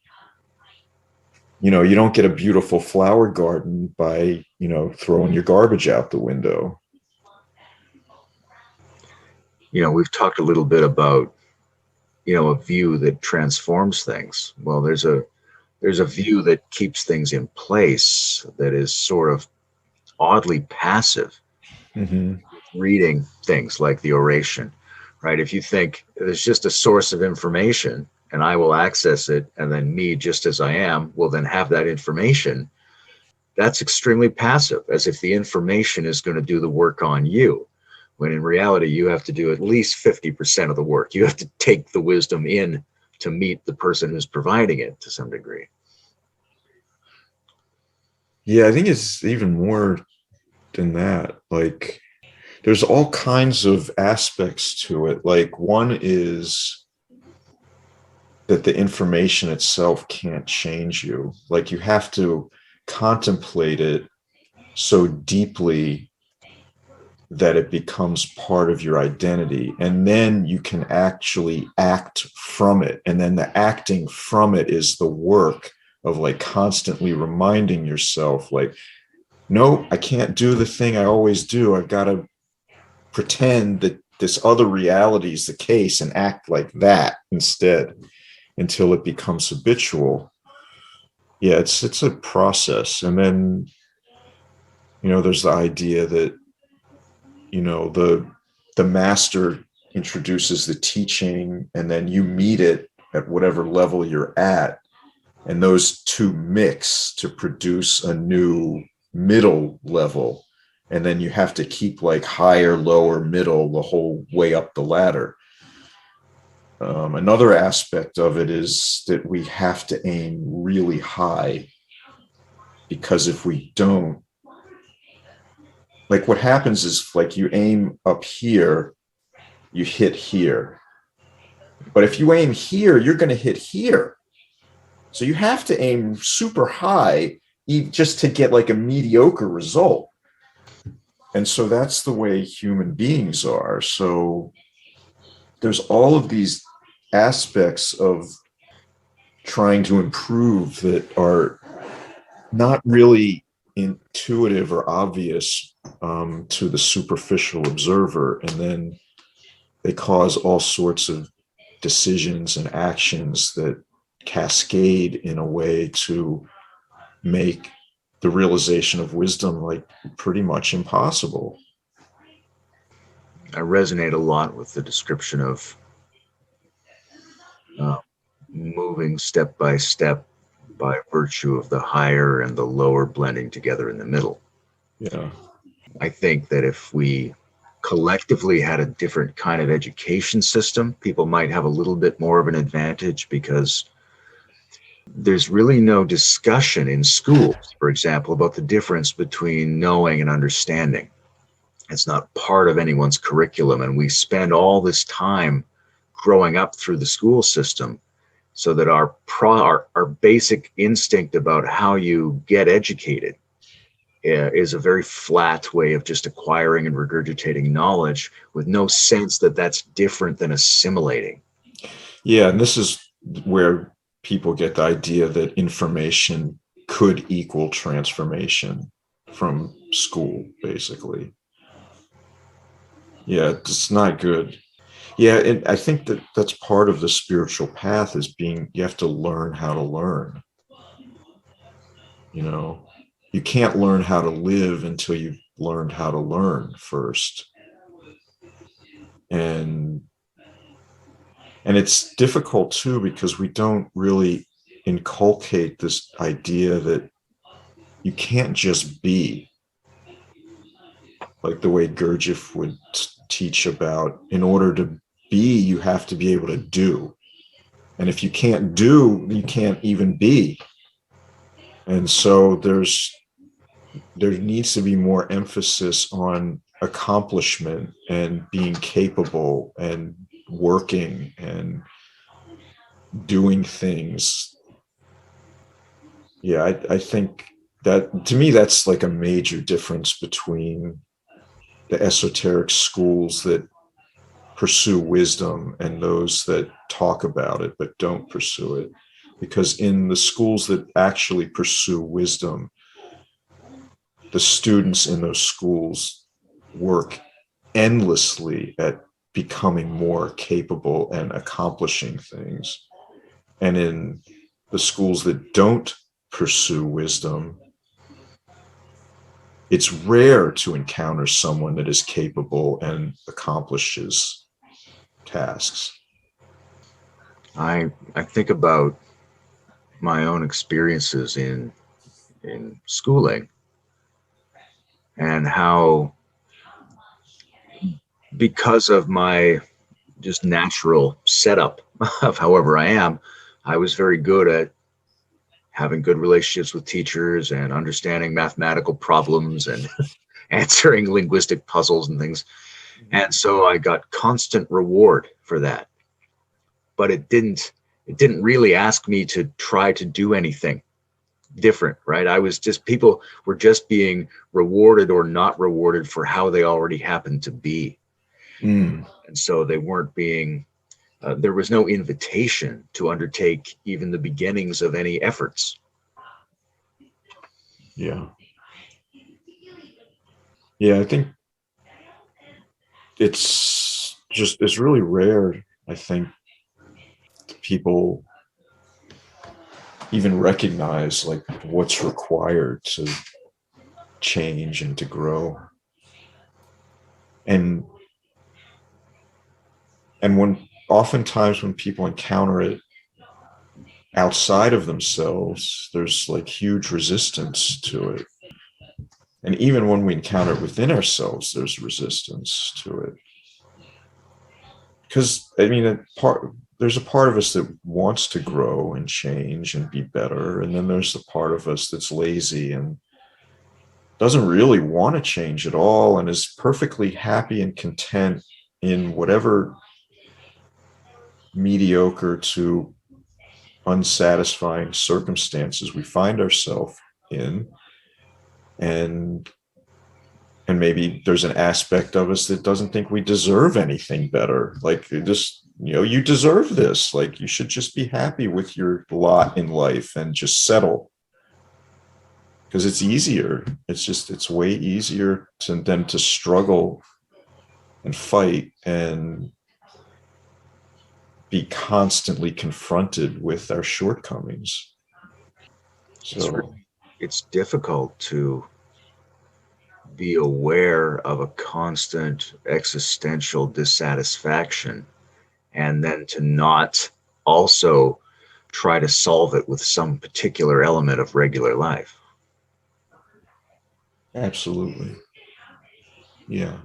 you don't get a beautiful flower garden by, throwing your garbage out the window. We've talked a little bit about, a view that transforms things. Well, there's a view that keeps things in place that is sort of oddly passive, Mm-hmm. reading things like the oration, right? If you think there's just a source of information and I will access it, and then me, just as I am, will then have that information, that's extremely passive, as if the information is going to do the work on you, when in reality, you have to do at least 50% of the work. You have to take the wisdom in to meet the person who's providing it to some degree. Yeah, I think it's even more than that. Like, there's all kinds of aspects to it. Like, one is that the information itself can't change you. Like, you have to contemplate it so deeply that it becomes part of your identity, and then you can actually act from it. And then the acting from it is the work of like constantly reminding yourself, like, no, I can't do the thing I always do. I've got to pretend that this other reality is the case and act like that instead, until it becomes habitual. Yeah, it's a process. And then, there's the idea that, the master introduces the teaching, and then you meet it at whatever level you're at, and those two mix to produce a new middle level, and then you have to keep like higher, lower, middle the whole way up the ladder. Another aspect of it is that we have to aim really high, because if we don't, like, what happens is, like, you aim up here, you hit here. But if you aim here, you're going to hit here. So you have to aim super high just to get like a mediocre result. And so that's the way human beings are. So there's all of these aspects of trying to improve that are not really intuitive or obvious to the superficial observer. And then they cause all sorts of decisions and actions that cascade in a way to make the realization of wisdom like pretty much impossible. I resonate a lot with the description of uh, moving step by step by virtue of the higher and the lower blending together in the middle. Yeah. I think that if we collectively had a different kind of education system, people might have a little bit more of an advantage, because there's really no discussion in schools, for example, about the difference between knowing and understanding. It's not part of anyone's curriculum. And we spend all this time growing up through the school system so that our basic instinct about how you get educated is a very flat way of just acquiring and regurgitating knowledge with no sense that that's different than assimilating. Yeah. And this is where people get the idea that information could equal transformation from school, basically. Yeah, it's not good. Yeah, and I think that that's part of the spiritual path is being, you have to learn how to learn. You know, you can't learn how to live until you've learned how to learn first. And it's difficult too because we don't really inculcate this idea that you can't just be, like the way Gurdjieff would teach about, in order to be, you have to be able to do. And if you can't do, you can't even be. And so there needs to be more emphasis on accomplishment and being capable and working and doing things. Yeah, I think that, to me, that's like a major difference between the esoteric schools that pursue wisdom and those that talk about it but don't pursue it. Because in the schools that actually pursue wisdom, the students in those schools work endlessly at becoming more capable and accomplishing things. And in the schools that don't pursue wisdom, it's rare to encounter someone that is capable and accomplishes tasks. I think about my own experiences in schooling, and how, because of my just natural setup of however I am, I was very good at having good relationships with teachers and understanding mathematical problems and answering linguistic puzzles and things. And so I got constant reward for that. But it didn't really ask me to try to do anything different, right? I was just, people were just being rewarded or not rewarded for how they already happened to be. Mm. And so they weren't being, there was no invitation to undertake even the beginnings of any efforts. Yeah. Yeah, I think it's really rare, I think, people even recognize like what's required to change and to grow. And when oftentimes when people encounter it outside of themselves, there's like huge resistance to it. And even when we encounter it within ourselves, there's resistance to it. Because I mean, there's a part of us that wants to grow and change and be better, and then there's the part of us that's lazy and doesn't really want to change at all and is perfectly happy and content in whatever mediocre to unsatisfying circumstances we find ourselves in, and maybe there's an aspect of us that doesn't think we deserve anything better. Like, just, you deserve this. Like, you should just be happy with your lot in life and just settle, because it's easier. It's way easier than to struggle and fight and be constantly confronted with our shortcomings. So It's difficult to be aware of a constant existential dissatisfaction and then to not also try to solve it with some particular element of regular life. absolutely. Yeah.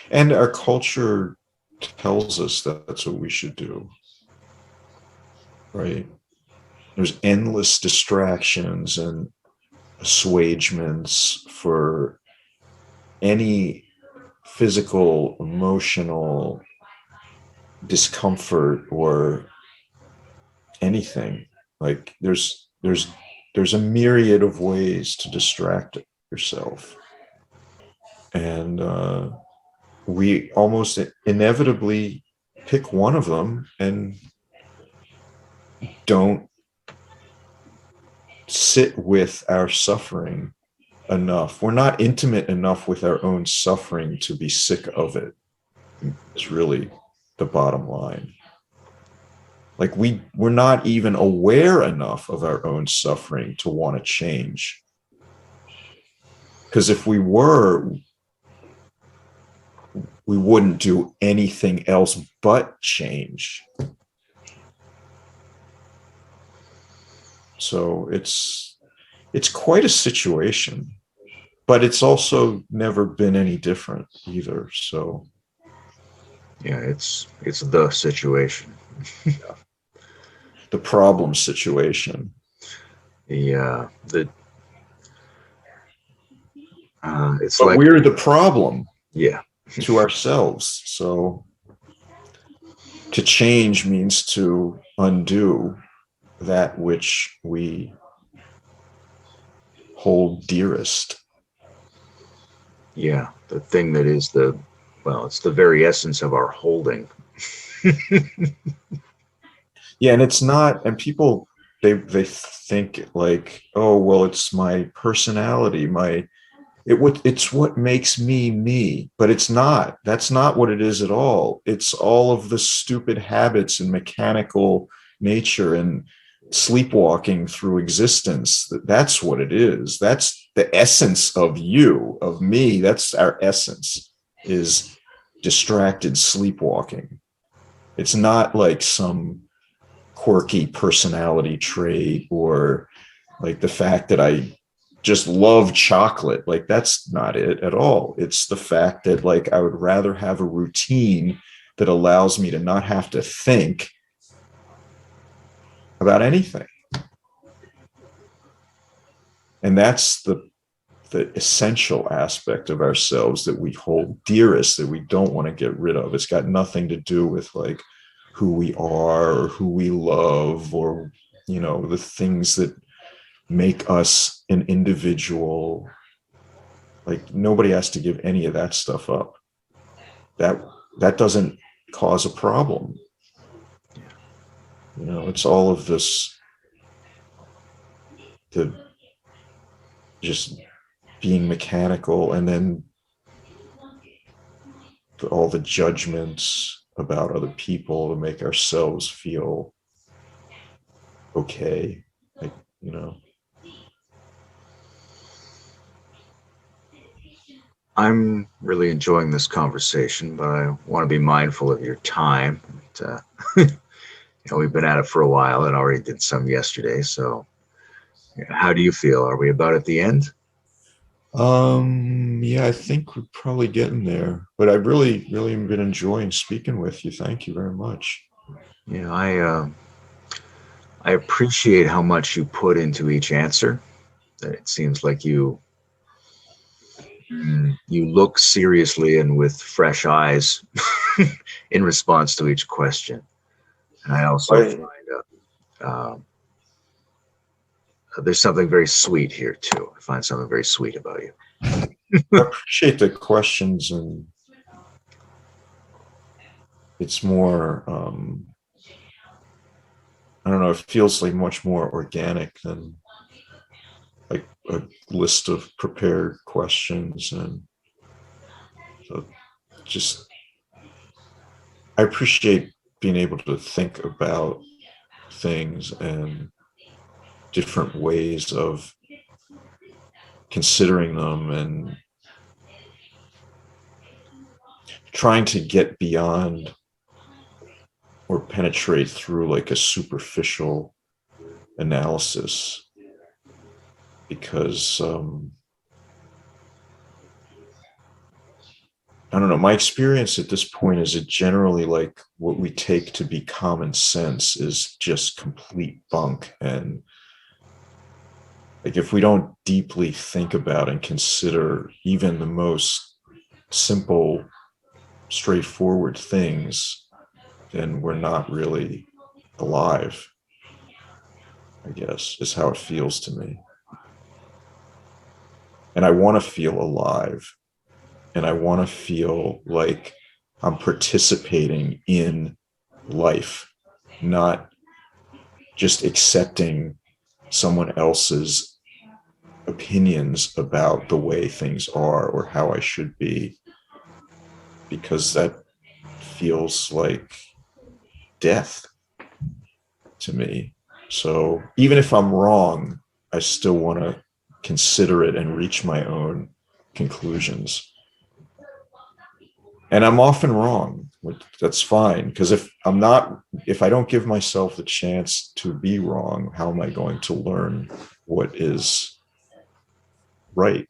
And our culture tells us that that's what we should do, right? There's endless distractions and assuagements for any physical, emotional discomfort or anything. Like, there's a myriad of ways to distract yourself, and we almost inevitably pick one of them and don't sit with our suffering enough. We're not intimate enough with our own suffering to be sick of it. It's really the bottom line. Like, we're not even aware enough of our own suffering to want to change. Because if we were, we wouldn't do anything else but change. So it's quite a situation, but it's also never been any different either. So Yeah, it's the situation. the problem situation. The it's But like, we're the problem yeah, to ourselves. So to change means to undo that which we hold dearest. yeah, the thing that is it's the very essence of our holding. Yeah, and it's not, and people, they think like, oh well, it's my personality, it's what makes me me, but it's not. That's not what it is at all. It's all of the stupid habits and mechanical nature and sleepwalking through existence. That's what it is. That's the essence of you, of me. That's our essence, is distracted sleepwalking. It's not like some quirky personality trait, or like the fact that I just love chocolate. Like, that's not it at all. It's the fact that, like, I would rather have a routine that allows me to not have to think about anything. And that's the essential aspect of ourselves that we hold dearest, that we don't want to get rid of. It's got nothing to do with like who we are or who we love, or the things that make us an individual. Like, nobody has to give any of that stuff up. That doesn't cause a problem. It's all of this, the just being mechanical, and then all the judgments about other people to make ourselves feel okay. Like, I'm really enjoying this conversation, but I want to be mindful of your time. We've been at it for a while and already did some yesterday. So, how do you feel? Are we about at the end? Yeah, I think we're probably getting there, but I've really been enjoying speaking with you. Thank you very much. Yeah, I appreciate how much you put into each answer. It seems like you look seriously and with fresh eyes in response to each question. And I also find Um, there's something very sweet here too. I find something very sweet about you. I appreciate the questions, and it's more, I don't know, it feels like much more organic than like a list of prepared questions. And so just, I appreciate being able to think about things and different ways of considering them, and trying to get beyond or penetrate through like a superficial analysis, because I don't know, my experience at this point is that generally like what we take to be common sense is just complete bunk. And like if we don't deeply think about and consider even the most simple, straightforward things, then we're not really alive, I guess, is how it feels to me. And I want to feel alive, and I want to feel like I'm participating in life, not just accepting someone else's opinions about the way things are or how I should be, because that feels like death to me. So even if I'm wrong, I still want to consider it and reach my own conclusions. And I'm often wrong. That's fine, because if I don't give myself the chance to be wrong, how am I going to learn what is right?